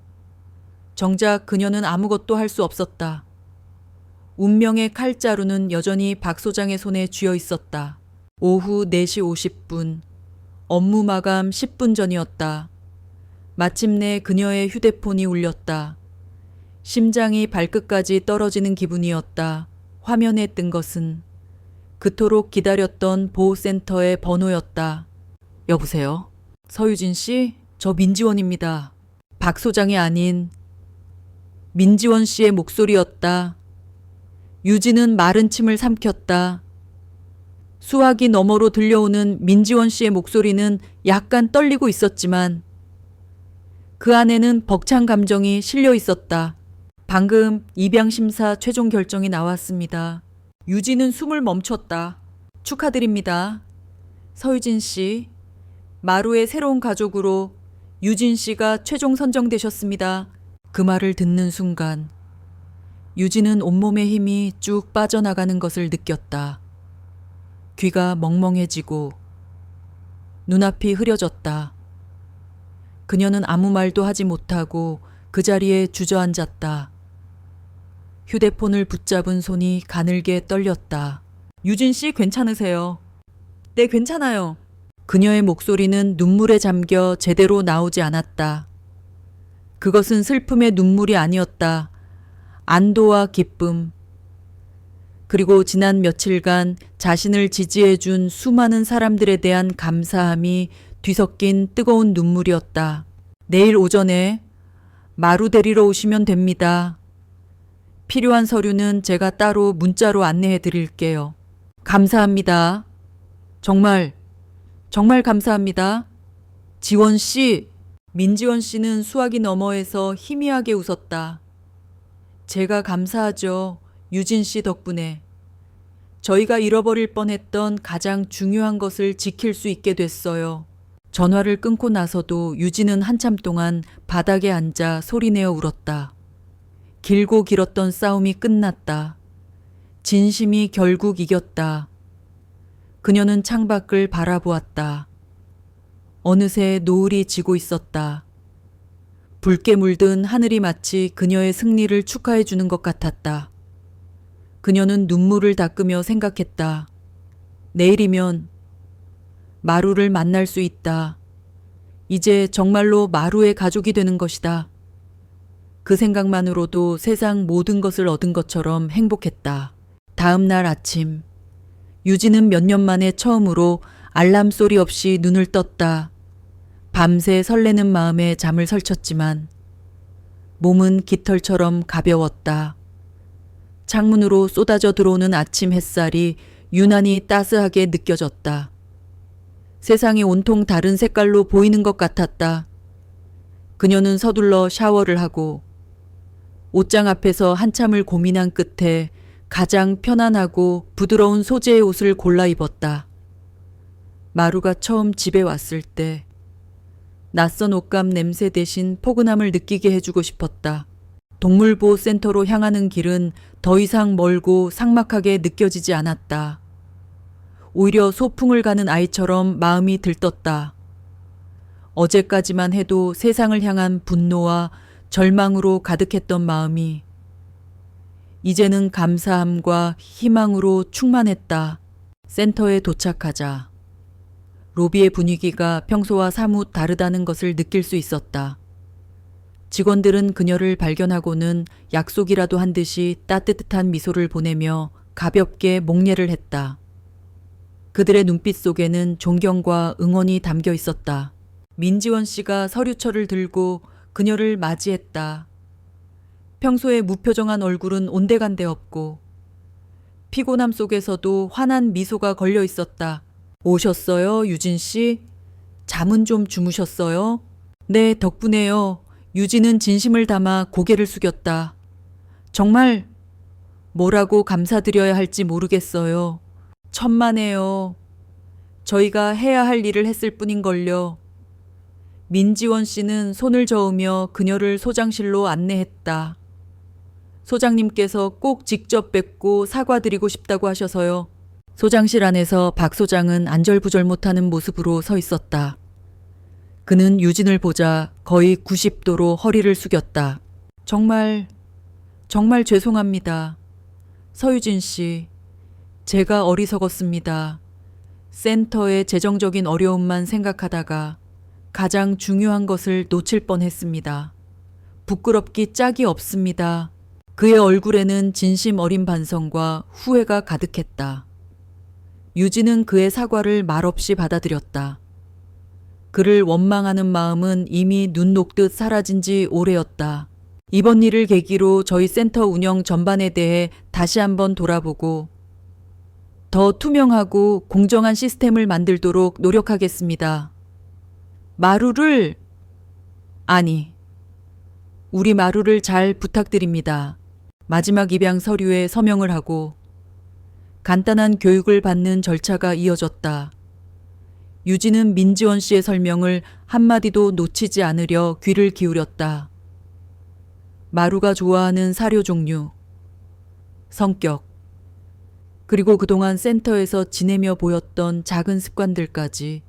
정작 그녀는 아무것도 할 수 없었다. 운명의 칼자루는 여전히 박 소장의 손에 쥐어 있었다. 오후 4시 50분, 업무 마감 10분 전이었다. 마침내 그녀의 휴대폰이 울렸다. 심장이 발끝까지 떨어지는 기분이었다. 화면에 뜬 것은 그토록 기다렸던 보호센터의 번호였다. 여보세요? 서유진 씨? 저 민지원입니다. 박 소장이 아닌 민지원 씨의 목소리였다. 유진은 마른 침을 삼켰다. 수화기 너머로 들려오는 민지원 씨의 목소리는 약간 떨리고 있었지만 그 안에는 벅찬 감정이 실려 있었다. 방금 입양심사 최종 결정이 나왔습니다. 유진은 숨을 멈췄다. 축하드립니다. 서유진 씨, 마루의 새로운 가족으로 유진 씨가 최종 선정되셨습니다. 그 말을 듣는 순간 유진은 온몸의 힘이 쭉 빠져나가는 것을 느꼈다. 귀가 멍멍해지고 눈앞이 흐려졌다. 그녀는 아무 말도 하지 못하고 그 자리에 주저앉았다. 휴대폰을 붙잡은 손이 가늘게 떨렸다. 유진 씨 괜찮으세요? 네, 괜찮아요. 그녀의 목소리는 눈물에 잠겨 제대로 나오지 않았다. 그것은 슬픔의 눈물이 아니었다. 안도와 기쁨, 그리고 지난 며칠간 자신을 지지해준 수많은 사람들에 대한 감사함이 뒤섞인 뜨거운 눈물이었다. 내일 오전에 마루 데리러 오시면 됩니다. 필요한 서류는 제가 따로 문자로 안내해 드릴게요. 감사합니다. 정말 감사합니다. 지원 씨, 민지원 씨는 수화기 너머에서 희미하게 웃었다. 제가 감사하죠. 유진 씨 덕분에. 저희가 잃어버릴 뻔했던 가장 중요한 것을 지킬 수 있게 됐어요. 전화를 끊고 나서도 유진은 한참 동안 바닥에 앉아 소리내어 울었다. 길고 길었던 싸움이 끝났다. 진심이 결국 이겼다. 그녀는 창밖을 바라보았다. 어느새 노을이 지고 있었다. 붉게 물든 하늘이 마치 그녀의 승리를 축하해 주는 것 같았다. 그녀는 눈물을 닦으며 생각했다. 내일이면 마루를 만날 수 있다. 이제 정말로 마루의 가족이 되는 것이다. 그 생각만으로도 세상 모든 것을 얻은 것처럼 행복했다. 다음 날 아침, 유진은 몇 년 만에 처음으로 알람 소리 없이 눈을 떴다. 밤새 설레는 마음에 잠을 설쳤지만 몸은 깃털처럼 가벼웠다. 창문으로 쏟아져 들어오는 아침 햇살이 유난히 따스하게 느껴졌다. 세상이 온통 다른 색깔로 보이는 것 같았다. 그녀는 서둘러 샤워를 하고 옷장 앞에서 한참을 고민한 끝에 가장 편안하고 부드러운 소재의 옷을 골라 입었다. 마루가 처음 집에 왔을 때 낯선 옷감 냄새 대신 포근함을 느끼게 해주고 싶었다. 동물보호센터로 향하는 길은 더 이상 멀고 삭막하게 느껴지지 않았다. 오히려 소풍을 가는 아이처럼 마음이 들떴다. 어제까지만 해도 세상을 향한 분노와 절망으로 가득했던 마음이 이제는 감사함과 희망으로 충만했다. 센터에 도착하자 로비의 분위기가 평소와 사뭇 다르다는 것을 느낄 수 있었다. 직원들은 그녀를 발견하고는 약속이라도 한 듯이 따뜻한 미소를 보내며 가볍게 목례를 했다. 그들의 눈빛 속에는 존경과 응원이 담겨 있었다. 민지원 씨가 서류철을 들고 그녀를 맞이했다. 평소에 무표정한 얼굴은 온데간데 없고 피곤함 속에서도 환한 미소가 걸려 있었다. 오셨어요, 유진 씨? 잠은 좀 주무셨어요? 네, 덕분에요. 유진은 진심을 담아 고개를 숙였다. 정말 뭐라고 감사드려야 할지 모르겠어요. 천만에요. 저희가 해야 할 일을 했을 뿐인걸요. 민지원 씨는 손을 저으며 그녀를 소장실로 안내했다. 소장님께서 꼭 직접 뵙고 사과드리고 싶다고 하셔서요. 소장실 안에서 박 소장은 안절부절 못하는 모습으로 서 있었다. 그는 유진을 보자 거의 90도로 허리를 숙였다. 정말 죄송합니다. 서유진 씨, 제가 어리석었습니다. 센터의 재정적인 어려움만 생각하다가 가장 중요한 것을 놓칠 뻔했습니다. 부끄럽기 짝이 없습니다. 그의 얼굴에는 진심 어린 반성과 후회가 가득했다. 유진은 그의 사과를 말없이 받아들였다. 그를 원망하는 마음은 이미 눈 녹듯 사라진 지 오래였다. 이번 일을 계기로 저희 센터 운영 전반에 대해 다시 한번 돌아보고 더 투명하고 공정한 시스템을 만들도록 노력하겠습니다. 마루를, 아니, 우리 마루를 잘 부탁드립니다. 마지막 입양 서류에 서명을 하고 간단한 교육을 받는 절차가 이어졌다. 유진은 민지원 씨의 설명을 한마디도 놓치지 않으려 귀를 기울였다. 마루가 좋아하는 사료 종류, 성격, 그리고 그동안 센터에서 지내며 보였던 작은 습관들까지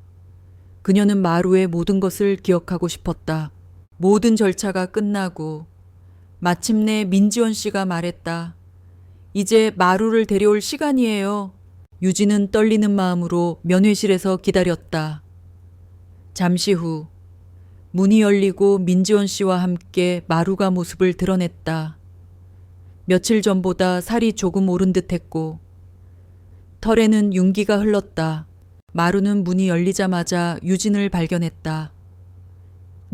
그녀는 마루의 모든 것을 기억하고 싶었다. 모든 절차가 끝나고 마침내 민지원 씨가 말했다. 이제 마루를 데려올 시간이에요. 유진은 떨리는 마음으로 면회실에서 기다렸다. 잠시 후 문이 열리고 민지원 씨와 함께 마루가 모습을 드러냈다. 며칠 전보다 살이 조금 오른 듯했고 털에는 윤기가 흘렀다. 마루는 문이 열리자마자 유진을 발견했다.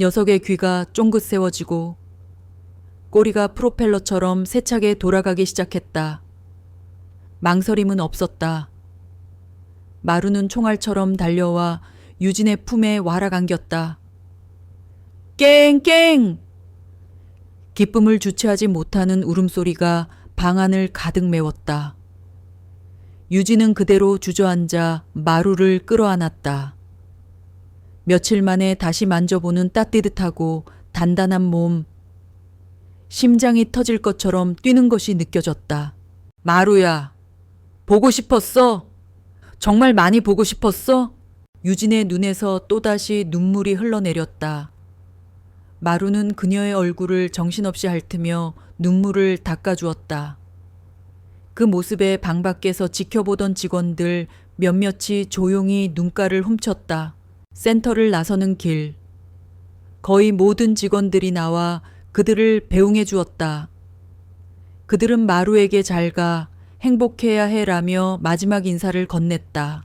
녀석의 귀가 쫑긋 세워지고 꼬리가 프로펠러처럼 세차게 돌아가기 시작했다. 망설임은 없었다. 마루는 총알처럼 달려와 유진의 품에 와락 안겼다. 깽깽! 기쁨을 주체하지 못하는 울음소리가 방 안을 가득 메웠다. 유진은 그대로 주저앉아 마루를 끌어안았다. 며칠 만에 다시 만져보는 따뜻하고 단단한 몸, 심장이 터질 것처럼 뛰는 것이 느껴졌다. 마루야, 보고 싶었어? 정말 많이 보고 싶었어? 유진의 눈에서 또다시 눈물이 흘러내렸다. 마루는 그녀의 얼굴을 정신없이 핥으며 눈물을 닦아주었다. 그 모습에 방 밖에서 지켜보던 직원들 몇몇이 조용히 눈가를 훔쳤다. 센터를 나서는 길. 거의 모든 직원들이 나와 그들을 배웅해 주었다. 그들은 마루에게 잘가 행복해야 해라며 마지막 인사를 건넸다.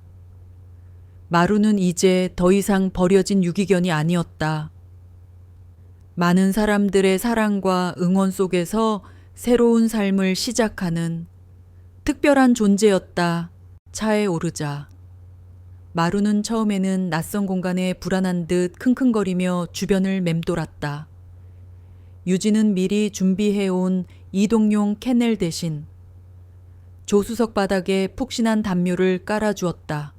마루는 이제 더 이상 버려진 유기견이 아니었다. 많은 사람들의 사랑과 응원 속에서 새로운 삶을 시작하는 특별한 존재였다. 차에 오르자 마루는 처음에는 낯선 공간에 불안한 듯 킁킁거리며 주변을 맴돌았다. 유진은 미리 준비해온 이동용 캐넬 대신 조수석 바닥에 푹신한 담요를 깔아주었다.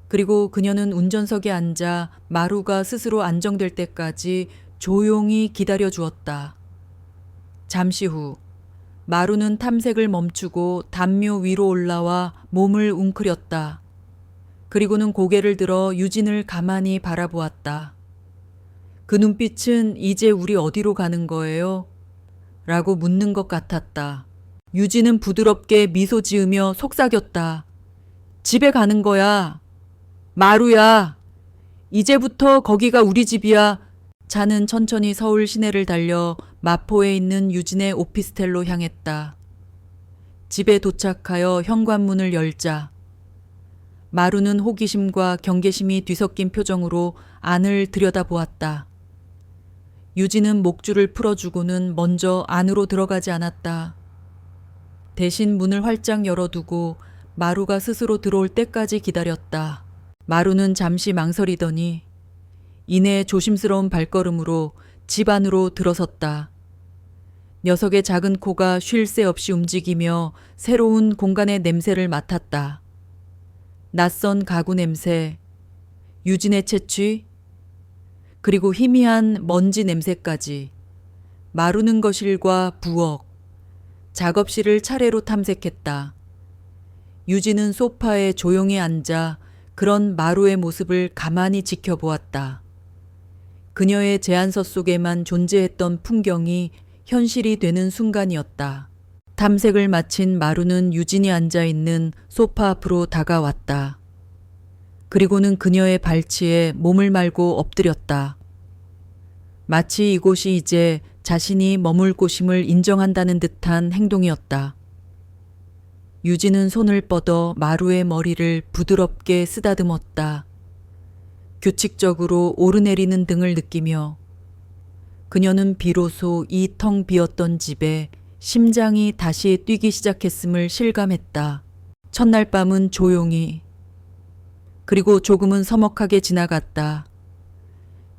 그리고 그녀는 운전석에 앉아 마루가 스스로 안정될 때까지 조용히 기다려주었다. 잠시 후 마루는 탐색을 멈추고 담요 위로 올라와 몸을 웅크렸다. 그리고는 고개를 들어 유진을 가만히 바라보았다. 그 눈빛은 이제 우리 어디로 가는 거예요? 라고 묻는 것 같았다. 유진은 부드럽게 미소 지으며 속삭였다. 집에 가는 거야. 마루야. 이제부터 거기가 우리 집이야. 차는 천천히 서울 시내를 달려 마포에 있는 유진의 오피스텔로 향했다. 집에 도착하여 현관문을 열자 마루는 호기심과 경계심이 뒤섞인 표정으로 안을 들여다보았다. 유진은 목줄을 풀어주고는 먼저 안으로 들어가지 않았다. 대신 문을 활짝 열어두고 마루가 스스로 들어올 때까지 기다렸다. 마루는 잠시 망설이더니 이내 조심스러운 발걸음으로 집 안으로 들어섰다. 녀석의 작은 코가 쉴 새 없이 움직이며 새로운 공간의 냄새를 맡았다. 낯선 가구 냄새, 유진의 채취, 그리고 희미한 먼지 냄새까지 마루는 거실과 부엌, 작업실을 차례로 탐색했다. 유진은 소파에 조용히 앉아 그런 마루의 모습을 가만히 지켜보았다. 그녀의 제안서 속에만 존재했던 풍경이 현실이 되는 순간이었다. 탐색을 마친 마루는 유진이 앉아있는 소파 앞으로 다가왔다. 그리고는 그녀의 발치에 몸을 말고 엎드렸다. 마치 이곳이 이제 자신이 머물 곳임을 인정한다는 듯한 행동이었다. 유진은 손을 뻗어 마루의 머리를 부드럽게 쓰다듬었다. 규칙적으로 오르내리는 등을 느끼며 그녀는 비로소 이 텅 비었던 집에 심장이 다시 뛰기 시작했음을 실감했다. 첫날 밤은 조용히, 그리고 조금은 서먹하게 지나갔다.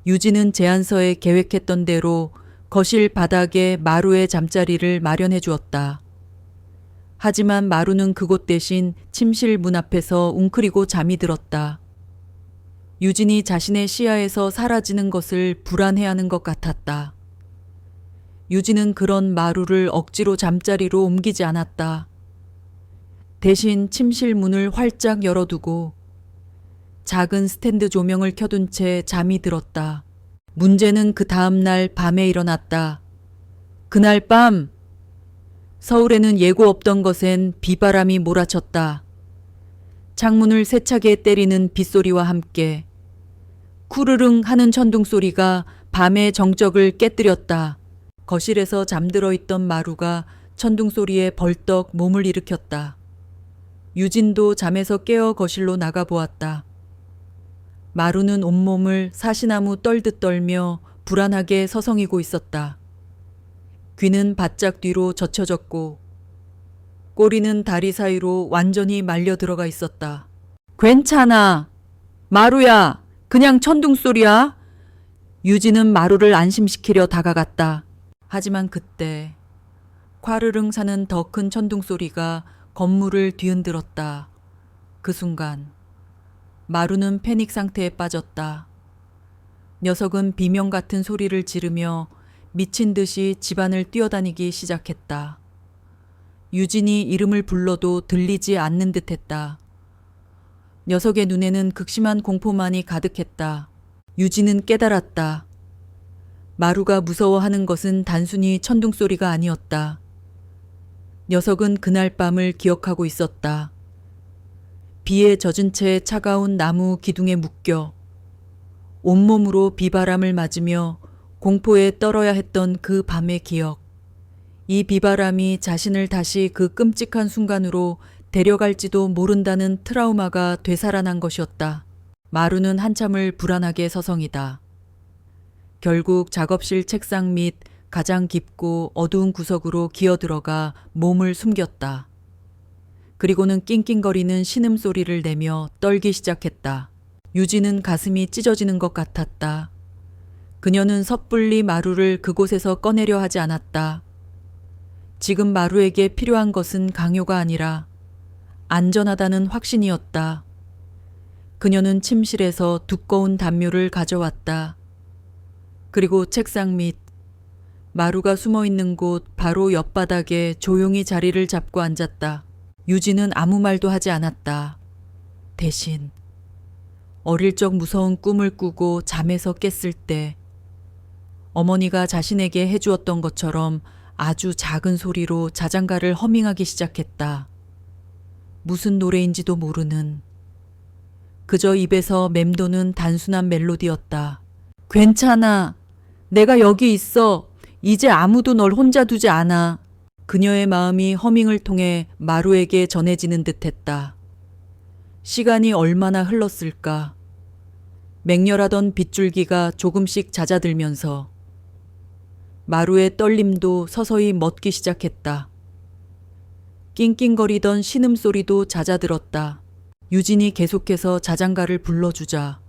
유진은 제안서에 계획했던 대로 거실 바닥에 마루의 잠자리를 마련해 주었다. 하지만 마루는 그곳 대신 침실 문 앞에서 웅크리고 잠이 들었다. 유진이 자신의 시야에서 사라지는 것을 불안해하는 것 같았다. 유진은 그런 마루를 억지로 잠자리로 옮기지 않았다. 대신 침실 문을 활짝 열어두고 작은 스탠드 조명을 켜둔 채 잠이 들었다. 문제는 그 다음 날 밤에 일어났다. 그날 밤 서울에는 예고 없던 것엔 비바람이 몰아쳤다. 창문을 세차게 때리는 빗소리와 함께 쿠르릉 하는 천둥 소리가 밤의 정적을 깨뜨렸다. 거실에서 잠들어 있던 마루가 천둥 소리에 벌떡 몸을 일으켰다. 유진도 잠에서 깨어 거실로 나가 보았다. 마루는 온몸을 사시나무 떨듯 떨며 불안하게 서성이고 있었다. 귀는 바짝 뒤로 젖혀졌고 꼬리는 다리 사이로 완전히 말려 들어가 있었다. 괜찮아. 마루야. 그냥 천둥 소리야. 유진은 마루를 안심시키려 다가갔다. 하지만 그때 콰르릉 사는 더 큰 천둥 소리가 건물을 뒤흔들었다. 그 순간 마루는 패닉 상태에 빠졌다. 녀석은 비명 같은 소리를 지르며 미친 듯이 집안을 뛰어다니기 시작했다. 유진이 이름을 불러도 들리지 않는 듯했다. 녀석의 눈에는 극심한 공포만이 가득했다. 유진은 깨달았다. 마루가 무서워하는 것은 단순히 천둥 소리가 아니었다. 녀석은 그날 밤을 기억하고 있었다. 비에 젖은 채 차가운 나무 기둥에 묶여 온몸으로 비바람을 맞으며 공포에 떨어야 했던 그 밤의 기억. 이 비바람이 자신을 다시 그 끔찍한 순간으로 데려갈지도 모른다는 트라우마가 되살아난 것이었다. 마루는 한참을 불안하게 서성이다. 결국 작업실 책상 밑 가장 깊고 어두운 구석으로 기어들어가 몸을 숨겼다. 그리고는 낑낑거리는 신음소리를 내며 떨기 시작했다. 유진은 가슴이 찢어지는 것 같았다. 그녀는 섣불리 마루를 그곳에서 꺼내려 하지 않았다. 지금 마루에게 필요한 것은 강요가 아니라 안전하다는 확신이었다. 그녀는 침실에서 두꺼운 담요를 가져왔다. 그리고 책상 밑 마루가 숨어 있는 곳 바로 옆바닥에 조용히 자리를 잡고 앉았다. 유진은 아무 말도 하지 않았다. 대신 어릴 적 무서운 꿈을 꾸고 잠에서 깼을 때 어머니가 자신에게 해주었던 것처럼 아주 작은 소리로 자장가를 허밍하기 시작했다. 무슨 노래인지도 모르는, 그저 입에서 맴도는 단순한 멜로디였다. 괜찮아. 내가 여기 있어. 이제 아무도 널 혼자 두지 않아. 그녀의 마음이 허밍을 통해 마루에게 전해지는 듯했다. 시간이 얼마나 흘렀을까. 맹렬하던 빗줄기가 조금씩 잦아들면서 마루의 떨림도 서서히 멎기 시작했다. 낑낑거리던 신음소리도 잦아들었다. 유진이 계속해서 자장가를 불러주자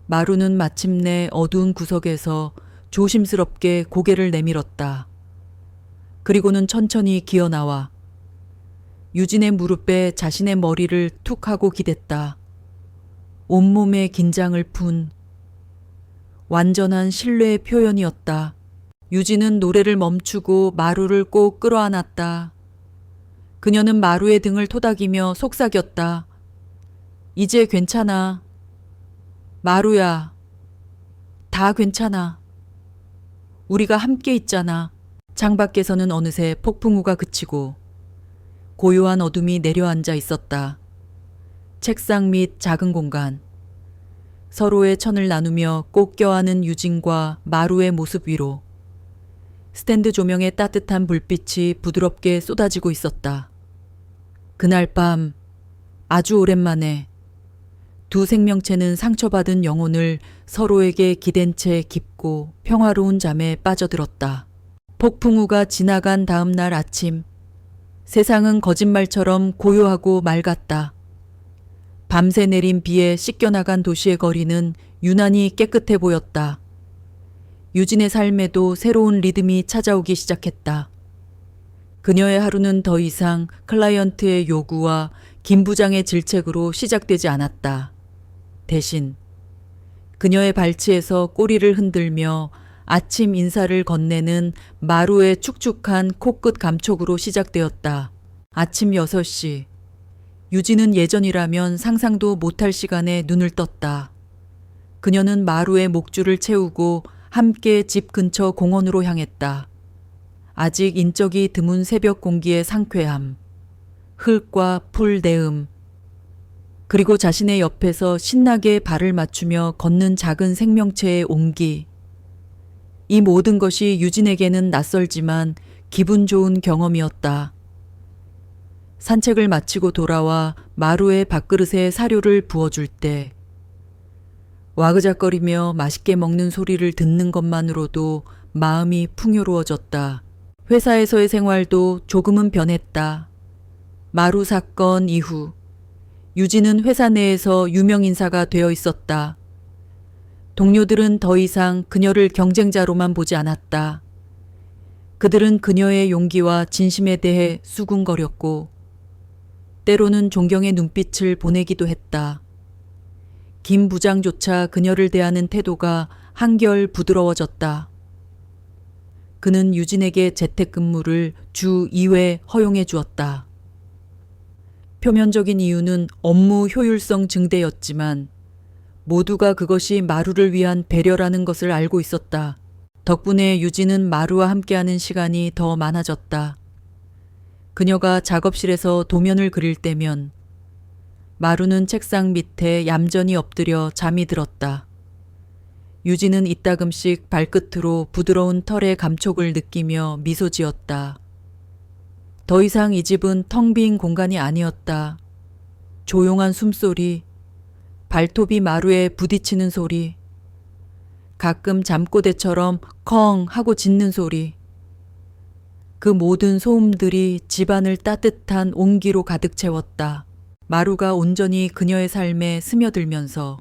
마루는 마침내 어두운 구석에서 조심스럽게 고개를 내밀었다. 그리고는 천천히 기어나와 유진의 무릎에 자신의 머리를 툭 하고 기댔다. 온몸에 긴장을 푼 완전한 신뢰의 표현이었다. 유진은 노래를 멈추고 마루를 꼭 끌어안았다. 그녀는 마루의 등을 토닥이며 속삭였다. 이제 괜찮아. 마루야. 다 괜찮아. 우리가 함께 있잖아. 창밖에서는 어느새 폭풍우가 그치고 고요한 어둠이 내려앉아 있었다. 책상 및 작은 공간. 서로의 천을 나누며 꼭 껴안은 유진과 마루의 모습 위로 스탠드 조명의 따뜻한 불빛이 부드럽게 쏟아지고 있었다. 그날 밤 아주 오랜만에 두 생명체는 상처받은 영혼을 서로에게 기댄 채 깊고 평화로운 잠에 빠져들었다. 폭풍우가 지나간 다음 날 아침, 세상은 거짓말처럼 고요하고 맑았다. 밤새 내린 비에 씻겨나간 도시의 거리는 유난히 깨끗해 보였다. 유진의 삶에도 새로운 리듬이 찾아오기 시작했다. 그녀의 하루는 더 이상 클라이언트의 요구와 김 부장의 질책으로 시작되지 않았다. 대신 그녀의 발치에서 꼬리를 흔들며 아침 인사를 건네는 마루의 축축한 코끝 감촉으로 시작되었다. 아침 6시. 유진은 예전이라면 상상도 못할 시간에 눈을 떴다. 그녀는 마루에 목줄을 채우고 함께 집 근처 공원으로 향했다. 아직 인적이 드문 새벽 공기의 상쾌함, 흙과 풀 내음, 그리고 자신의 옆에서 신나게 발을 맞추며 걷는 작은 생명체의 온기. 이 모든 것이 유진에게는 낯설지만 기분 좋은 경험이었다. 산책을 마치고 돌아와 마루의 밥그릇에 사료를 부어줄 때 와그작거리며 맛있게 먹는 소리를 듣는 것만으로도 마음이 풍요로워졌다. 회사에서의 생활도 조금은 변했다. 마루 사건 이후 유진은 회사 내에서 유명 인사가 되어 있었다. 동료들은 더 이상 그녀를 경쟁자로만 보지 않았다. 그들은 그녀의 용기와 진심에 대해 수군거렸고 때로는 존경의 눈빛을 보내기도 했다. 김 부장조차 그녀를 대하는 태도가 한결 부드러워졌다. 그는 유진에게 재택근무를 주 2회 허용해 주었다. 표면적인 이유는 업무 효율성 증대였지만 모두가 그것이 마루를 위한 배려라는 것을 알고 있었다. 덕분에 유진은 마루와 함께하는 시간이 더 많아졌다. 그녀가 작업실에서 도면을 그릴 때면 마루는 책상 밑에 얌전히 엎드려 잠이 들었다. 유진은 이따금씩 발끝으로 부드러운 털의 감촉을 느끼며 미소 지었다. 더 이상 이 집은 텅 빈 공간이 아니었다. 조용한 숨소리, 발톱이 마루에 부딪히는 소리, 가끔 잠꼬대처럼 컹 하고 짖는 소리. 그 모든 소음들이 집안을 따뜻한 온기로 가득 채웠다. 마루가 온전히 그녀의 삶에 스며들면서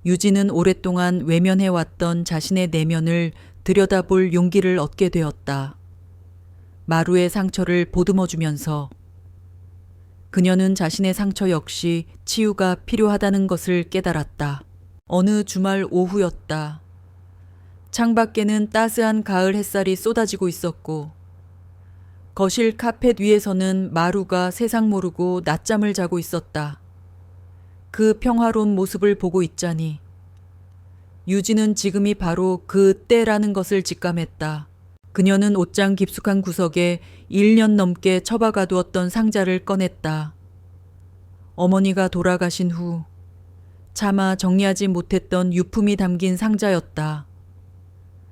유진은 오랫동안 외면해왔던 자신의 내면을 들여다볼 용기를 얻게 되었다. 마루의 상처를 보듬어주면서 그녀는 자신의 상처 역시 치유가 필요하다는 것을 깨달았다. 어느 주말 오후였다. 창밖에는 따스한 가을 햇살이 쏟아지고 있었고 거실 카펫 위에서는 마루가 세상 모르고 낮잠을 자고 있었다. 그 평화로운 모습을 보고 있자니 유진은 지금이 바로 그 때라는 것을 직감했다. 그녀는 옷장 깊숙한 구석에 1년 넘게 처박아 두었던 상자를 꺼냈다. 어머니가 돌아가신 후 차마 정리하지 못했던 유품이 담긴 상자였다.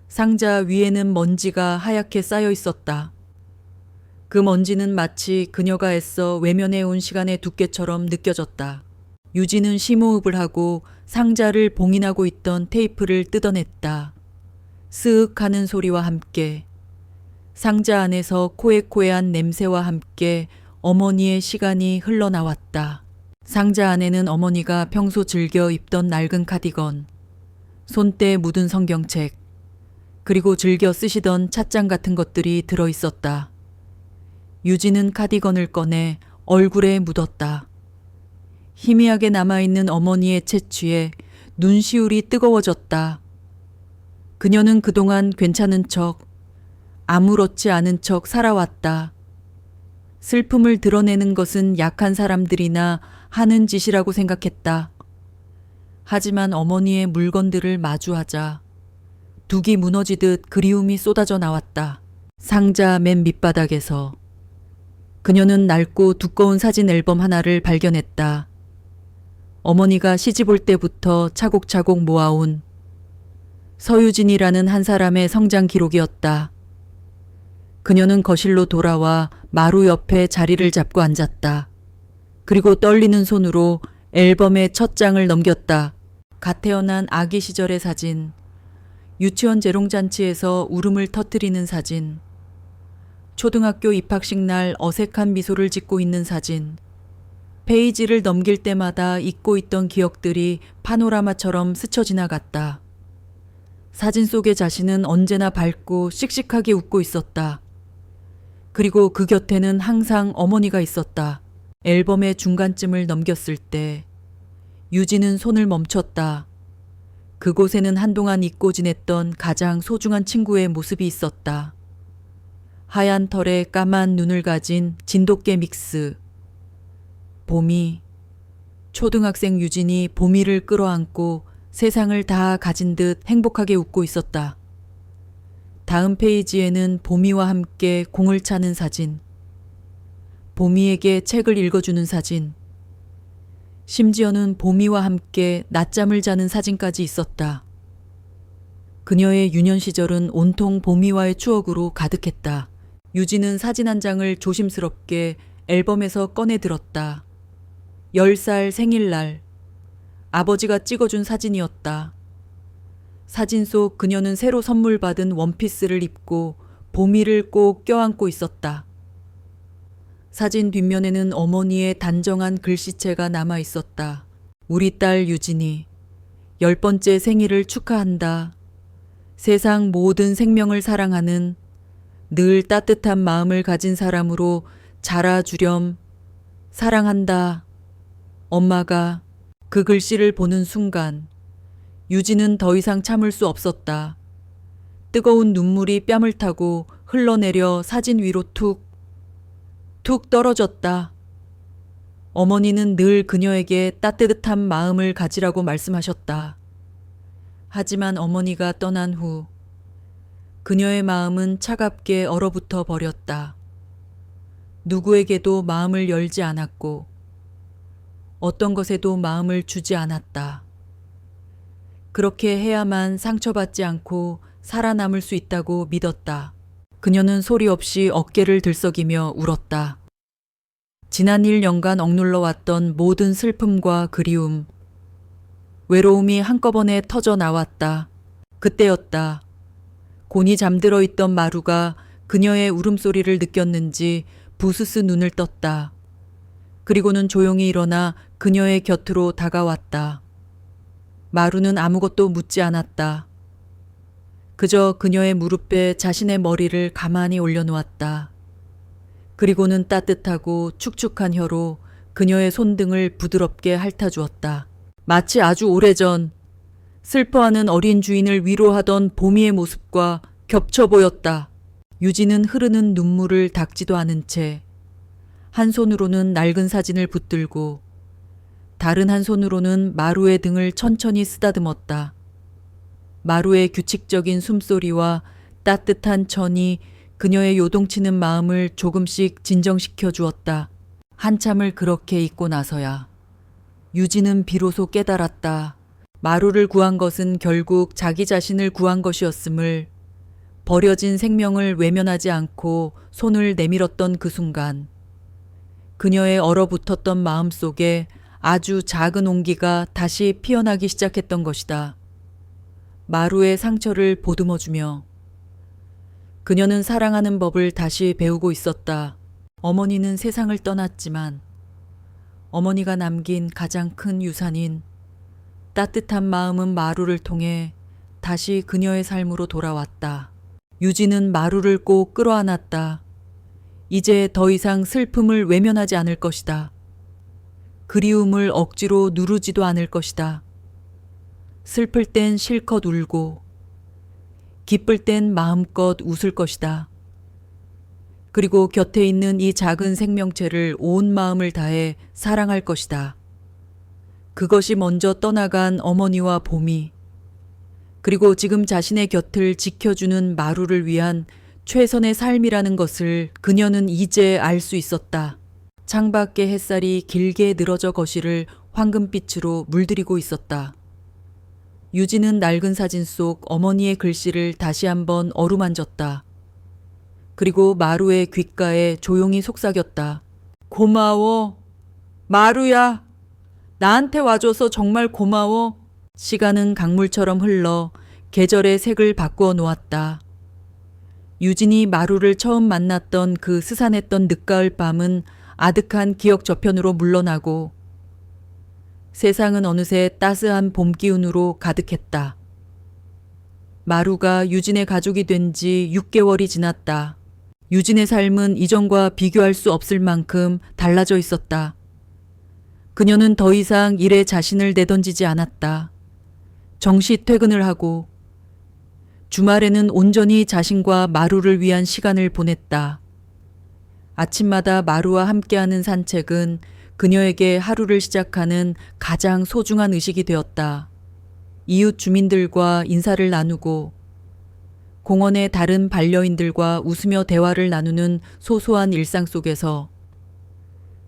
상자 위에는 먼지가 하얗게 쌓여 있었다. 그 먼지는 마치 그녀가 애써 외면해온 시간의 두께처럼 느껴졌다. 유진은 심호흡을 하고 상자를 봉인하고 있던 테이프를 뜯어냈다. 스윽 하는 소리와 함께 상자 안에서 코에코에한 냄새와 함께 어머니의 시간이 흘러나왔다. 상자 안에는 어머니가 평소 즐겨 입던 낡은 카디건, 손때 묻은 성경책, 그리고 즐겨 쓰시던 찻잔 같은 것들이 들어있었다. 유진은 카디건을 꺼내 얼굴에 묻었다. 희미하게 남아있는 어머니의 채취에 눈시울이 뜨거워졌다. 그녀는 그동안 괜찮은 척, 아무렇지 않은 척 살아왔다. 슬픔을 드러내는 것은 약한 사람들이나 하는 짓이라고 생각했다. 하지만 어머니의 물건들을 마주하자 둑이 무너지듯 그리움이 쏟아져 나왔다. 상자 맨 밑바닥에서 그녀는 낡고 두꺼운 사진 앨범 하나를 발견했다. 어머니가 시집 올 때부터 차곡차곡 모아온 서유진이라는 한 사람의 성장 기록이었다. 그녀는 거실로 돌아와 마루 옆에 자리를 잡고 앉았다. 그리고 떨리는 손으로 앨범의 첫 장을 넘겼다. 갓 태어난 아기 시절의 사진, 유치원 재롱잔치에서 울음을 터뜨리는 사진, 초등학교 입학식 날 어색한 미소를 짓고 있는 사진, 페이지를 넘길 때마다 잊고 있던 기억들이 파노라마처럼 스쳐 지나갔다. 사진 속의 자신은 언제나 밝고 씩씩하게 웃고 있었다. 그리고 그 곁에는 항상 어머니가 있었다. 앨범의 중간쯤을 넘겼을 때 유진은 손을 멈췄다. 그곳에는 한동안 잊고 지냈던 가장 소중한 친구의 모습이 있었다. 하얀 털에 까만 눈을 가진 진돗개 믹스. 봄이, 초등학생 유진이 봄이를 끌어안고 세상을 다 가진 듯 행복하게 웃고 있었다. 다음 페이지에는 봄이와 함께 공을 차는 사진, 봄이에게 책을 읽어주는 사진, 심지어는 봄이와 함께 낮잠을 자는 사진까지 있었다. 그녀의 유년 시절은 온통 봄이와의 추억으로 가득했다. 유진은 사진 한 장을 조심스럽게 앨범에서 꺼내 들었다. 10살 생일날 아버지가 찍어준 사진이었다. 사진 속 그녀는 새로 선물 받은 원피스를 입고 봄이를 꼭 껴안고 있었다. 사진 뒷면에는 어머니의 단정한 글씨체가 남아 있었다. 우리 딸 유진이 10번째 생일을 축하한다. 세상 모든 생명을 사랑하는 늘 따뜻한 마음을 가진 사람으로 자라주렴. 사랑한다. 엄마가 그 글씨를 보는 순간 유진은 더 이상 참을 수 없었다. 뜨거운 눈물이 뺨을 타고 흘러내려 사진 위로 툭 떨어졌다. 어머니는 늘 그녀에게 따뜻한 마음을 가지라고 말씀하셨다. 하지만 어머니가 떠난 후 그녀의 마음은 차갑게 얼어붙어 버렸다. 누구에게도 마음을 열지 않았고 어떤 것에도 마음을 주지 않았다. 그렇게 해야만 상처받지 않고 살아남을 수 있다고 믿었다. 그녀는 소리 없이 어깨를 들썩이며 울었다. 지난 1년간 억눌러 왔던 모든 슬픔과 그리움, 외로움이 한꺼번에 터져 나왔다. 그때였다. 곤히 잠들어 있던 마루가 그녀의 울음소리를 느꼈는지 부스스 눈을 떴다. 그리고는 조용히 일어나 그녀의 곁으로 다가왔다. 마루는 아무것도 묻지 않았다. 그저 그녀의 무릎에 자신의 머리를 가만히 올려놓았다. 그리고는 따뜻하고 축축한 혀로 그녀의 손등을 부드럽게 핥아주었다. 마치 아주 오래전 슬퍼하는 어린 주인을 위로하던 봄이의 모습과 겹쳐 보였다. 유진은 흐르는 눈물을 닦지도 않은 채 한 손으로는 낡은 사진을 붙들고 다른 한 손으로는 마루의 등을 천천히 쓰다듬었다. 마루의 규칙적인 숨소리와 따뜻한 천이 그녀의 요동치는 마음을 조금씩 진정시켜 주었다. 한참을 그렇게 있고 나서야 유진은 비로소 깨달았다. 마루를 구한 것은 결국 자기 자신을 구한 것이었음을. 버려진 생명을 외면하지 않고 손을 내밀었던 그 순간 그녀의 얼어붙었던 마음 속에 아주 작은 온기가 다시 피어나기 시작했던 것이다. 마루의 상처를 보듬어주며 그녀는 사랑하는 법을 다시 배우고 있었다. 어머니는 세상을 떠났지만 어머니가 남긴 가장 큰 유산인 따뜻한 마음은 마루를 통해 다시 그녀의 삶으로 돌아왔다. 유진은 마루를 꼭 끌어안았다. 이제 더 이상 슬픔을 외면하지 않을 것이다. 그리움을 억지로 누르지도 않을 것이다. 슬플 땐 실컷 울고 기쁠 땐 마음껏 웃을 것이다. 그리고 곁에 있는 이 작은 생명체를 온 마음을 다해 사랑할 것이다. 그것이 먼저 떠나간 어머니와 봄이, 그리고 지금 자신의 곁을 지켜주는 마루를 위한 최선의 삶이라는 것을 그녀는 이제 알 수 있었다. 창밖의 햇살이 길게 늘어져 거실을 황금빛으로 물들이고 있었다. 유진은 낡은 사진 속 어머니의 글씨를 다시 한번 어루만졌다. 그리고 마루의 귓가에 조용히 속삭였다. 고마워. 마루야. 나한테 와줘서 정말 고마워. 시간은 강물처럼 흘러 계절의 색을 바꾸어 놓았다. 유진이 마루를 처음 만났던 그 스산했던 늦가을 밤은 아득한 기억 저편으로 물러나고 세상은 어느새 따스한 봄 기운으로 가득했다. 마루가 유진의 가족이 된 지 6개월이 지났다. 유진의 삶은 이전과 비교할 수 없을 만큼 달라져 있었다. 그녀는 더 이상 일에 자신을 내던지지 않았다. 정시 퇴근을 하고 주말에는 온전히 자신과 마루를 위한 시간을 보냈다. 아침마다 마루와 함께하는 산책은 그녀에게 하루를 시작하는 가장 소중한 의식이 되었다. 이웃 주민들과 인사를 나누고 공원의 다른 반려인들과 웃으며 대화를 나누는 소소한 일상 속에서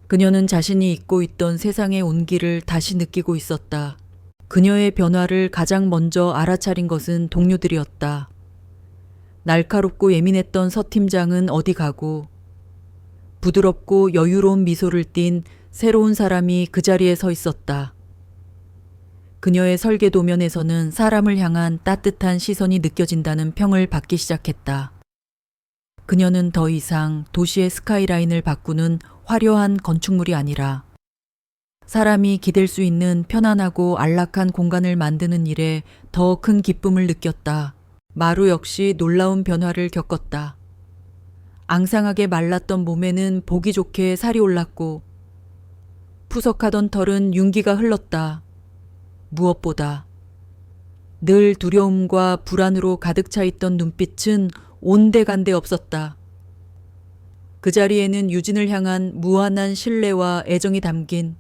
그녀는 자신이 잊고 있던 세상의 온기를 다시 느끼고 있었다. 그녀의 변화를 가장 먼저 알아차린 것은 동료들이었다. 날카롭고 예민했던 서 팀장은 어디 가고 부드럽고 여유로운 미소를 띤 새로운 사람이 그 자리에 서 있었다. 그녀의 설계 도면에서는 사람을 향한 따뜻한 시선이 느껴진다는 평을 받기 시작했다. 그녀는 더 이상 도시의 스카이라인을 바꾸는 화려한 건축물이 아니라 사람이 기댈 수 있는 편안하고 안락한 공간을 만드는 일에 더 큰 기쁨을 느꼈다. 마루 역시 놀라운 변화를 겪었다. 앙상하게 말랐던 몸에는 보기 좋게 살이 올랐고 푸석하던 털은 윤기가 흘렀다. 무엇보다 늘 두려움과 불안으로 가득 차 있던 눈빛은 온데간데 없었다. 그 자리에는 유진을 향한 무한한 신뢰와 애정이 담긴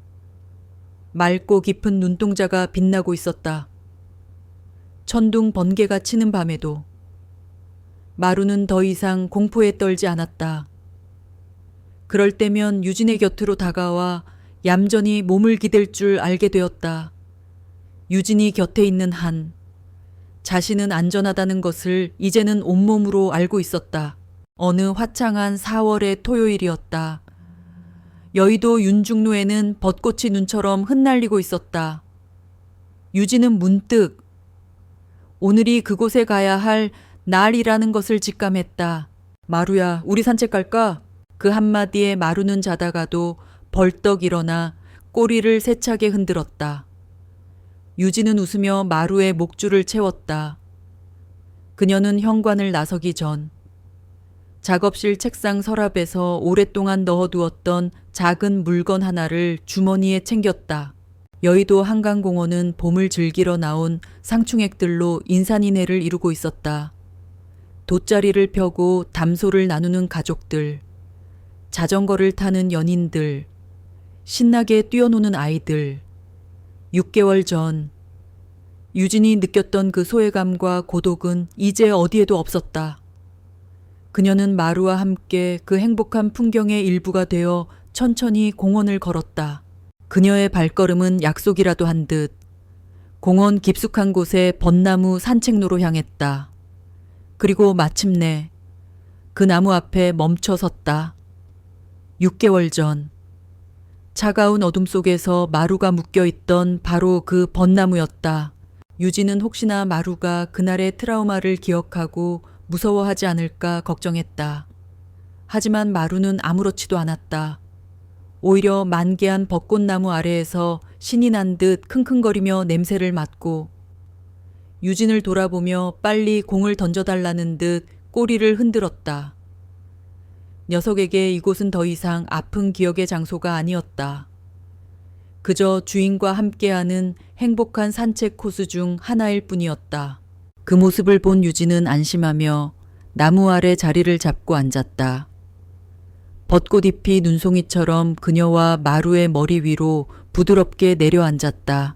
맑고 깊은 눈동자가 빛나고 있었다. 천둥 번개가 치는 밤에도 마루는 더 이상 공포에 떨지 않았다. 그럴 때면 유진의 곁으로 다가와 얌전히 몸을 기댈 줄 알게 되었다. 유진이 곁에 있는 한 자신은 안전하다는 것을 이제는 온몸으로 알고 있었다. 어느 화창한 4월의 토요일이었다. 여의도 윤중로에는 벚꽃이 눈처럼 흩날리고 있었다. 유진은 문득 오늘이 그곳에 가야 할 날이라는 것을 직감했다. 마루야, 우리 산책 갈까? 그 한마디에 마루는 자다가도 벌떡 일어나 꼬리를 세차게 흔들었다. 유진은 웃으며 마루의 목줄을 채웠다. 그녀는 현관을 나서기 전 작업실 책상 서랍에서 오랫동안 넣어두었던 작은 물건 하나를 주머니에 챙겼다. 여의도 한강공원은 봄을 즐기러 나온 상충객들로 인산인해를 이루고 있었다. 돗자리를 펴고 담소를 나누는 가족들, 자전거를 타는 연인들, 신나게 뛰어노는 아이들. 6개월 전 유진이 느꼈던 그 소외감과 고독은 이제 어디에도 없었다. 그녀는 마루와 함께 그 행복한 풍경의 일부가 되어 천천히 공원을 걸었다. 그녀의 발걸음은 약속이라도 한 듯 공원 깊숙한 곳에 벚나무 산책로로 향했다. 그리고 마침내 그 나무 앞에 멈춰 섰다. 6개월 전 차가운 어둠 속에서 마루가 묶여있던 바로 그 벚나무였다. 유진은 혹시나 마루가 그날의 트라우마를 기억하고 무서워하지 않을까 걱정했다. 하지만 마루는 아무렇지도 않았다. 오히려 만개한 벚꽃나무 아래에서 신이 난 듯 킁킁거리며 냄새를 맡고 유진을 돌아보며 빨리 공을 던져달라는 듯 꼬리를 흔들었다. 녀석에게 이곳은 더 이상 아픈 기억의 장소가 아니었다. 그저 주인과 함께하는 행복한 산책 코스 중 하나일 뿐이었다. 그 모습을 본 유진은 안심하며 나무 아래 자리를 잡고 앉았다. 벚꽃잎이 눈송이처럼 그녀와 마루의 머리 위로 부드럽게 내려앉았다.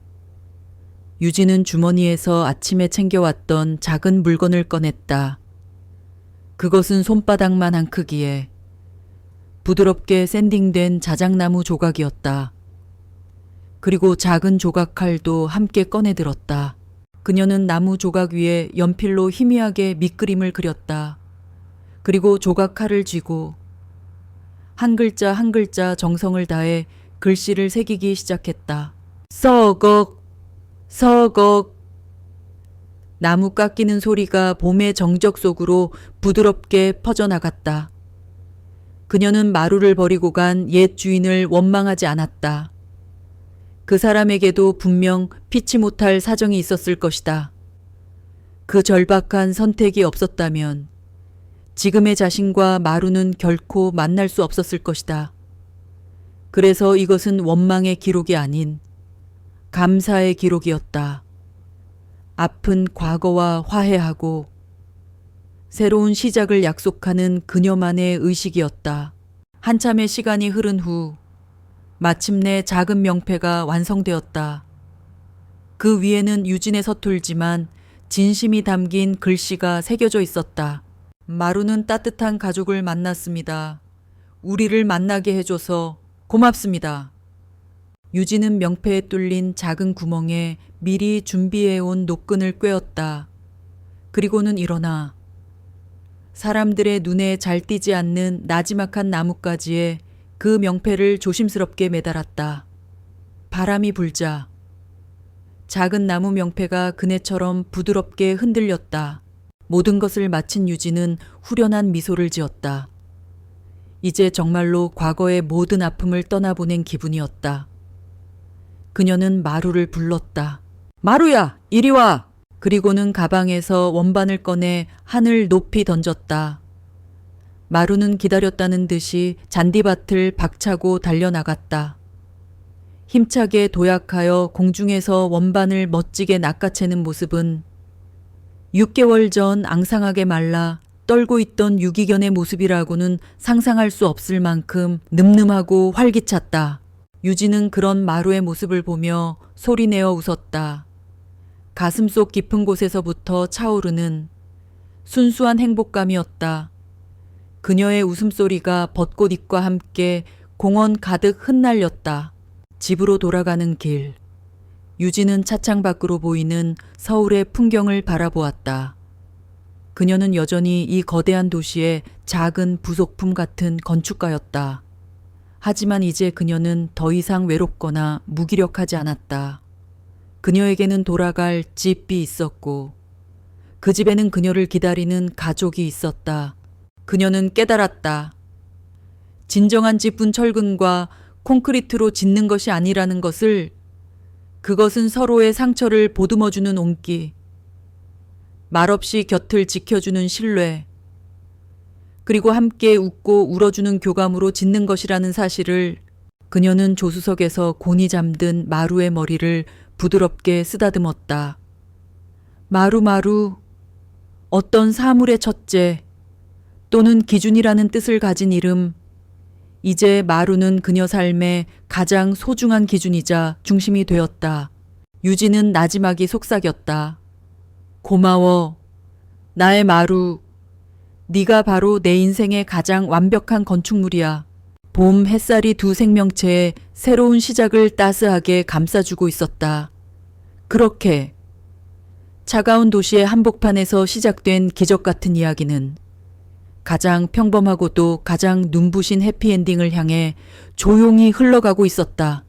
유진은 주머니에서 아침에 챙겨왔던 작은 물건을 꺼냈다. 그것은 손바닥만한 크기에 부드럽게 샌딩된 자작나무 조각이었다. 그리고 작은 조각 칼도 함께 꺼내들었다. 그녀는 나무 조각 위에 연필로 희미하게 밑그림을 그렸다. 그리고 조각 칼을 쥐고 한 글자 한 글자 정성을 다해 글씨를 새기기 시작했다. 서걱, 서걱. 나무 깎이는 소리가 봄의 정적 속으로 부드럽게 퍼져나갔다. 그녀는 마루를 버리고 간 옛 주인을 원망하지 않았다. 그 사람에게도 분명 피치 못할 사정이 있었을 것이다. 그 절박한 선택이 없었다면 지금의 자신과 마루는 결코 만날 수 없었을 것이다. 그래서 이것은 원망의 기록이 아닌 감사의 기록이었다. 아픈 과거와 화해하고 새로운 시작을 약속하는 그녀만의 의식이었다. 한참의 시간이 흐른 후 마침내 작은 명패가 완성되었다. 그 위에는 유진의 서툴지만 진심이 담긴 글씨가 새겨져 있었다. 마루는 따뜻한 가족을 만났습니다. 우리를 만나게 해줘서 고맙습니다. 유진은 명패에 뚫린 작은 구멍에 미리 준비해온 노끈을 꿰었다. 그리고는 일어나 사람들의 눈에 잘 띄지 않는 나지막한 나뭇가지에 그 명패를 조심스럽게 매달았다. 바람이 불자 작은 나무 명패가 그네처럼 부드럽게 흔들렸다. 모든 것을 마친 유진은 후련한 미소를 지었다. 이제 정말로 과거의 모든 아픔을 떠나보낸 기분이었다. 그녀는 마루를 불렀다. 마루야, 이리 와! 그리고는 가방에서 원반을 꺼내 하늘 높이 던졌다. 마루는 기다렸다는 듯이 잔디밭을 박차고 달려나갔다. 힘차게 도약하여 공중에서 원반을 멋지게 낚아채는 모습은 6개월 전 앙상하게 말라 떨고 있던 유기견의 모습이라고는 상상할 수 없을 만큼 늠름하고 활기찼다. 유진은 그런 마루의 모습을 보며 소리내어 웃었다. 가슴속 깊은 곳에서부터 차오르는 순수한 행복감이었다. 그녀의 웃음소리가 벚꽃잎과 함께 공원 가득 흩날렸다. 집으로 돌아가는 길. 유진은 차창 밖으로 보이는 서울의 풍경을 바라보았다. 그녀는 여전히 이 거대한 도시의 작은 부속품 같은 건축가였다. 하지만 이제 그녀는 더 이상 외롭거나 무기력하지 않았다. 그녀에게는 돌아갈 집이 있었고 그 집에는 그녀를 기다리는 가족이 있었다. 그녀는 깨달았다. 진정한 집은 철근과 콘크리트로 짓는 것이 아니라는 것을. 그것은 서로의 상처를 보듬어주는 온기, 말없이 곁을 지켜주는 신뢰, 그리고 함께 웃고 울어주는 교감으로 짓는 것이라는 사실을. 그녀는 조수석에서 곤히 잠든 마루의 머리를 부드럽게 쓰다듬었다. 마루, 어떤 사물의 첫째 또는 기준이라는 뜻을 가진 이름. 이제 마루는 그녀 삶의 가장 소중한 기준이자 중심이 되었다. 유진은 나지막이 속삭였다. 고마워. 나의 마루. 네가 바로 내 인생의 가장 완벽한 건축물이야. 봄 햇살이 두 생명체의 새로운 시작을 따스하게 감싸주고 있었다. 그렇게 차가운 도시의 한복판에서 시작된 기적 같은 이야기는 가장 평범하고도 가장 눈부신 해피엔딩을 향해 조용히 흘러가고 있었다.